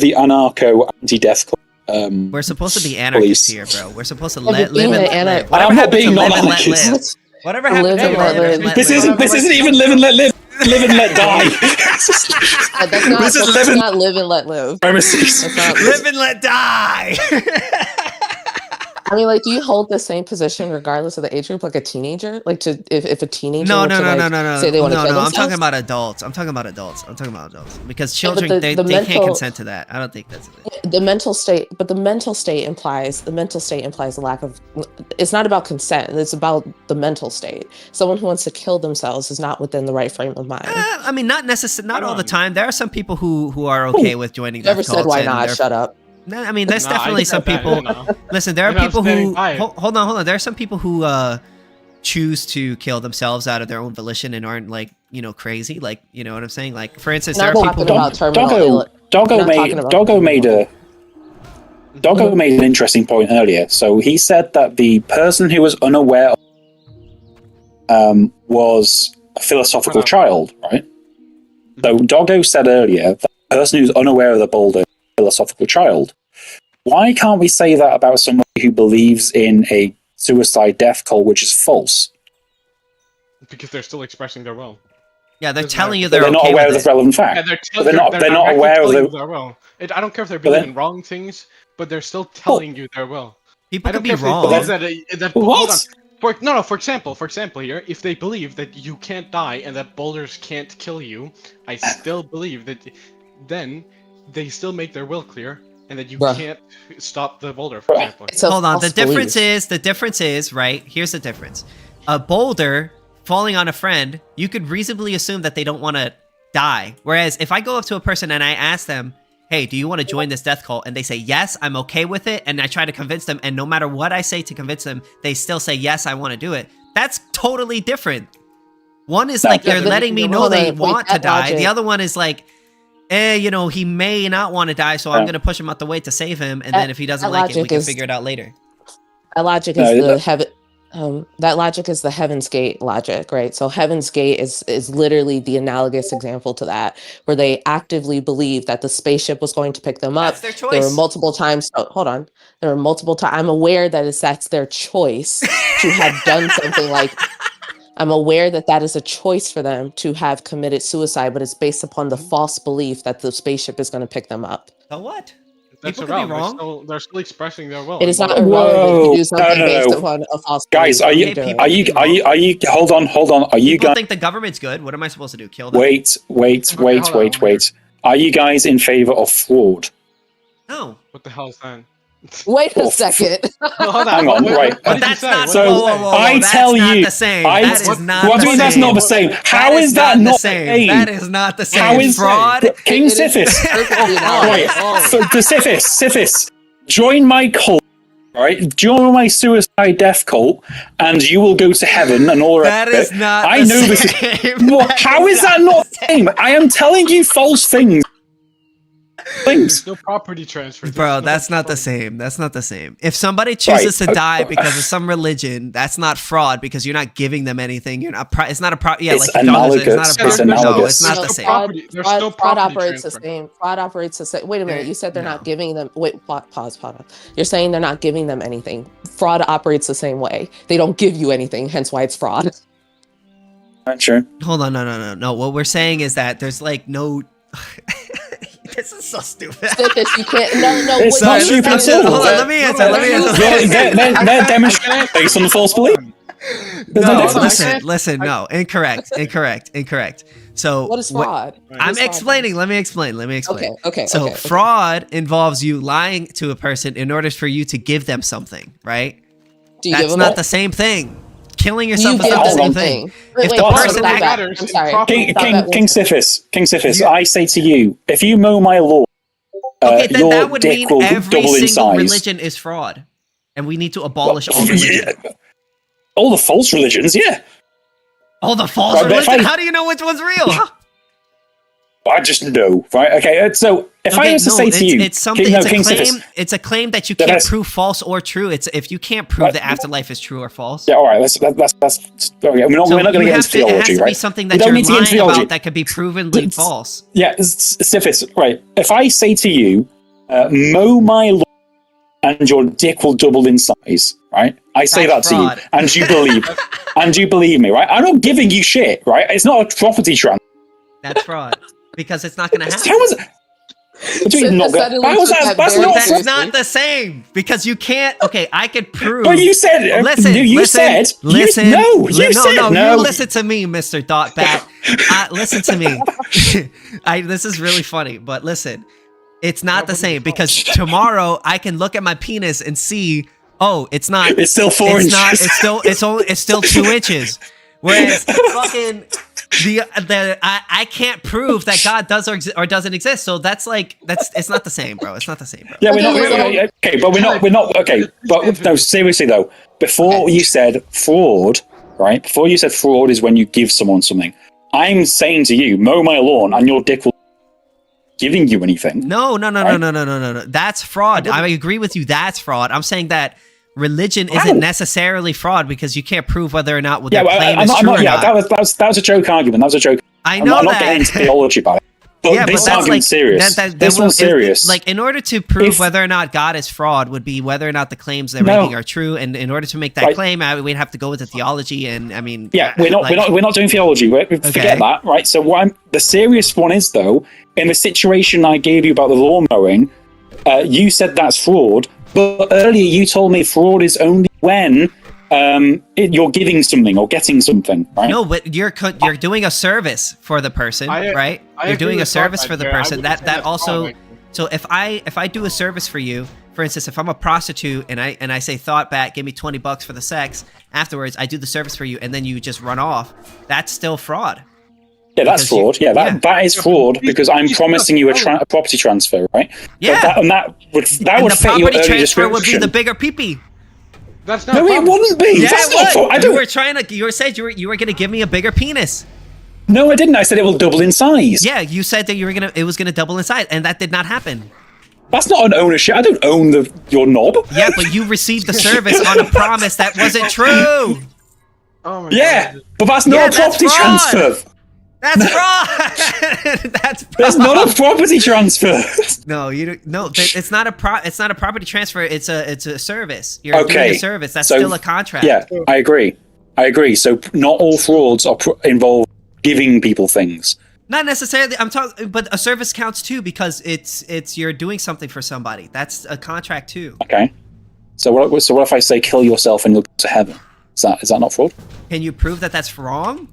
the anarcho anti-death club. We're supposed to be anarchists here, bro. We're supposed to live and let live. I'm not being non-anarchist. Whatever happened to live and let live? This isn't even live and let live. Live and let die. That's not live and let live. Premises. Live and let die. I mean, like, do you hold the same position regardless of the age group, like a teenager? Like, if a teenager no. say they want to kill themselves? I'm talking about adults. Because children, they can't consent to that. I don't think that's it. The mental state, but the mental state implies a lack of. It's not about consent. It's about the mental state. Someone who wants to kill themselves is not within the right frame of mind. I mean, not necessarily, not all the time. There are some people who are okay with joining. Never said why not. Shut up. No, I mean, there's definitely some people. Listen, there are people who hold on. There are some people who choose to kill themselves out of their own volition and aren't like crazy. Like you know what I'm saying? Like for instance, there are people. Doggo made an interesting point earlier. So he said that the person who was unaware was a philosophical child, right? So Doggo said earlier that the person who's unaware of the boulder is a philosophical child. Why can't we say that about somebody who believes in a suicide death cult, which is false? Because they're still expressing their will. Yeah, they're telling you they're not okay aware with of the relevant fact. Yeah, they're not aware of the. Their will. I don't care if they're believing wrong things, but they're still telling you their will. People can be wrong. What? For example here, if they believe that you can't die and that boulders can't kill you, I still believe that then they still make their will clear and that you can't stop the boulder, for example. Hold on, the difference is, right? Here's the difference. a boulder falling on a friend, you could reasonably assume that they don't want to die. Whereas if I go up to a person and I ask them, hey, do you want to join this death cult? And they say, yes, I'm okay with it. And I try to convince them. And no matter what I say to convince them, they still say, yes, I want to do it. That's totally different. One is like, they're letting me know they want to die. The other one is like, you know, he may not want to die, so I'm going to push him out the way to save him. And then if he doesn't like it, we can figure it out later. That logic is the heaven. That logic is the Heaven's Gate logic, right? So Heaven's Gate is literally the analogous example to that, where they actively believe that the spaceship was going to pick them up. That's their choice. There were multiple times. Oh, hold on. There were multiple times. I'm aware that that's their choice to have done something like. I'm aware that is a choice for them to have committed suicide, but it's based upon the false belief that the spaceship is going to pick them up. So what? That's People could be irrelevant. wrong. They're still expressing their will. It is not Whoa. irrelevant to do something No. based upon a false Guys, belief. are you hold on, are you People guys think the government's good. What am I supposed to do? Kill them? wait. Hold on. Are you guys in favor of fraud? No. What the hell is that? Wait a second. Hold Hang on, right. What did you That's say? not. What So, did you whoa, say? whoa, whoa, whoa. I That's tell not you, the same. I- That is not. What do the you mean that's same. not the same? How That is that the not the same? same? That is not the same. How is fraud? KingSithis. Right. So the Sithis, join my cult. Right, join my suicide death cult, and you will go to heaven and all That is it. not. I the know same. this. Well, how is that not the same? I am telling you false things. There's no property transfer. Bro, that's not the same. That's not the same. If somebody chooses to die because of some religion, that's not fraud because you're not giving them anything. You're not. It's not a yeah, It's like analogous. it's not a It's no, analogous. it's not the same. Fraud operates the same. Fraud operates the same. Wait a minute. You said they're not giving them. Wait, pause. You're saying they're not giving them anything. Fraud operates the same way. They don't give you anything, hence why it's fraud. Sure. Hold on, no. What we're saying is that there's like no. This is so stupid. You can't. No. It's not stupid at all. Hold on, let me answer. They're demonstrating based on the false belief. Listen. No, incorrect. So What is fraud? I'm explaining. Let me explain. Okay. So fraud involves you lying to a person in order for you to give them something, right? Do you That's give them not it? the same thing. Killing yourself You is give not the them same something. thing. Wait, If wait, the pause, person stop that. matters, I'm sorry. KingSithis, I say to you, if you mow my lawn, okay, then your that would dick mean will every double in single size. religion is fraud, and we need to abolish all religion. Yeah. All the false religions, yeah. All the false Right, but if religion. I- How do you know which one's real? I just know, right? Okay, so if I was to say to you, it's something. It's a claim that you can't prove false or true. It's if you can't prove the afterlife is true or false. Yeah, all right. That's okay. We're not going to get into theology, it has to right? be something that you're lying about that could be provenly false. Yeah, Sithis, right. If I say to you, mow my lawn and your dick will double in size, right? I say That's that fraud. to you, and you believe me, right? I'm not giving you shit, right? It's not a property transfer. That's fraud because it's not going to happen. How was it? What do you mean not good? That's not the same because you can't. Okay, I could prove. But you said. Listen. You said no. No. You listen to me, Mr. ThoughtBat. Listen to me. This is really funny, but listen. It's not the same because tomorrow I can look at my penis and see. Oh, it's not. It's still 4 inches. It's still 2 inches. Whereas fucking. I can't prove that God does or doesn't exist, so it's not the same, bro. It's not the same, bro. Yeah, we're not okay. But no, seriously though, before you said fraud, right? Before you said fraud is when you give someone something. I'm saying to you, mow my lawn, and your dick will giving you anything. No. That's fraud. I agree with you. That's fraud. I'm saying that. Religion isn't necessarily fraud because you can't prove whether or not their claim is true or not. That was a joke argument. That was a joke. I know I'm that. not getting into theology about it. But this argument's serious. This one's serious. Like, in order to prove whether or not God is fraud would be whether or not the claims they're making are true. And in order to make that claim, we'd have to go into theology. And I mean, we're not doing theology. Forget that, right? So the serious one is though, in the situation I gave you about the lawn mowing, you said that's fraud. But earlier you told me fraud is only when you're giving something or getting something, right? No, but you're doing a service for the person, right? You're doing a service for the person. That also. So if I do a service for you for instance, if I'm a prostitute and I say ThoughtBat, give me $20 for the sex, afterwards I do the service for you and then you just run off, that's still fraud. Yeah, that's fraud. That is fraud because I'm promising you a property transfer, right? Yeah. That would fit your the property earlier transfer description. would be the bigger peepee. That's not. No, it wouldn't be. Yeah, That's it not would. fraud. You were gonna give me a bigger penis. No, I didn't. I said it will double in size. Yeah, you said that it was gonna double in size, and that did not happen. That's not an ownership. I don't own your knob. Yeah, but you received the service on a promise that wasn't true. Oh my God. But that's not a property transfer. That's fraud. That's fraud. That's not a property transfer. No, it's not a property transfer. It's a service. You're doing a service. That's still a contract. Yeah, I agree. So not all frauds involve giving people things. Not necessarily. I'm talking, but a service counts too because it's you're doing something for somebody. That's a contract too. Okay. So what if I say kill yourself and you'll go to heaven? Is that not fraud? Can you prove that that's wrong?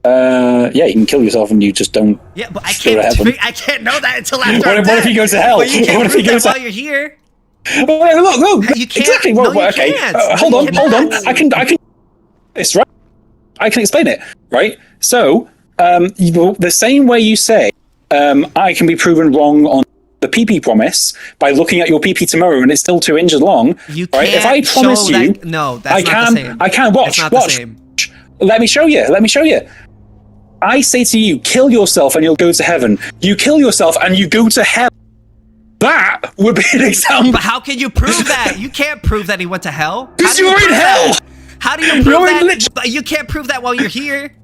Yeah, you can kill yourself and you just don't. Yeah, but I can't know that until after. What if you go to hell? But you can't what if prove you go that while you're here. Look. You can't. Exactly. No, you okay. can't. Hold on. I can. It's right. I can explain it. Right. So, the same way you say, I can be proven wrong on the PP promise by looking at your PP tomorrow and it's still 2 inches long. You right? can't. If I promise you, no, that's not the same. I can watch. It's not the same. Let me show you. I say to you, kill yourself and you'll go to heaven. You kill yourself and you go to hell. That would be an example. But how can you prove that? You can't prove that he went to hell. Because you're in hell. How do you prove that? But you can't prove that while you're here.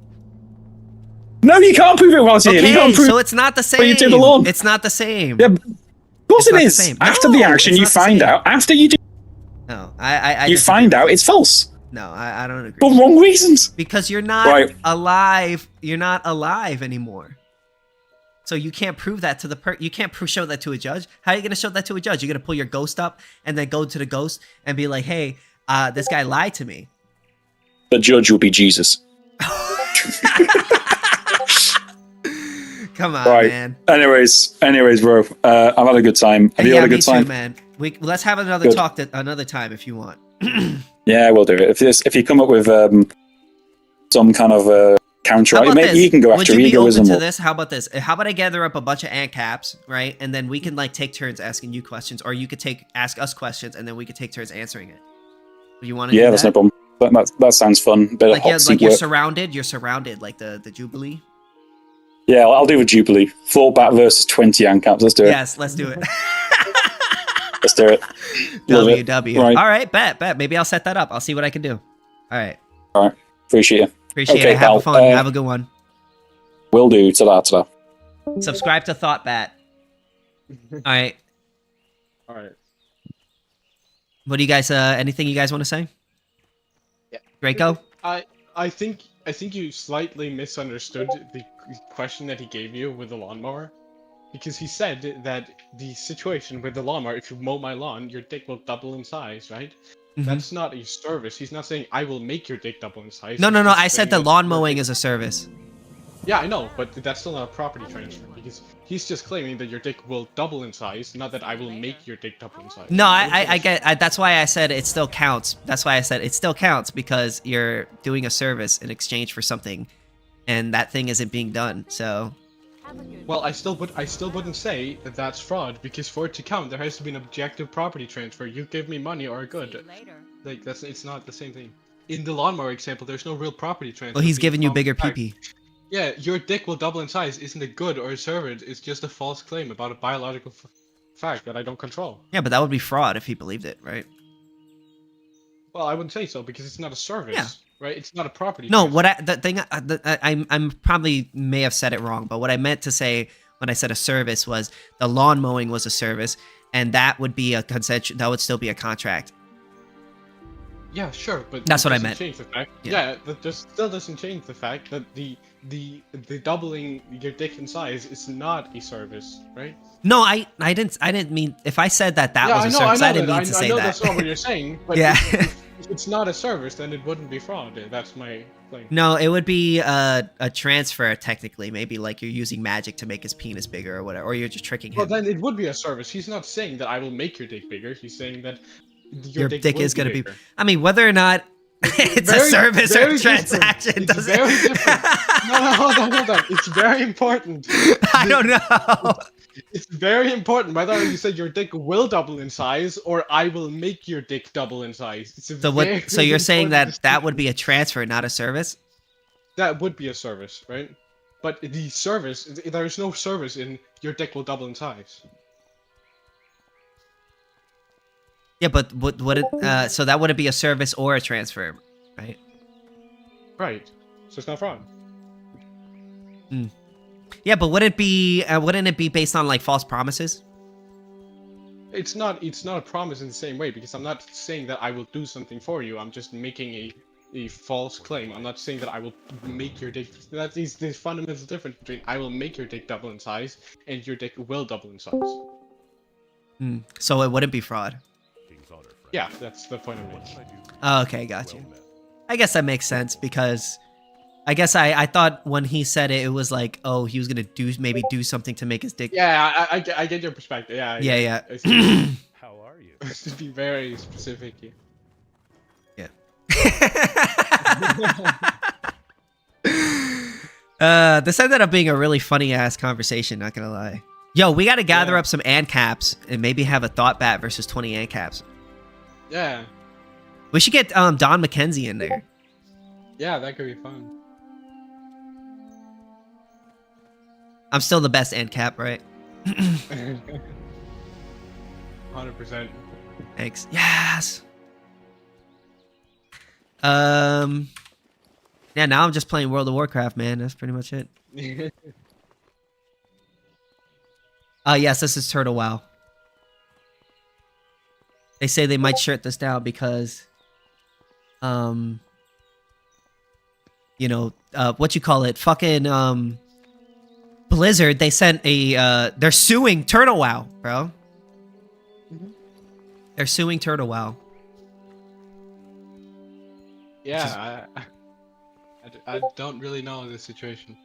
No, you can't prove it while you're here. You can't prove so it's not the same. You do the lawn. It's not the same. Yeah, of course it is. After the action, you find out. After you do. No, you find out it's false. No, I don't agree. For wrong reasons. Because you're not alive. You're not alive anymore. So you can't prove that to the you can't show that to a judge. How are you going to show that to a judge? You're going to pull your ghost up and then go to the ghost and be like, hey, this guy lied to me. The judge will be Jesus. Come on, man. Anyways, bro. I've had a good time. Have you had a good time? Too, man. Let's have another talk another time if you want. Yeah, we'll do it. If you come up with some kind of counter, maybe you can go after egoism. Would you be open to this? How about this? How about I gather up a bunch of ant caps, right? And then we can like take turns asking you questions, or you could ask us questions, and then we could take turns answering it. Do you want to? Yeah, that's no problem. That sounds fun. Bit like, of hot you're surrounded, like the Jubilee. Yeah, I'll do a Jubilee. ThoughtBat versus 20 ant caps. Let's do it. Yes, let's do it. Let's do it. WW. Right. All right, bet. Maybe I'll set that up. I'll see what I can do. All right. Appreciate it. Appreciate it. Have fun. Have a good one. Will do. Ta-da. Subscribe to ThoughtBat. All right. What do you guys? Anything you guys want to say? Yeah. Draco? I think you slightly misunderstood the question that he gave you with the lawnmower. Because he said that the situation with the lawnmower, if you mow my lawn, your dick will double in size, right? Mm-hmm. That's not a service. He's not saying, I will make your dick double in size. No. I said the lawn mowing is a service. Yeah, I know, but that's still not a property transfer. Because he's just claiming that your dick will double in size, not that I will make your dick double in size. No, I get that's why I said it still counts. That's why I said it still counts, because you're doing a service in exchange for something, and that thing isn't being done, so... Well, I still wouldn't say that that's fraud, because for it to count, there has to be an objective property transfer. You give me money or a good. Like it's not the same thing. In the lawnmower example, there's no real property transfer. Well, he's giving you bigger pee-pee. Yeah, your dick will double in size isn't a good or a service. It's just a false claim about a biological fact that I don't control. Yeah, but that would be fraud if he believed it, right? Well, I wouldn't say so, because it's not a service. Yeah. Right, it's not a property. No, I probably may have said it wrong, but what I meant to say when I said a service was the lawn mowing was a service, and that would be a consent. That would still be a contract. Yeah, sure, but that's what I meant. Change the fact. Yeah, that just still doesn't change the fact that the doubling your dick in size is not a service, right? No, I didn't mean. If I said that was a service, I didn't mean to say that. I know that's not what you're saying. But yeah. If it's not a service, then it wouldn't be fraud. That's my claim. No, it would be a transfer technically. Maybe like you're using magic to make his penis bigger or whatever, or you're just tricking Well, him. then it would be a service. He's not saying that I will make your dick bigger. He's saying that Your dick will is gonna be. bigger. I mean, whether or not it's a Very- service or very a different. transaction It's doesn't. very different. No, hold on. It's very important. I don't know. It's very important whether you said your dick will double in size or I will make your dick double in size. It's a So what? very So you're saying important that would distinction. be a transfer, not a service? That would be a service, right? But the service, there is no service in your dick will double in size. Yeah, but would it? So that wouldn't be a service or a transfer, right? Right. So it's not fraud. Yeah, but would it be? Wouldn't it be based on like false promises? It's not a promise in the same way because I'm not saying that I will do something for you. I'm just making a false claim. I'm not saying that I will make your dick. That is the fundamental difference between I will make your dick double in size and your dick will double in size. So it wouldn't be fraud. Yeah, that's the point of it. Oh, okay, got you. I guess that makes sense because I guess I thought when he said it, it was like, oh, he was gonna maybe do something to make his dick. Yeah, I get your perspective. Yeah. Yeah. How are you? To be very specific here. Yeah. This ended up being a really funny ass conversation, not gonna lie. Yo, we gotta gather up some ANCAPs and maybe have a ThoughtBat versus 20 ANCAPs. Yeah. We should get Don McKenzie in there. Yeah, that could be fun. I'm still the best ANCAP, right? 100%. Thanks. Yes. Yeah, now I'm just playing World of Warcraft, man. That's pretty much it. Yes, this is Turtle WoW. They say they might shut this down because, you know, what you call it? Fucking, Blizzard, they sent a, they're suing Turtle WoW, bro. They're suing Turtle WoW. Yeah, I don't really know the situation.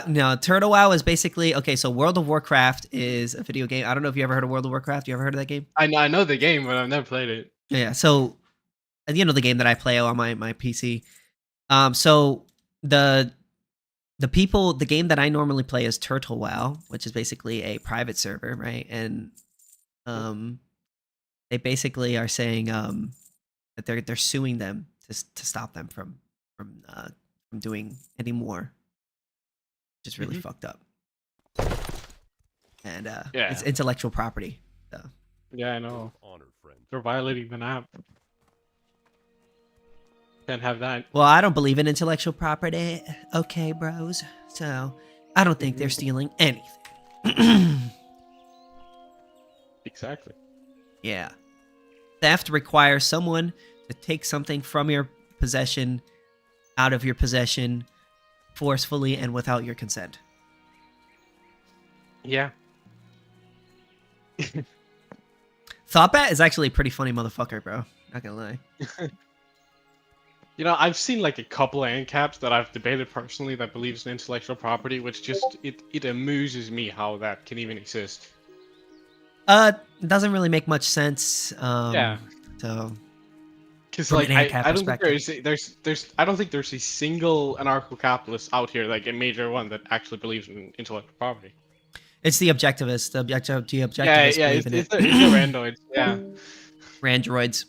No, Turtle WoW is basically okay. So World of Warcraft is a video game. I don't know if you ever heard of World of Warcraft. You ever heard of that game? I know the game, but I've never played it. Yeah. So, you know the game that I play on my PC. So the game that I normally play is Turtle WoW, which is basically a private server, right? And they basically are saying that they're suing them to stop them from doing any more. Which is really fucked up. And Yeah. it's intellectual property. So. Yeah, I know. They're violating the app. Can't have that. Well, I don't believe in intellectual property. Okay, bros. So I don't think they're stealing anything. Exactly. Yeah. Theft requires someone to take something from your possession, out of your possession, forcefully and without your consent. Yeah. ThoughtBat is actually a pretty funny motherfucker, bro. Not gonna lie. You know, I've seen like a couple of ANCAPs that I've debated personally that believes in intellectual property, which just it amuses me how that can even exist. It doesn't really make much sense. Yeah. So Because From like an ANCAP I don't think perspective. there's I don't think there's a single anarcho-capitalist out here, like a major one, that actually believes in intellectual property. it's the objectivists. The objectivists Yeah, believe in it's it. the randoids. Yeah. Randroids.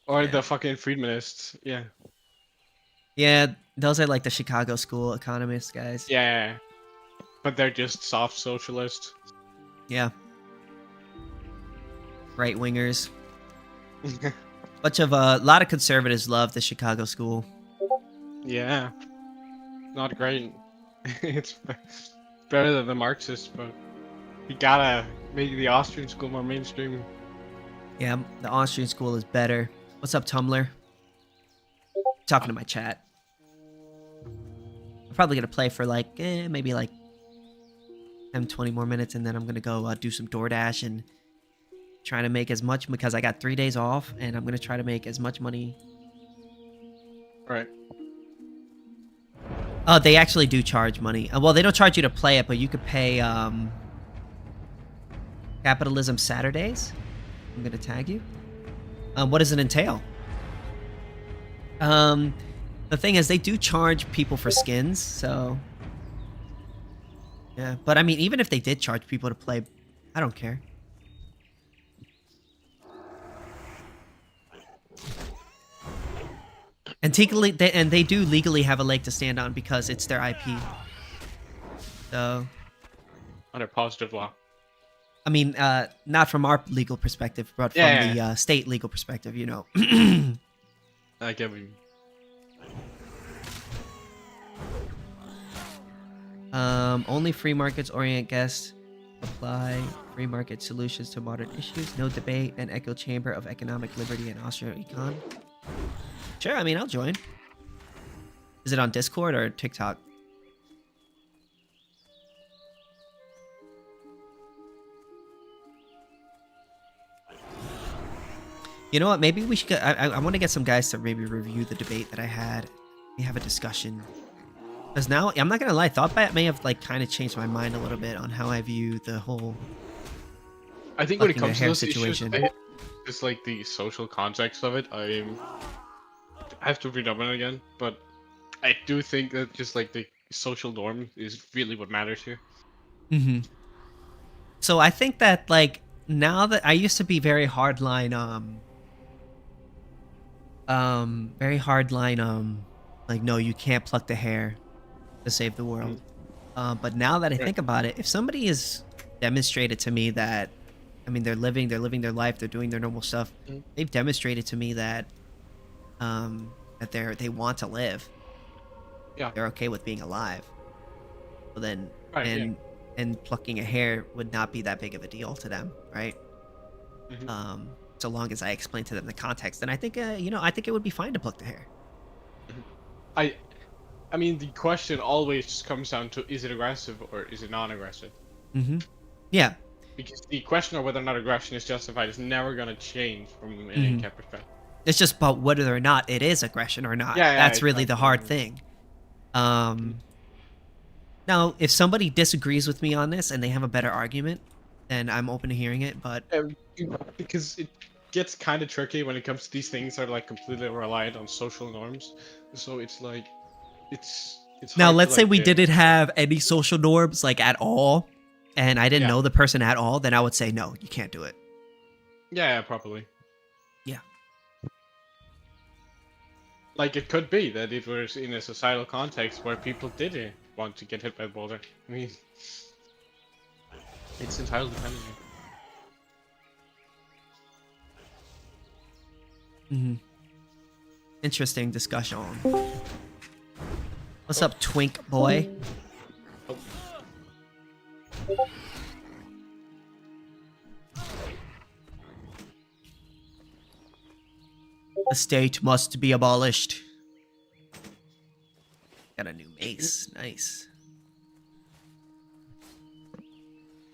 Or Yeah. the fucking Friedmanists. Yeah. Yeah, those are like the Chicago school economists guys. Yeah. But they're just soft socialists. Yeah. Right wingers. A lot of conservatives love the Chicago school. Yeah. Not great. It's better than the Marxists, but you gotta make the Austrian school more mainstream. Yeah, the Austrian school is better. What's up, Tumblr? Talking to my chat. I'm probably gonna play for like maybe like 10, 20 more minutes, and then I'm gonna go do some DoorDash and trying to make as much because I got 3 days off, and I'm gonna try to make as much money. Right. Oh, they actually do charge money. Well, they don't charge you to play it, but you could pay Capitalism Saturdays. I'm gonna tag you. What does it entail? The thing is, they do charge people for skins, so yeah. But I mean, even if they did charge people to play, I don't care. And they do legally have a leg to stand on because it's their IP. So, Under positive law. I mean, not from our legal perspective, but from the state legal perspective, you know. I get what you mean. Only free markets orient guests apply free market solutions to modern issues. No debate and echo chamber of economic liberty and Austrian econ. Sure, I mean, I'll join. Is it on Discord or TikTok? You know what? Maybe we should get... I want to get some guys to maybe review the debate that I had. We have a discussion. Because now, I'm not going to lie, ThoughtBat may have, like, kind of changed my mind a little bit on how I view the whole... I think when it comes to those situation. issues, it's like the social context of it. I have to read up on it again, but I do think that just like the social norm is really what matters here. Mm-hmm. So I think that, like, now that I used to be very hardline, like, no, you can't pluck the hair to save the world. But now that I think about it, if somebody has demonstrated to me that, I mean, they're living their life, they're doing their normal stuff. They've demonstrated to me that, that they want to live. Yeah. They're okay with being alive. Well, then, Right, and plucking a hair would not be that big of a deal to them, right? Mm-hmm. So long as I explain to them the context, and I think, I think it would be fine to pluck the hair. I mean, the question always comes down to, is it aggressive or is it non-aggressive? Mm-hmm. Yeah. Because the question of whether or not aggression is justified is never going to change from an ANCAP perspective. It's just about whether or not it is aggression or not. Yeah, That's really the hard thing. Now, if somebody disagrees with me on this and they have a better argument, then I'm open to hearing it, but... Because it gets kind of tricky when it comes to these things that are like completely reliant on social norms. So it's like, it's now, hard let's to, say like, we didn't have any social norms, like, at all, and I didn't know the person at all, then I would say, no, you can't do it. Yeah, probably. Yeah. Like, it could be that it was in a societal context where people did want to get hit by a boulder. I mean, it's entirely dependent. Mm-hmm. Interesting discussion. What's up, twink boy? The state must be abolished. Got a new mace. Nice.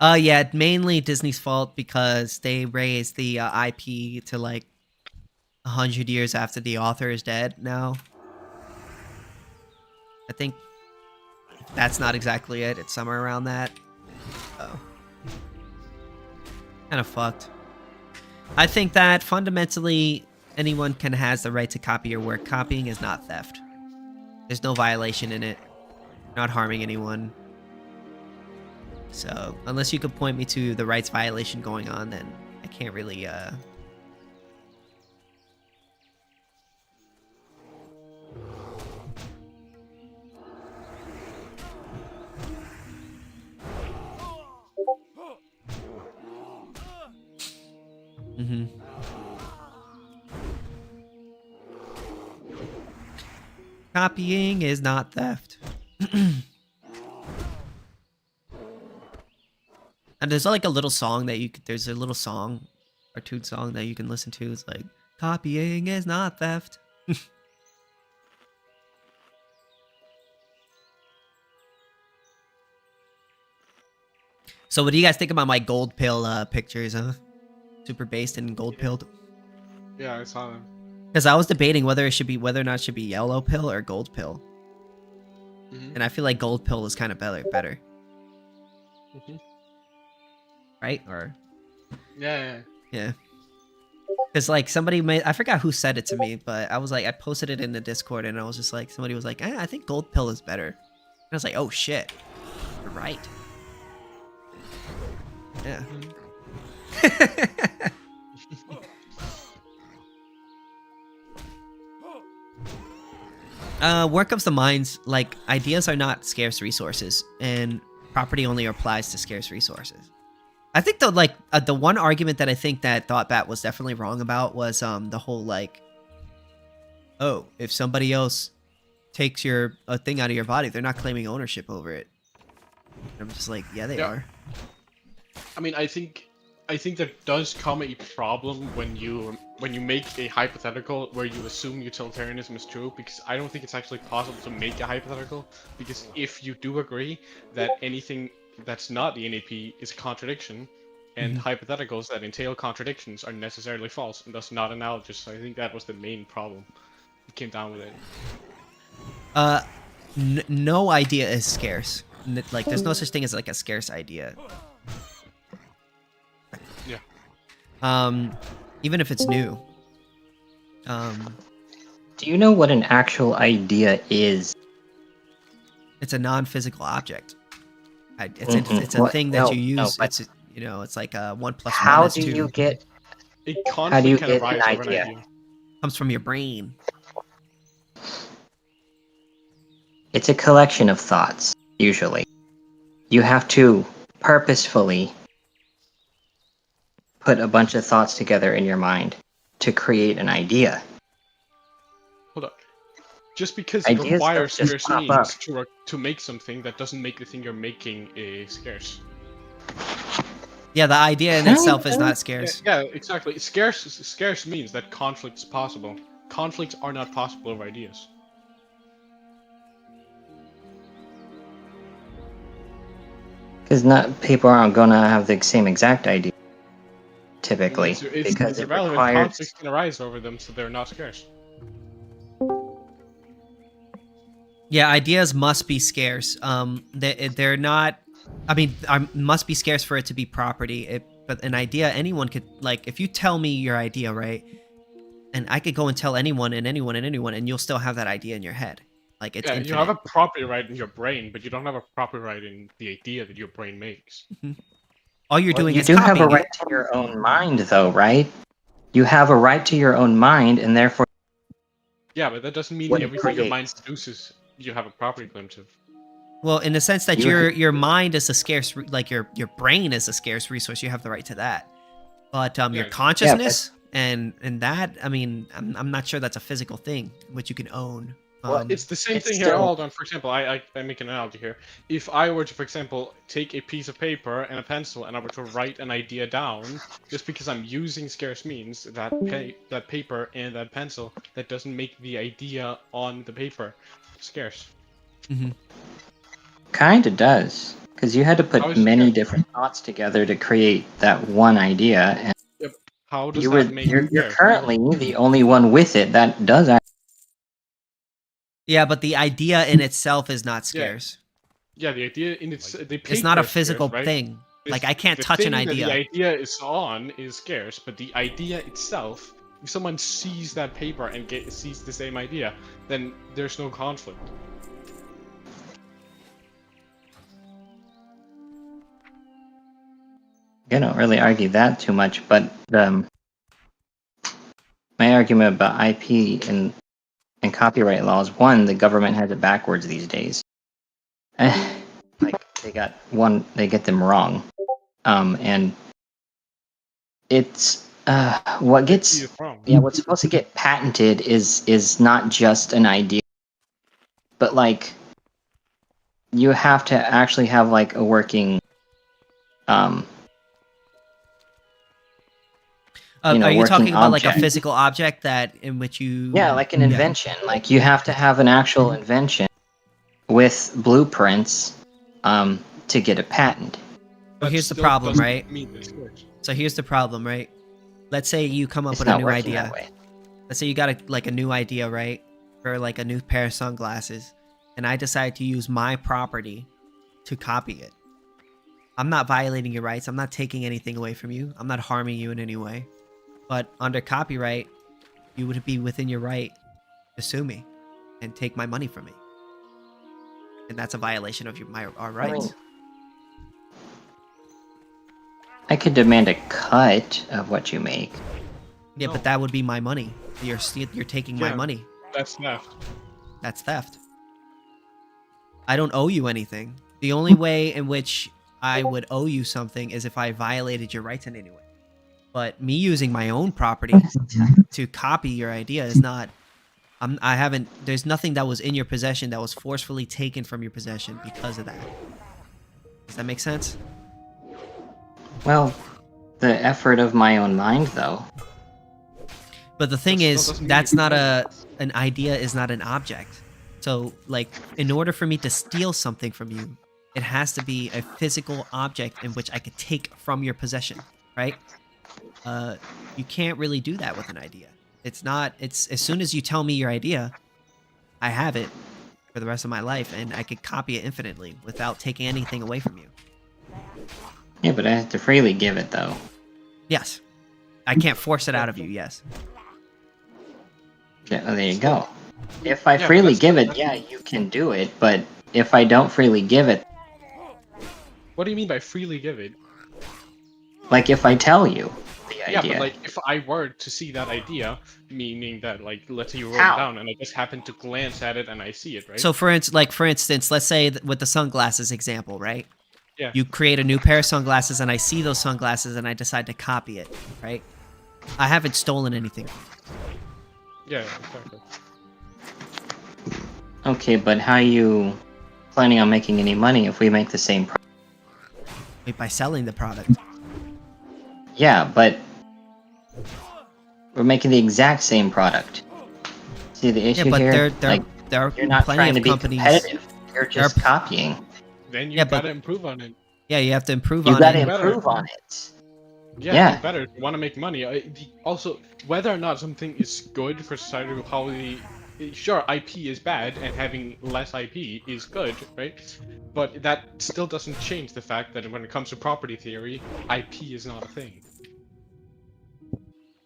Yeah, mainly Disney's fault because they raised the IP to like 100 years after the author is dead now. I think that's not exactly it. It's somewhere around that. Oh. Kind of fucked. I think that fundamentally anyone has the right to copy your work. Copying is not theft. There's no violation in it. You're not harming anyone. So, unless you could point me to the rights violation going on, then I can't really, Mm-hmm. Copying is not theft. And there's like a little song that there's a little song, cartoon song that you can listen to. It's like, copying is not theft. So what do you guys think about my gold pill pictures, huh? super based and gold pilled. Yeah, I saw them. Because I was debating whether or not it should be yellow pill or gold pill, Mm-hmm. and I feel like gold pill is kind of better, Mm-hmm. right? Or Yeah. yeah. Because like somebody made, I forgot who said it to me, but I was like, I posted it in the Discord, and I was just like, somebody was like, I think gold pill is better. And I was like, oh shit, you're right. Yeah. Where comes the mines, like ideas are not scarce resources, and property only applies to scarce resources. I think the one argument that I think that ThoughtBat was definitely wrong about was the whole like, oh, if somebody else takes a thing out of your body, they're not claiming ownership over it. And I'm just like, yeah, they are. I mean, I think there does come a problem when you make a hypothetical where you assume utilitarianism is true, because I don't think it's actually possible to make a hypothetical, because if you do agree that anything that's not the NAP is a contradiction, and hypotheticals that entail contradictions are necessarily false and thus not analogous. So I think that was the main problem. It came down with it. No idea is scarce. Like, there's no such thing as like a scarce idea. Yeah. Even if it's new. Do you know what an actual idea is? It's a non-physical object. It's a thing that you use. It's like 1 + 1 How is 2. do you get? A How do you conflict can get arise an over an idea? idea. Comes from your brain. It's a collection of thoughts, usually. You have to purposefully put a bunch of thoughts together in your mind to create an idea. Hold up. Just because it Ideas requires don't just scarce pop up. means to make something, that doesn't make the thing you're making scarce. Yeah, the idea in itself is not scarce. Yeah, exactly. Scarce means that conflict is possible. Conflicts are not possible over ideas. Because not people aren't gonna have the same exact idea, typically, It's because it irrelevant. requires. Conflicts can arise over them, so they're not scarce. Yeah, ideas must be scarce. They're not. I mean, must be scarce for it to be property. But an idea, anyone could, like, if you tell me your idea, right, and I could go and tell anyone, and you'll still have that idea in your head. Like, it's infinite. You have a property right in your brain, but you don't have a property right in the idea that your brain makes. All you're doing You is do have a copying right it. to your own mind, though, right? You have a right to your own mind, and therefore. Yeah, but that doesn't mean What you everything your create. mind produces you have a property claim to. Well, in the sense that You- your mind is a scarce, like your brain is a scarce resource, you have the right to that. But your Yeah. consciousness and that, I mean, I'm not sure that's a physical thing which you can own. Well, It's the same it's thing here. still- Hold on. For example, I make an analogy here. If I were to, for example, take a piece of paper and a pencil and I were to write an idea down, just because I'm using scarce means that paper and that pencil, that doesn't make the idea on the paper scarce. Kinda does, because you had to How put is it many scarce? different thoughts together to create that one idea, and How does you're that make it scarce? currently the only one with it that does. Yeah, but the idea in itself is not scarce. Yeah, the idea in its the paper It's not a is scarce, physical right? thing. This- Like, I can't the touch an thing that idea. the idea is on is scarce, but the idea itself, if someone sees that paper and sees the same idea, then there's no conflict. I don't really argue that too much, but my argument about IP and copyright laws, one, the government has it backwards these days. Like they get them wrong, and it's what gets It's wrong. what's supposed to get patented is not just an idea, but like you have to actually have like a working Are you working talking about like a object. physical object that in which you? Yeah, like an invention. Like you have to have an actual invention with blueprints to get a patent. Well, here's the still problem, doesn't right? mean it's scarce. So here's the problem, right? let's say you come up It's with a not new working that idea. way. Let's say you got a new idea, right? For like a new pair of sunglasses, and I decide to use my property to copy it. I'm not violating your rights. I'm not taking anything away from you. I'm not harming you in any way. But under copyright, you would be within your right to sue me and take my money from me. And that's a violation of our rights. I could demand a cut of what you make. Yeah, No. but that would be my money. You're taking my Yeah. money. That's theft. That's theft. I don't owe you anything. The only way in which I would owe you something is if I violated your rights in any way. But me using my own property to copy your idea is not. I haven't. There's nothing that was in your possession that was forcefully taken from your possession because of that. Does that make sense? Well, the effort of my own mind, though. But the thing That still is, doesn't mean that's you not can. an idea is not an object. So, like, in order for me to steal something from you, it has to be a physical object in which I could take from your possession, right? You can't really do that with an idea. It's not. It's as soon as you tell me your idea, I have it for the rest of my life, and I could copy it infinitely without taking anything away from you. Yeah, but I have to freely give it, though. Yes, I can't force it out of you. Yes. Yeah, well, there you go. If I Yeah, but freely that's- give it, that's- yeah, you can do it. But if I don't freely give it, What do you mean by freely give it? like if I tell you the Yeah, idea, but like if I were to see that idea, meaning that like let's say you wrote How? it down and I just happen to glance at it and I see it, right? So for instance, let's say with the sunglasses example, right? Yeah. You create a new pair of sunglasses and I see those sunglasses and I decide to copy it, right? I haven't stolen anything. Yeah, exactly. okay, but how are you planning on making any money if we make the same product? Wait, by selling the product. Yeah, but we're making the exact same product. See the issue Yeah, but here? there Like, are you're not plenty trying of to be companies. competitive. You're just copying. Then you Yeah, but- gotta improve on it. Yeah, you have to improve You on gotta it. better. improve on it. Yeah, Yeah. do better. You want to make money. Also, whether or not something is good for society, how the sure IP is bad and having less IP is good, right? But that still doesn't change the fact that when it comes to property theory, IP is not a thing.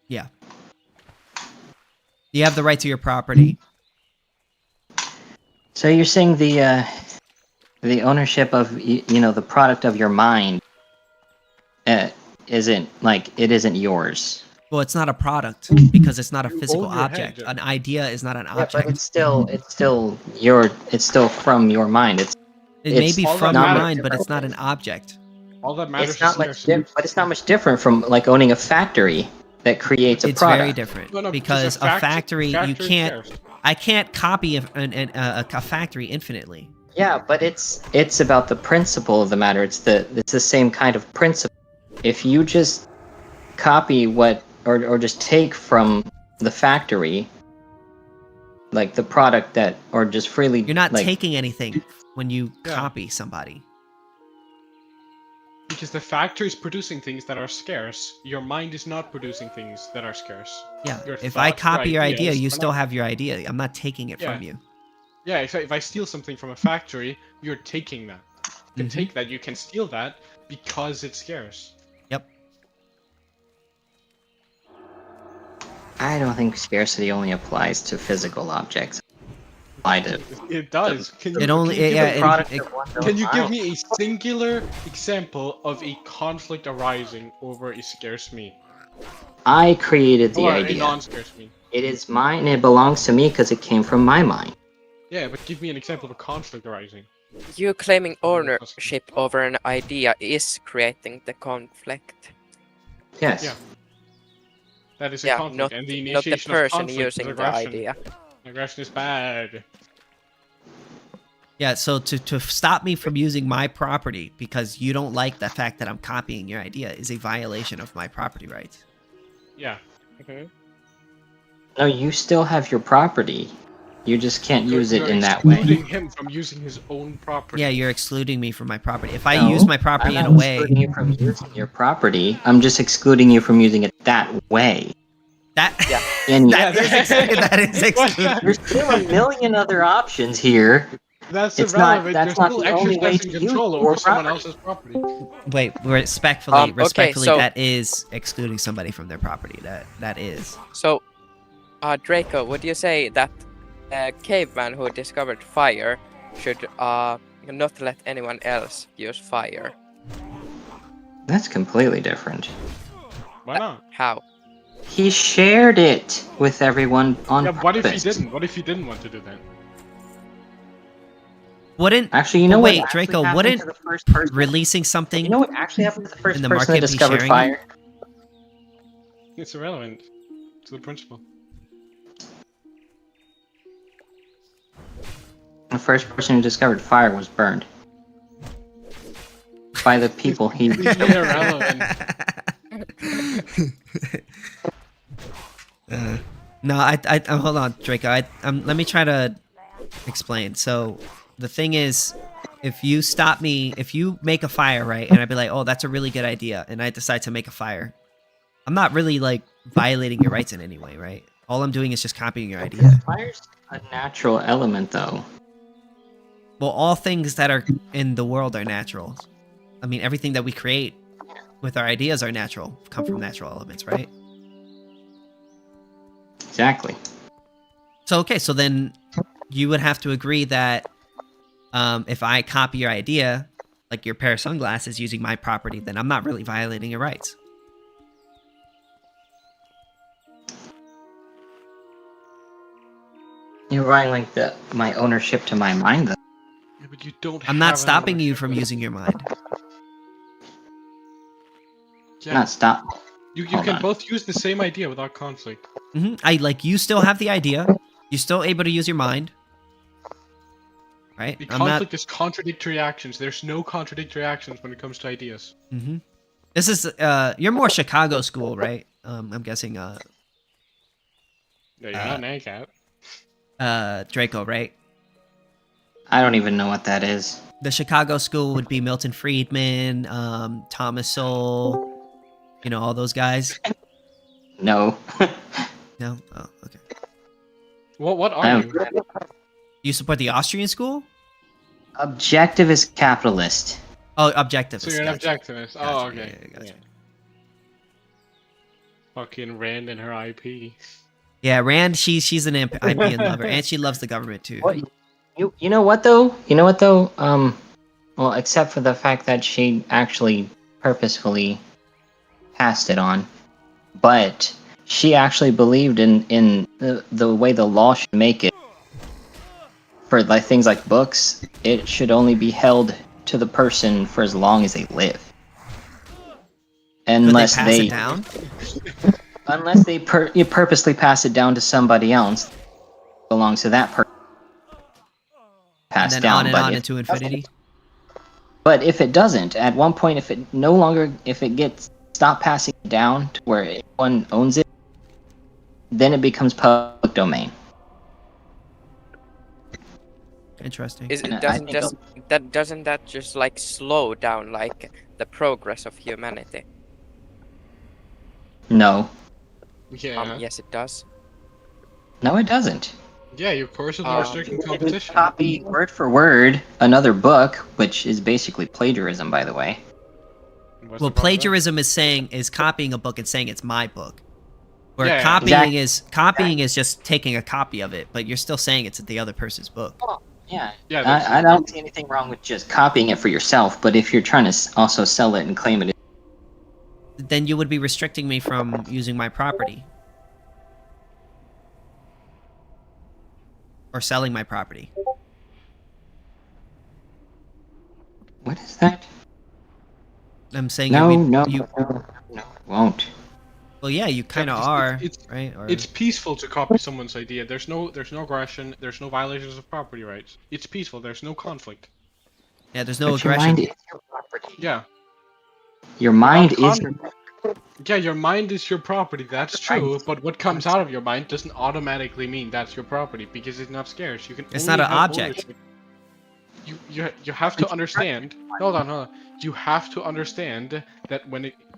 Yeah. You have the right to your property. So you're saying the ownership of the product of your mind isn't yours. Well, it's not a product because it's not a You physical own your object. head. An idea is not an Yeah, object. but it's still from your mind. It may it's be all from that your matters. mind, but it's not an object. All that matters It's not is much scarcity. but it's not much different from like owning a factory that creates a It's product. very different No, because a factory you is can't. scarce. I can't copy a factory infinitely. Yeah, but it's about the principle of the matter. It's the same kind of principle. If you just copy or just take from the factory, like the product or just freely, You're not like, taking anything when you Yeah. copy somebody. Because the factory is producing things that are scarce. Your mind is not producing things that are scarce. Yeah. Your If I thoughts, your copy your idea, ideas you are still not- have your idea. I'm not taking it Yeah. from you. Yeah, if I steal something from a factory, you're taking that. You can Mhm. take that, you can steal that because it's scarce. Yep. I don't think scarcity only applies to physical objects. It does. Can It only- can you yeah, give a it- Product it- of one Can you give mind. me a singular example of a conflict arising over a scarce me? I created the Or a idea. non-scarce me? It is mine and it belongs to me because it came from my mind. Yeah, but give me an example of a conflict arising. You claiming ownership over an idea is creating the conflict. Yes. Yeah. That is a Yeah, conflict, not- and the Not the initiation of person conflict is using the aggression. idea. Aggression is bad. Yeah, so to stop me from using my property because you don't like the fact that I'm copying your idea is a violation of my property rights. Yeah. Mm-hmm. Mhm. No, you still have your property. You just can't You're- use it you're in that way. excluding him from using his own property. Yeah, you're excluding me from my property. If I No, use my property I'm in a not way, excluding you from using your property. I'm just excluding you from using it that way. that Yeah. And that is excluding. there's still a million other options here. That's It's not- irrelevant. that's You're not still the only way exercising to control use over your someone property. else's property. Wait, respectfully, Okay, so- that is excluding somebody from their property. That is. So, Draco, would you say that a caveman who discovered fire should not let anyone else use fire? That's completely different. Why not? How? He shared it with everyone on Yeah, what if he purpose. didn't? What if he didn't want to do that? Wouldn't Actually, you know wait, what? actually Draco, happened wouldn't to the first person? releasing something You know what actually happened to the first in the person market that be discovered sharing fire? It's irrelevant to the principle. The first person who discovered fire was burned by the people he. Completely irrelevant. No, I hold on, Draco. Let me try to explain. So, the thing is, if you stop me, if you make a fire, right, and I'd be like, oh, that's a really good idea, and I decide to make a fire, I'm not really like violating your rights in any way, right? All I'm doing is just copying your idea. Fire's a natural element, though. Well, all things that are in the world are natural. I mean, everything that we create with our ideas are natural, come from natural elements, right? Exactly. So, okay, so then you would have to agree that if I copy your idea, like your pair of sunglasses using my property, then I'm not really violating your rights. You're violating my ownership to my mind, though. Yeah, but you don't. I'm not stopping you from using your mind. Yeah, Not stop. you Hold can on. both use the same idea without conflict. You still have the idea. You're still able to use your mind. Right? The I'm not. conflict is contradictory actions. There's no contradictory actions when it comes to ideas. This is you're more Chicago school, right? I'm guessing Yeah, you're not an ACAT. Draco, right? I don't even know what that is. The Chicago school would be Milton Friedman, Thomas Sowell, all those guys. No. No? Oh, okay. What I are don't- you? You support the Austrian school? Objectivist capitalist. Oh, objective. So you're an objectivist. Oh, Gotcha, okay. yeah, gotcha. Fucking Rand and her IP. Yeah, Rand, she's an IPN lover, and she loves the government too. What? You know what though? You know what though? Well, except for the fact that she actually purposefully passed it on, but she actually believed in the way the law should make it. For like things like books, it should only be held to the person for as long as they live, unless Could they pass it down? unless they purposely pass it down to somebody else that belongs to that person. And Passed then down, on and but on if into it doesn't- infinity. But if it doesn't, at one point, if it gets stopped passing down to where anyone owns it, then it becomes public domain. Interesting. And I think Doesn't that just like slow down like the progress of humanity? No, Yeah. Yes, it does. no, it doesn't. Yeah, you're forcibly Um, restricting If you competition. copy word for word another book, which is basically plagiarism, by the way. What's the Well, problem with that? plagiarism is copying a book and saying it's my book. Where Yeah, copying is just taking a copy of it, but you're still saying it's the other person's book. Yeah, Yeah, that's- I don't see anything wrong with just copying it for yourself, but if you're trying to also sell it and claim it, Then you would be restricting me from using my property. Or selling my property. what is that? I'm saying No, you, no, you no, it won't. well yeah, you kind of because are, it's- right? Or, It's peaceful to copy someone's idea. There's no aggression. There's no violations of property rights. It's peaceful. There's no conflict. yeah, there's no But your aggression. mind is your property. Yeah. Your mind Without is your Yeah, your mind is your property, that's true, but what comes out of your mind doesn't automatically mean that's your property, because it's not scarce. You can It's only not an have object. ownership. You have to understand. Hold on. You have to understand that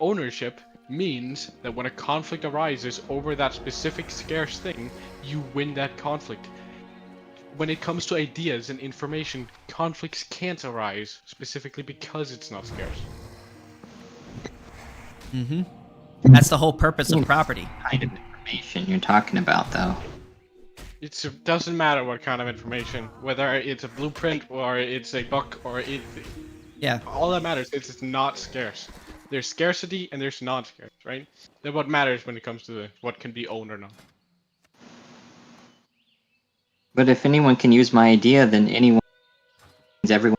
ownership means that when a conflict arises over that specific scarce thing, you win that conflict. When it comes to ideas and information, conflicts can't arise specifically because it's not scarce. Mm-hmm. That's the whole purpose of property. Kind of information you're talking about, though. It doesn't matter what kind of information, whether it's a blueprint or it's a book or Yeah. all that matters is it's not scarce. There's scarcity and there's non-scarce, right? That's what matters when it comes to what can be owned or not. But if anyone can use my idea, then everyone.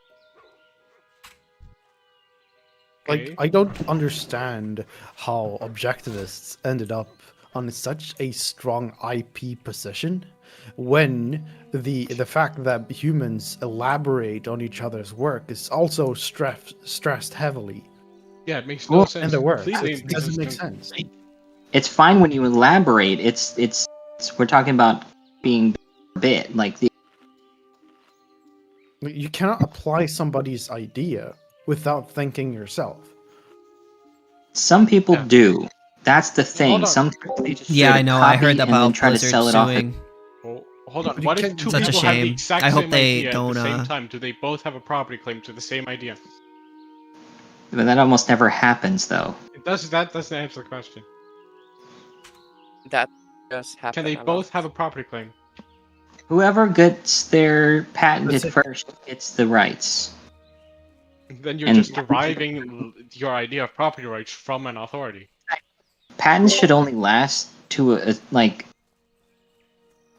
Okay. Like, I don't understand how objectivists ended up on such a strong IP position when the fact that humans elaborate on each other's work is also stressed heavily Yeah, it makes no sense. in the work. Completely It doesn't make inconsistent. sense. It's fine when you elaborate. It's we're talking about being bit like the. You cannot apply somebody's idea without thinking yourself. Some people Yeah. do. That's the Hold thing. on. Sometimes they just Yeah, straight I up know. I copy heard and then about try to Blizzard sell it off. suing. Oh, hold on. But you What if can't- two Such a people have the shame. exact I hope same they idea don't, at the same time? Do they both have a property claim to the same idea? But that almost never happens, though. That doesn't answer the question. That does happen. Can they a both lot. have a property claim? Whoever gets their patented That's it. first gets the rights. Then you're And- just deriving your idea of property rights from an authority. Patents should only last to like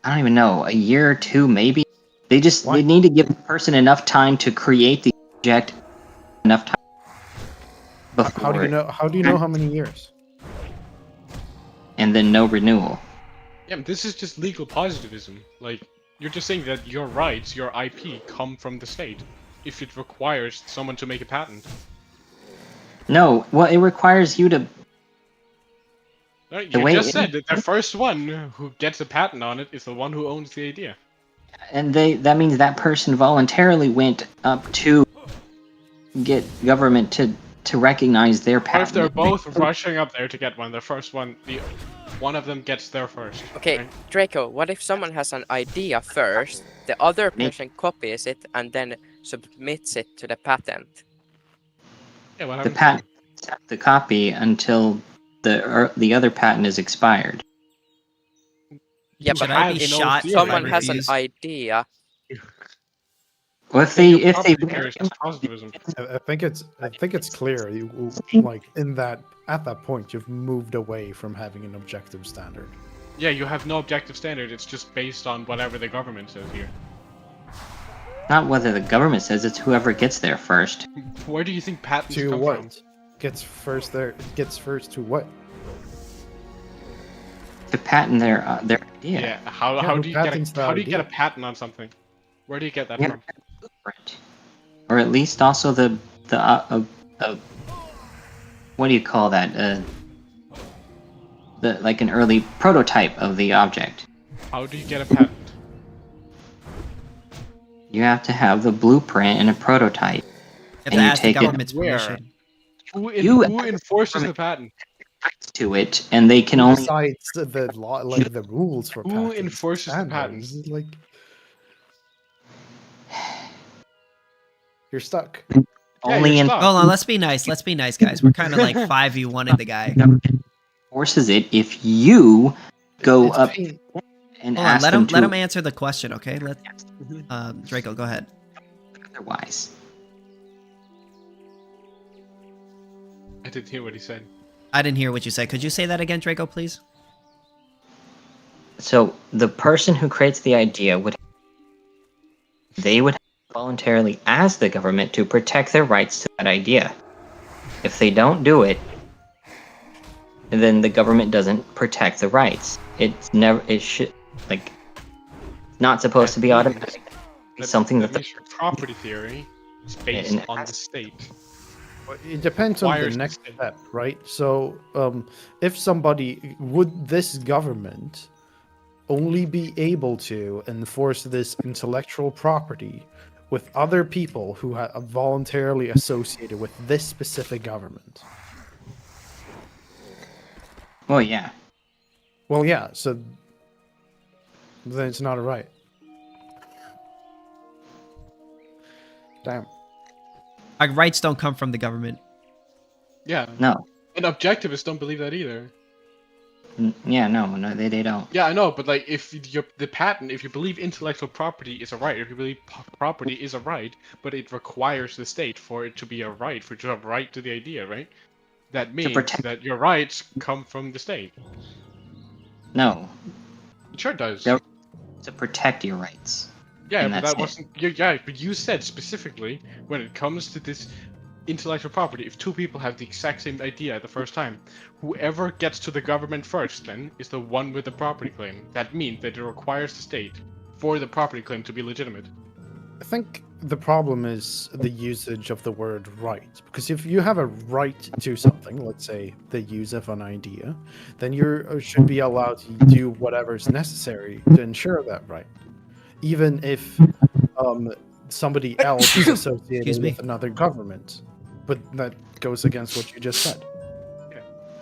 I don't even know, a year or two maybe. They need to give the person enough time to create the object, enough time before. How do you know? How do you know how many years? And then no renewal. Yeah, this is just legal positivism. Like, you're just saying that your rights, your IP, come from the state. If it requires someone to make a patent. No, well, it requires you to. No, The you way just it- said that the first one who gets a patent on it is the one who owns the idea. And that means that person voluntarily went up to get government to recognize their What patent. if they're both rushing up there to get one? The first one, one of them gets there first. Okay, right? Draco, what if someone has an idea first, the other person copies it, and then submits it to the patent? Yeah, what The happens? patent the copy until the other patent is expired. Yeah, Should but I be you know, shot if I someone has an refuse? idea. Well, if Then they your if they property theory is positivism. I think it's clear. Like at that point, you've moved away from having an objective standard. Yeah, you have no objective standard. It's just based on whatever the government says here. not whether the government says, it's whoever gets there first. Where do you think patents To come what? from? Gets first there. Gets first to what? To patent their idea. Yeah. How who do you get patents the how do you get a idea? patent on something? Where do you get that Yeah. from? Blueprint. Or at least also the what do you call that? Like an early prototype of the object. How do you get a patent? You have to have the blueprint and a prototype. You have And to you ask the take it- government's Where? permission. Who You- enforces the patent? To it, and they can Who only. decides the law, like the rules for Who patents, enforces the standards? patents? Like you're stuck. Only you're in stuck. Hold on, let's be nice. Let's be nice, guys. We're kind of like 5v1 the guy. forces it if you go It's up pain- and Hold on, ask let them him to let him answer the question, okay? Let Mm-hmm. Draco, go ahead. otherwise. I didn't hear what he said. I didn't hear what you said. Could you say that again, Draco, please? So the person who creates the idea would voluntarily ask the government to protect their rights to that idea. If they don't do it, then the government doesn't protect the rights. It should not supposed to be automatic. It's something that means your property theory is based And- on the state. It depends on the requires next state. step, right? So, if somebody would this government only be able to enforce this intellectual property with other people who are voluntarily associated with this specific government? Well, yeah. Well, yeah. So then it's not a right. Damn. Our rights don't come from the government. Yeah. No. And objectivists don't believe that either. Yeah, no, they don't. Yeah, I know, but like, if the patent, if you believe intellectual property is a right, if you believe property is a right, but it requires the state for it to be a right, for it to have right to the idea, right? That means that your rights come from the state. No. It sure does. To protect your rights. Yeah, but that wasn't. Yeah, but you said specifically when it comes to this intellectual property, if two people have the exact same idea at the first time, whoever gets to the government first then is the one with the property claim. That means that it requires the state for the property claim to be legitimate. I think the problem is the usage of the word right. Because if you have a right to something, let's say the use of an idea, then you should be allowed to do whatever is necessary to ensure that right. Even if somebody else is associated with another government. But that goes against what you just said.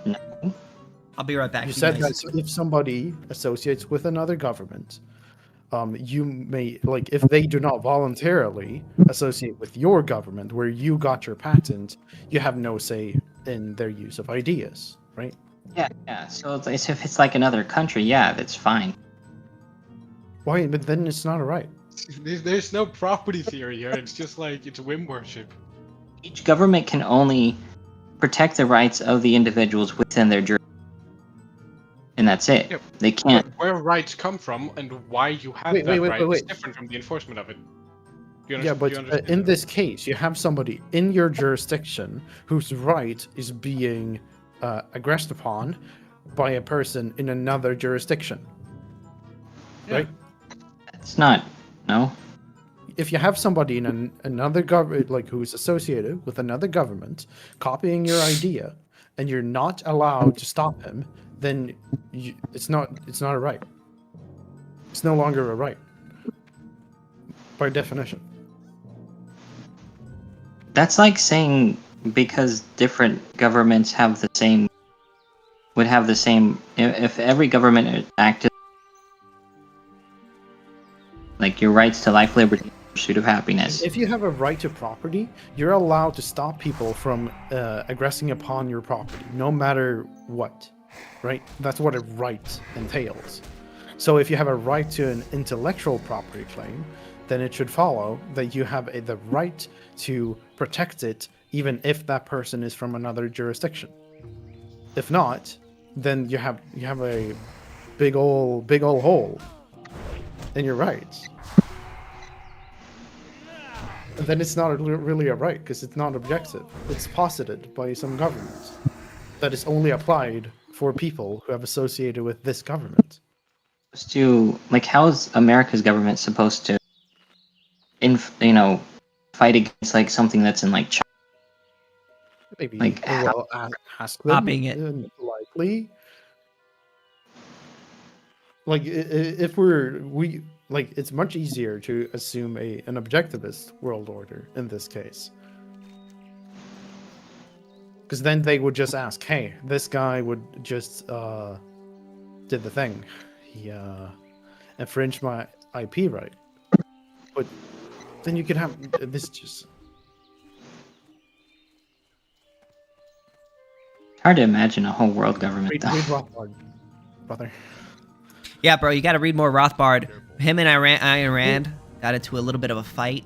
No. I'll be right back. You said that if somebody associates with another government, you may, like, if they do not voluntarily associate with your government where you got your patent, you have no say in their use of ideas, right? Yeah. So if it's like another country, yeah, that's fine. Why? But then it's not a right. There's no property theory here. It's just like, it's whim worship. Each government can only protect the rights of the individuals within their jurisdiction. And that's it. Yep. They can't. But where rights come from and why you have that right is different from the enforcement of it. Yeah, but in this case, you have somebody in your jurisdiction whose right is being aggressed upon by a person in another jurisdiction. Right? It's not. No. If you have somebody in another government, like who's associated with another government, copying your idea, and you're not allowed to stop him, then it's not a right. It's no longer a right, by definition. That's like saying because different governments would have the same. If every government acted like your rights to life, liberty, pursuit of happiness. If you have a right to property, you're allowed to stop people from aggressing upon your property, no matter what, right? That's what a right entails. So if you have a right to an intellectual property claim, then it should follow that you have the right to protect it, even if that person is from another jurisdiction. If not, then you have a big old hole in your rights. And then it's not really a right, because it's not objective. It's posited by some government that is only applied for people who have associated with this government. How is America's government supposed to, fight against like something that's in like China? Maybe ask them. Copying it. Likely. Like if we it's much easier to assume an objectivist world order in this case, because then they would just ask, hey, this guy would just did the thing, he infringed my IP right, but then you could have this just. Hard to imagine a whole world government. Read Rothbard, brother. Yeah, bro, you got to read more Rothbard. Him and Ayn Rand got into a little bit of a fight.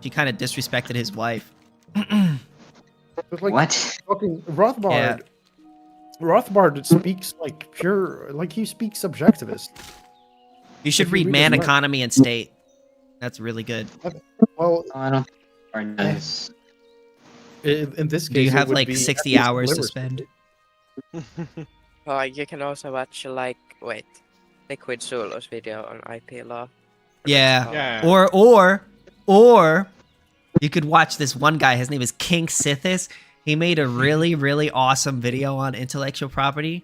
She kind of disrespected his wife. But what? Fucking Rothbard. Yeah. Rothbard speaks like pure, like he speaks subjectivist. You should If you read read Man, his work. Economy, and State. That's really good. Well, I don't. Or does. in this case, Do you it have would like be 60 ethics hours to literacy. spend? You can also watch Liquid Solo's video on IP law. Yeah. Yeah. Or you could watch this one guy. His name is KingSithis. He made a really, really awesome video on intellectual property.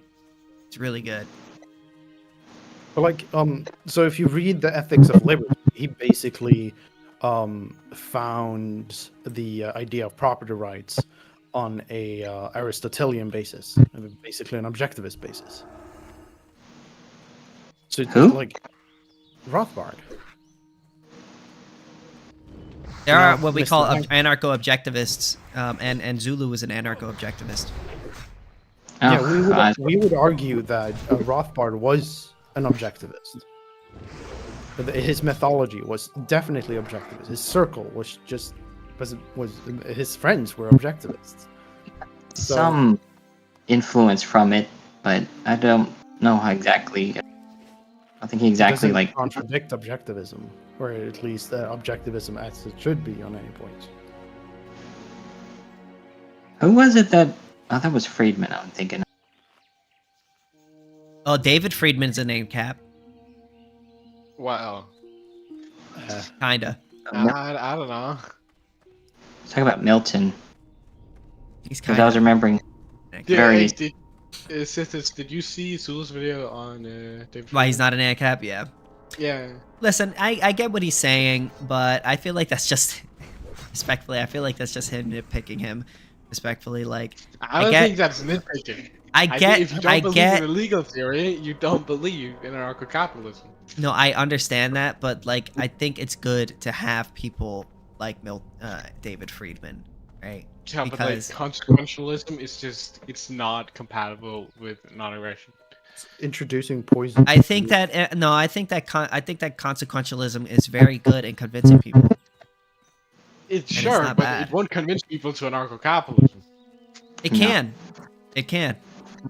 It's really good. But like, so if you read the Ethics of Liberty, he basically found the idea of property rights on a Aristotelian basis, basically an objectivist basis. So Who? like Rothbard. There Yeah, are what we Mr. call Lang- anarcho-objectivists, and Zulu is an anarcho-objectivist. Oh, Yeah, we would argue that Rothbard was an objectivist. His methodology was definitely objectivist. His circle was just was his friends were objectivists. So, some influence from it, but I don't know how exactly. I think he it exactly doesn't like. contradict objectivism, or at least objectivism as it should be on any point. Who was it that? Oh, that was Friedman. I'm thinking. Oh, David Friedman's a name cap. Wow. Kinda. I don't know. Let's talk about Milton. He's Because I was kinda. remembering Yeah, very. Sithis, did you see Zulu's video on David? Why he's not an ANCAP? Yeah. Yeah. Listen, I get what he's saying, but I feel like that's just respectfully. I feel like that's just him nitpicking him. Respectfully, like I don't think that's nitpicking. I think get. if you don't I believe get. in the legal theory, you don't believe in anarcho-capitalism. No, I understand that, but like I think it's good to have people like David Friedman, right? Yeah, Because- but like consequentialism is just, it's not compatible with non-aggression. Introducing poison. I think that no, I think that consequentialism is very good in convincing people. It's it's sure, not but bad. it won't convince people to anarcho-capitalism. It No. can, it can,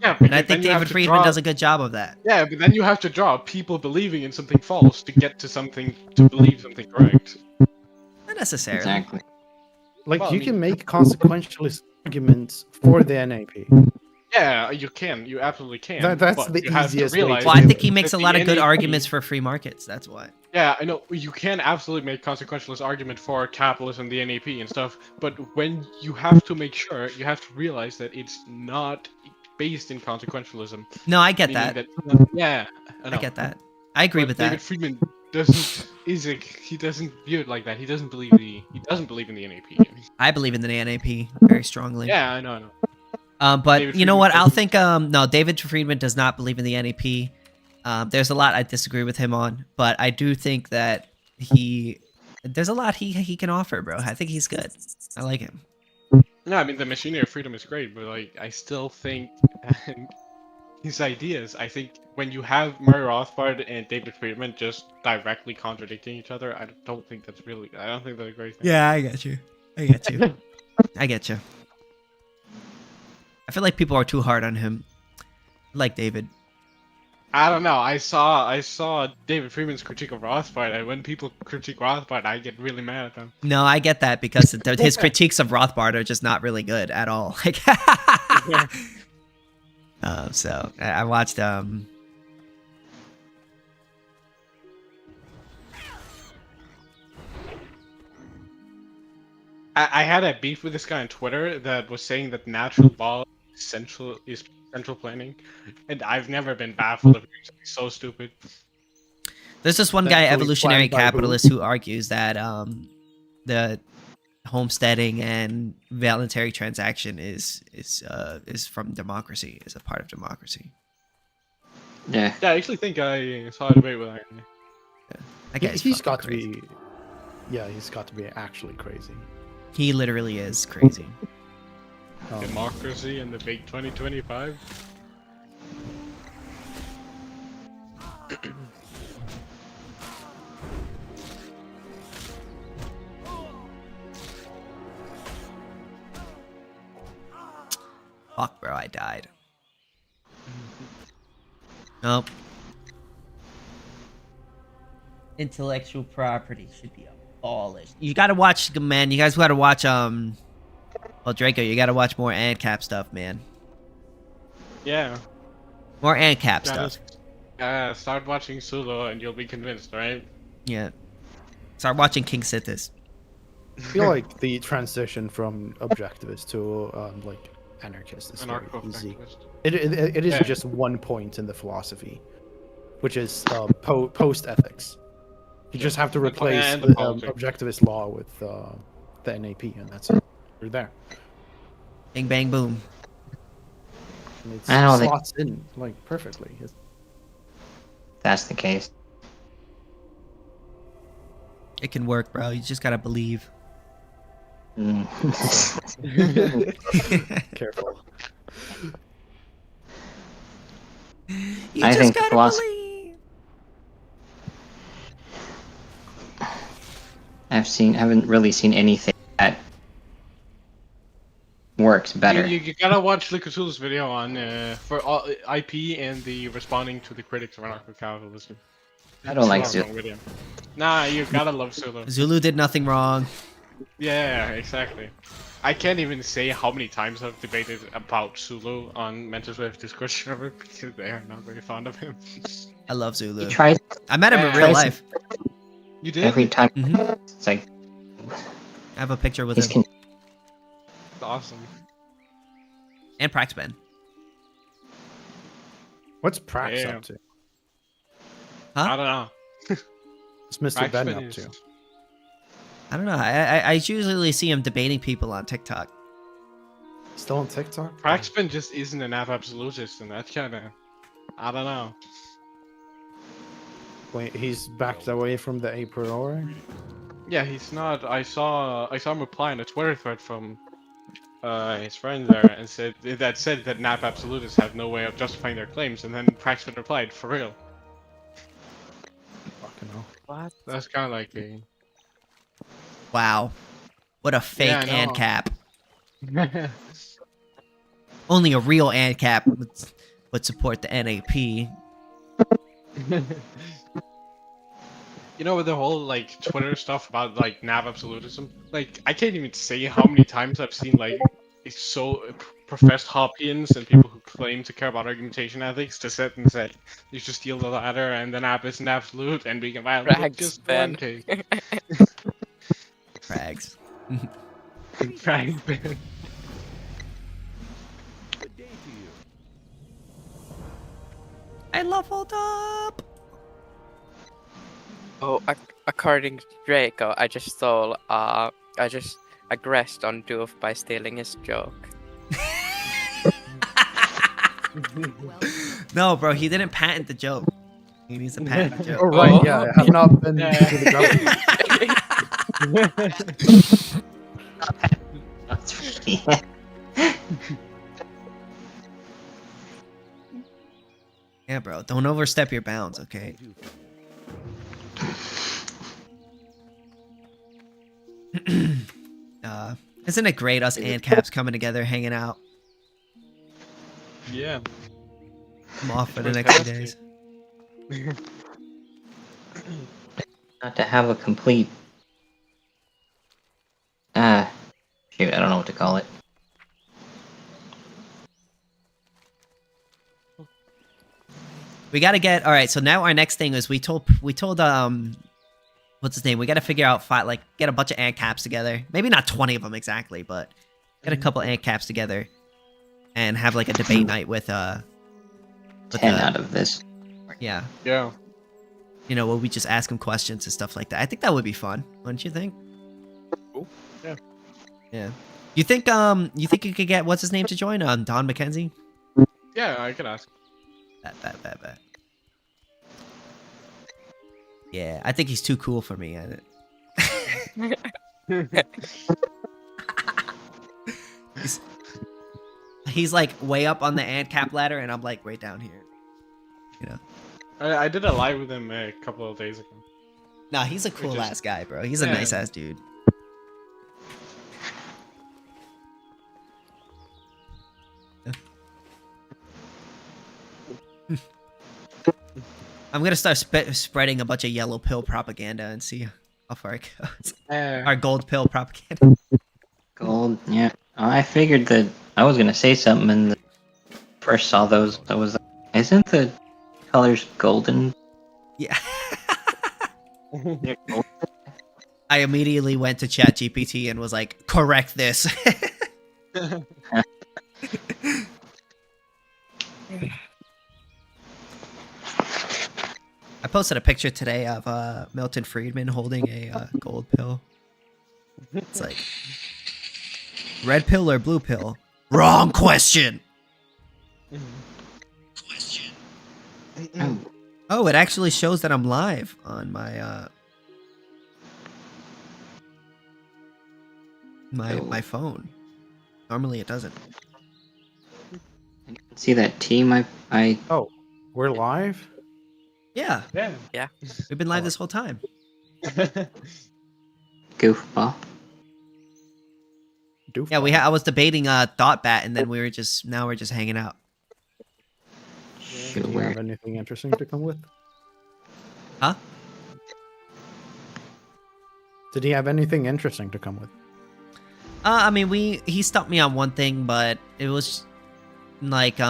Yeah, and I because then think you have David to Friedman draw- does a good job of that. Yeah, but then you have to draw people believing in something false to get to something, to believe something correct. Not necessarily. Exactly. Like Well, I you mean- can make consequentialist arguments for the NAP. Yeah, you can. You absolutely can. That's but the you have to easiest way to realize Well, I do think it. he makes that a lot the of good NAP arguments for free markets. That's why. Yeah, I know. You can absolutely make consequentialist argument for capitalism, the NAP, and stuff. But when you have to make sure, you have to realize that it's not based in consequentialism. No, I get meaning that. Yeah, I know. I get that. I agree But with David that. Friedman he doesn't view it like that. He doesn't believe in the NAP. I believe in the NAP very strongly. Yeah, I know. But David you know Friedman what? I'll doesn't- think. No, David Friedman does not believe in the NAP. There's a lot I disagree with him on, but I do think that there's a lot he can offer, bro. I think he's good. I like him. No, I mean the machinery of freedom is great, but like I still think his ideas. I think when you have Murray Rothbard and David Friedman just directly contradicting each other, I don't think that's really. I don't think that's a great thing. Yeah, I get you. I get you. I get you. I feel like people are too hard on him. I like David. I don't know. I saw David Friedman's critique of Rothbard, and when people critique Rothbard, I get really mad at them. No, I get that because his critiques of Rothbard are just not really good at all. Like, so I watched I had a beef with this guy on Twitter that was saying that natural law is central planning, and I've never been baffled of something so stupid. There's this one guy, Thankfully evolutionary planned by who? capitalist, who argues that the homesteading and voluntary transaction is from democracy, is a part of democracy. Yeah. Yeah, I actually think I saw a debate with that. That guy's He's fucking got to crazy. be. Yeah, he's got to be actually crazy. He literally is crazy. Democracy and the big 2025. Fuck, bro, I died. Nope. Intellectual property should be abolished. You gotta watch, man. You guys gotta watch, well, Draco, you gotta watch more ANCAP stuff, man. Yeah. More ANCAP Gotta stuff. start watching Sulu and you'll be convinced, right? Yeah. Start watching KingSithis. I feel like the transition from objectivist to like anarchist is very easy. Anarcho-activist. It is Yeah. just one point in the philosophy, which is post ethics. You just have to And po- replace and the the politics. objectivist law with the NAP, and that's it. You're there. Bing bang boom. And it I don't think- slots in like perfectly. That's the case. It can work, bro. You just gotta believe. Mm. Careful. You I just think gotta philosophy- believe. haven't really seen anything that works better. You gotta watch Lucasula's video on for all, IP and the responding to the critics of anarcho-capitalism. I don't like It's a Zulu. long video. Nah, you gotta love Zulu. Zulu did nothing wrong. Yeah, exactly. I can't even say how many times I've debated about Zulu on Mental Swift Discord server because they are not very fond of him. I love Zulu. He tries I met him in Yeah. real Tries- life. You did? every time. Mhm. It's like I have a picture with he's him Awesome. and Praxben. What's Prax Damn. up to? Huh? I don't know. What's Mr. Ben Praxman up to? I don't know. I usually see him debating people on TikTok. Still on TikTok? Praxman just isn't an absolutist, and that's kind of, I don't know. Wait, he's backed away from the a priori? Yeah, he's not. I saw him reply on a Twitter thread from his friend there, and said that nap absolutists have no way of justifying their claims, and then Praxman replied, "For real." Fucking hell. What? That's kind of like a. Wow. What a fake Yeah, I know. ANCAP. Only a real ANCAP would support the NAP. You know, with the whole like Twitter stuff about like nav absolutism, like I can't even say how many times I've seen like it's so professed Hoppians and people who claim to care about argumentation ethics to sit and say you should steal the ladder and the nap isn't absolute and being a violent Rags, just Ben. one case. Frags. Right, Ben. I leveled up. Oh, according to Draco, I just aggressed on Doof by stealing his joke. No, bro, he didn't patent the joke. He needs to patent the joke. Oh, right, Oh. yeah, I have not been Yeah. to the government. That's really Yeah, bro, don't overstep your bounds, okay? Isn't it great us ANCAPs coming together, hanging out? Yeah. I'm off for the next few days. not to have a complete. Shoot, I don't know what to call it. We gotta get all right. So now our next thing is we told what's his name? We gotta figure out get a bunch of ANCAPs together. Maybe not 20 of them exactly, but get a couple ANCAPs together and have like a debate night with 10 out of this. yeah. Yeah. You know, where we just ask them questions and stuff like that. I think that would be fun, wouldn't you think? Cool. Yeah. Yeah. You think you could get what's his name to join? Don McKenzie? Yeah, I can ask. Bet. Yeah, I think he's too cool for me. He's like way up on the ANCAP ladder, and I'm like right down here. You know? I did a live with him a couple of days ago. Nah, he's a cool ass guy, bro. He's a Yeah. nice ass dude. I'm gonna start spreading a bunch of yellow pill propaganda and see how far it goes. Our gold pill propaganda. Gold, yeah. I figured that I was gonna say something and the first saw those. I was like, isn't the colors golden? Yeah. Yeah, gold. I immediately went to ChatGPT and was like, correct this. I posted a picture today of Milton Friedman holding a gold pill. It's like, red pill or blue pill? Wrong question! Oh, it actually shows that I'm live on my my phone. Normally it doesn't. See that team I Oh, we're live? Yeah, Yeah. we've been live this whole time. goofball. Yeah, I was debating ThoughtBat, and then we're just hanging out. Do you have anything interesting to come with? Huh? Did he have anything interesting to come with? I mean, he stumped me on one thing, but it was like but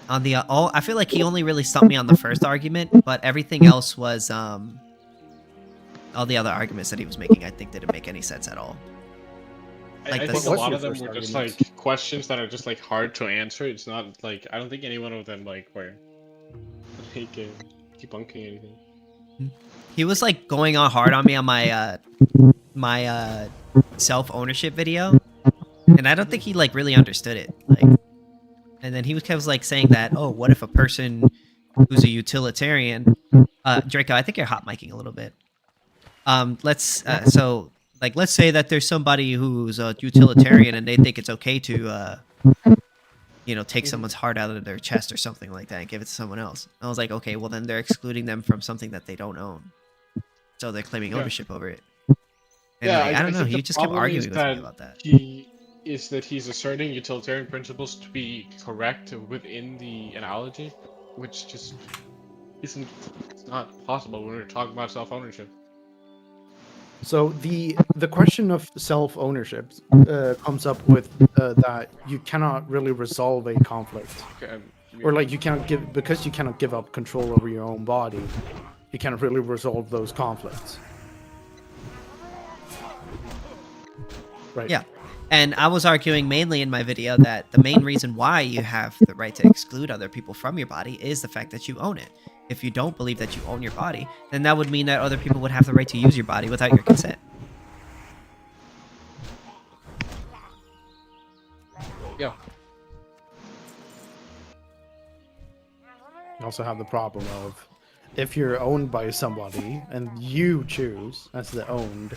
on the I feel like he only really stumped me on the first argument, but everything else was all the other arguments that he was making, I think, didn't make any sense at all. Like I the think a What's lot your of them first were just argument? like questions that are just like hard to answer. It's not like I don't think any one of them like were like debunking anything. He was like going on hard on me on my my self-ownership video, and I don't think he like really understood it. Like, and then he was kind of like saying that, oh, what if a person who's a utilitarian, Draco, I think you're hot micing a little bit. Let's say that there's somebody who's a utilitarian and they think it's okay to take someone's heart out of their chest or something like that and give it to someone else. I was like, okay, well then they're excluding them from something that they don't own, so they're claiming ownership over it. And like, I don't know. think He the just kept problem arguing is with me about that. He's asserting utilitarian principles to be correct within the analogy, which just isn't. It's not possible when we're talking about self-ownership. So the question of self-ownership comes up with that you cannot really resolve a conflict, or like you cannot give up control over your own body. You cannot really resolve those conflicts. Right. Yeah. And I was arguing mainly in my video that the main reason why you have the right to exclude other people from your body is the fact that you own it. If you don't believe that you own your body, then that would mean that other people would have the right to use your body without your consent. Yeah. You also have the problem of if you're owned by somebody and you choose as the owned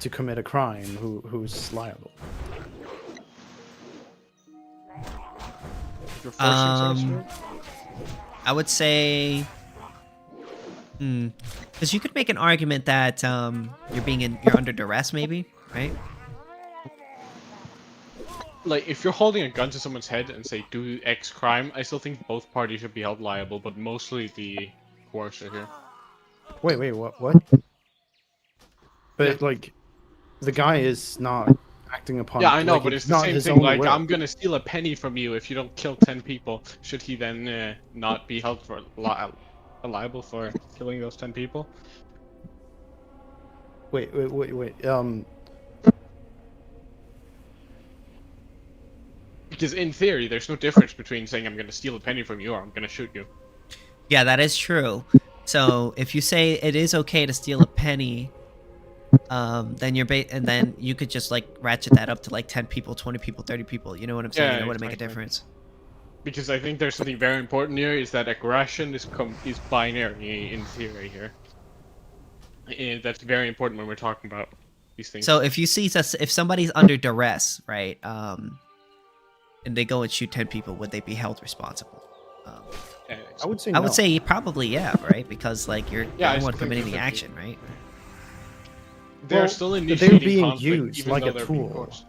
to commit a crime, who's liable? You're forcing someone to do it? I would say, because you could make an argument that you're under duress, maybe, right? Like, if you're holding a gun to someone's head and say, do X crime, I still think both parties should be held liable, but mostly the coercer here. Wait, what? But like, the guy is not acting upon. Yeah, I know, like, but it's the not same his thing. own Like, will. I'm gonna steal a penny from you if you don't kill 10 people. Should he then not be held for liable for killing those 10 people? Wait. Because in theory, there's no difference between saying I'm gonna steal a penny from you or I'm gonna shoot you. Yeah, that is true. So if you say it is okay to steal a penny, then and then you could just like ratchet that up to like 10 people, 20 people, 30 people. You know what I'm saying? Yeah, It wouldn't make a exactly. difference. Because I think there's something very important here, is that aggression is binary in theory here. And that's very important when we're talking about these things. So if somebody's under duress, right, and they go and shoot 10 people, would they be held responsible? I would say I would no. say probably, yeah, right? Because like you're Yeah, I the one think committing the there's a- action, right? They're Well, still they're initiating being conflict, used even like though a they're being tool. coerced.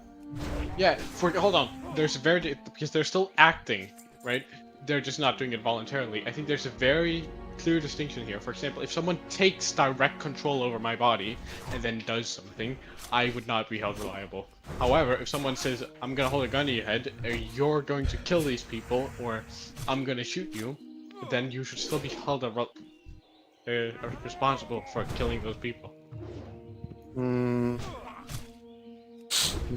Yeah, hold on. There's because they're still acting, right? They're just not doing it voluntarily. I think there's a very clear distinction here. For example, if someone takes direct control over my body and then does something, I would not be held liable. However, if someone says, I'm gonna hold a gun to your head, or you're going to kill these people, or I'm gonna shoot you, then you should still be held responsible for killing those people.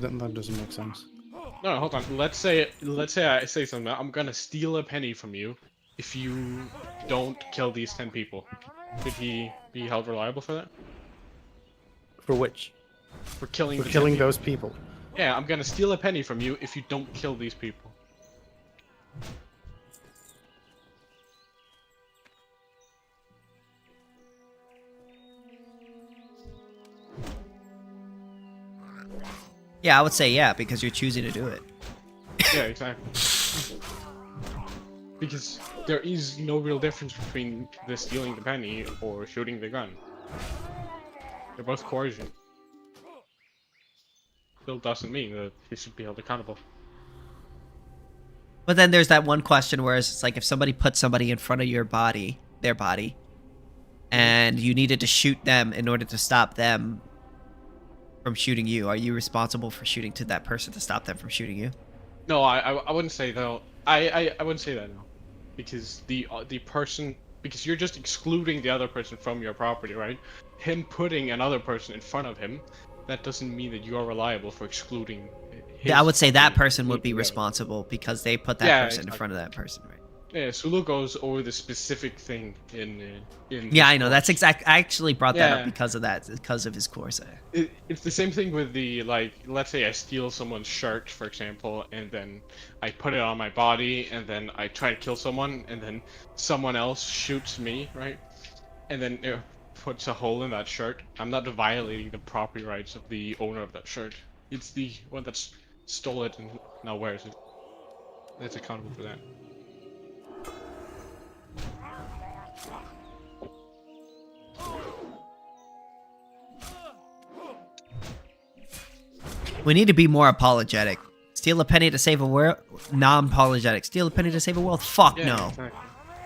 That doesn't make sense. No, hold on. Let's say I say something. I'm gonna steal a penny from you if you don't kill these 10 people. Could he be held reliable for that? For which? For killing For the 10 killing people? those people. Yeah, I'm gonna steal a penny from you if you don't kill these people. Yeah, I would say yeah, because you're choosing to do it. Yeah, exactly. Because there is no real difference between the stealing the penny or shooting the gun. They're both coercion. Still doesn't mean that he should be held accountable. But then there's that one question where it's like if somebody put somebody in front of your body, their body, and you needed to shoot them in order to stop them from shooting you, are you responsible for shooting to that person to stop them from shooting you? No, I wouldn't say though. I wouldn't say that, no, because the person, because you're just excluding the other person from your property, right? Him putting another person in front of him, that doesn't mean that you are reliable for excluding his Yeah, I would say that property, person would be excluding the other. responsible because they put that Yeah, person in exactly. front of that person, right? Yeah, Sulu goes over the specific thing in Yeah, I know. That's course. exact. I actually brought that up Yeah. because of that, because of his course. It's the same thing with the, like, let's say I steal someone's shirt, for example, and then I put it on my body, and then I try to kill someone, and then someone else shoots me, right? And then it puts a hole in that shirt. I'm not violating the property rights of the owner of that shirt. It's the one that stole it and now wears it. That's accountable for that. We need to be more apologetic. Steal a penny to save a world? Non-apologetic. Steal a penny to save a world? Fuck Yeah, no. exactly.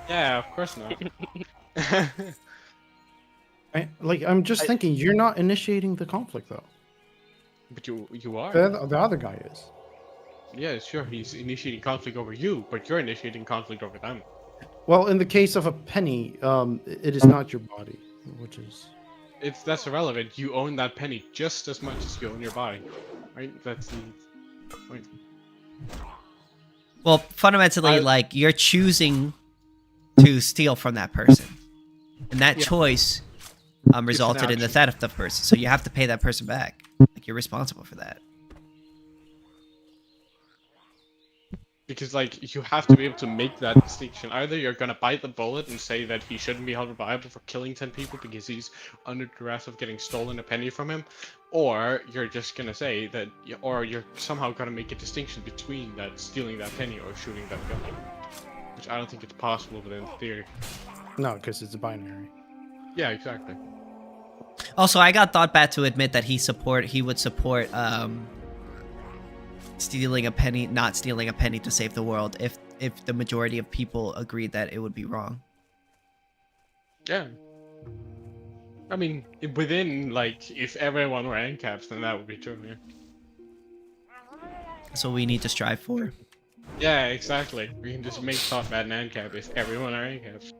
Yeah, of course not. I'm just thinking, you're not initiating the conflict though. But you are. The other guy is. Yeah, sure, he's initiating conflict over you, but you're initiating conflict over them. Well, in the case of a penny, it is not your body, which is. That's irrelevant. You own that penny just as much as you own your body, right? That's the point. Well, fundamentally, like, you're choosing to steal from that person. And that choice resulted in the theft of the person. So you have to pay that person back. Like, you're responsible for that. Because, like, you have to be able to make that distinction. Either you're gonna bite the bullet and say that he shouldn't be held liable for killing 10 people because he's under duress of getting stolen a penny from him, or you're just gonna say that, or you're somehow gonna make a distinction between that stealing that penny or shooting that gun. Which I don't think it's possible within theory. No, because it's a binary. Yeah, exactly. Also, I got ThoughtBat to admit that he would support stealing a penny, not stealing a penny to save the world if the majority of people agreed that it would be wrong. Yeah. I mean, within, like, if everyone were ANCAPs, then that would be true, yeah. That's what we need to strive for. Yeah, exactly. We can just make ThoughtBat an ANCAP if everyone are ANCAPs.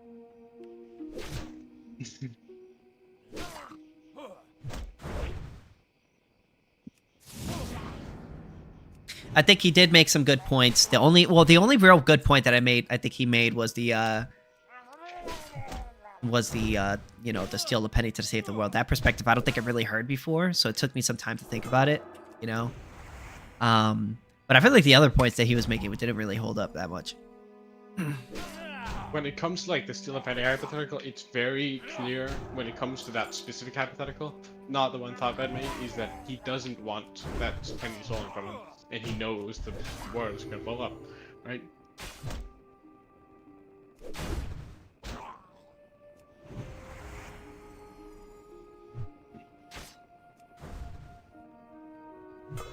I think he did make some good points. The only real good point that I think he made was the you know, to steal the penny to save the world. That perspective I don't think I really heard before, so it took me some time to think about it, you know. But I feel like the other points that he was making didn't really hold up that much. When it comes to, like, the steal a penny hypothetical, it's very clear when it comes to that specific hypothetical, not the one ThoughtBat made, is that he doesn't want that penny stolen from him, and he knows the world is gonna blow up, right?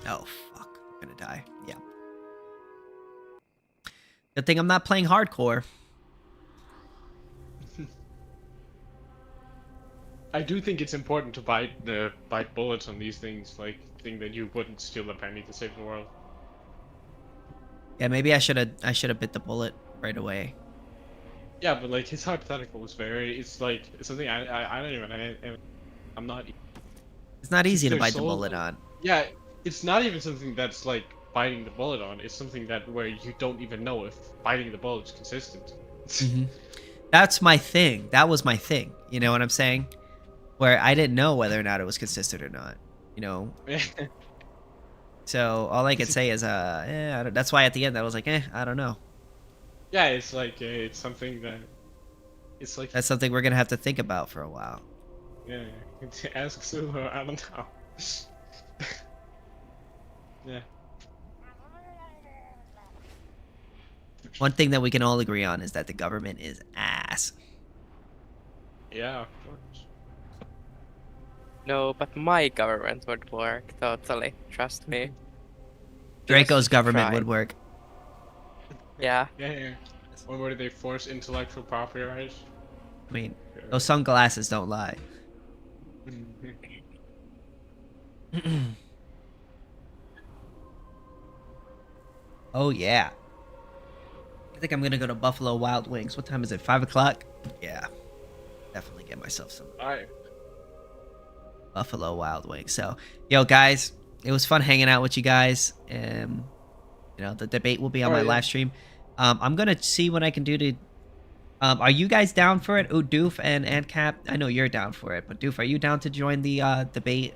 Oh fuck, I'm gonna die. Yeah. Good thing I'm not playing hardcore. I do think it's important to bite bullets on these things, like, think that you wouldn't steal a penny to save the world. Yeah, maybe I should have bit the bullet right away. Yeah, but, like, his hypothetical was it's like, it's something I don't even, I'm not... It's not easy to They're bite the so- bullet on. Yeah, it's not even something that's like biting the bullet on. It's something that where you don't even know if biting the bullet is consistent. That's my thing. That was my thing. You know what I'm saying? Where I didn't know whether or not it was consistent or not. You know. So all I could say is, I don't, that's why at the end I was like, I don't know. Yeah, it's like it's something that it's like That's something we're gonna have to think about for a while. yeah. Ask Sulu. I don't know. Yeah. One thing that we can all agree on is that the government is ass. Yeah, of course. No, but my government would work totally. Trust me. Draco's Just government try. would work. Yeah. Yeah. Or where they force intellectual property rights? I mean, those sunglasses don't lie. Oh yeah. I think I'm gonna go to Buffalo Wild Wings. What time is it? 5 o'clock? Yeah. Definitely get myself some Alright. Buffalo Wild Wings. So, yo guys, it was fun hanging out with you guys. You know, the debate will be on my live stream. I'm gonna see what I can do to. Are you guys down for it? Oh, Doof and Cap. I know you're down for it, but Doof, are you down to join the debate?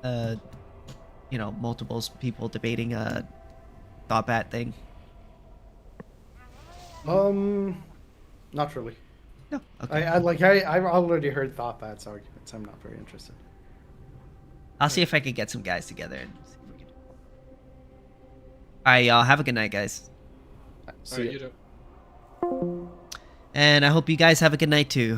You know, multiple people debating ThoughtBat thing. Not really. No. Okay. I've already heard ThoughtBat's arguments. I'm not very interested. I'll see if I can get some guys together and see if we can. All right, y'all. Have a good night, guys. See ya. You know. And I hope you guys have a good night too.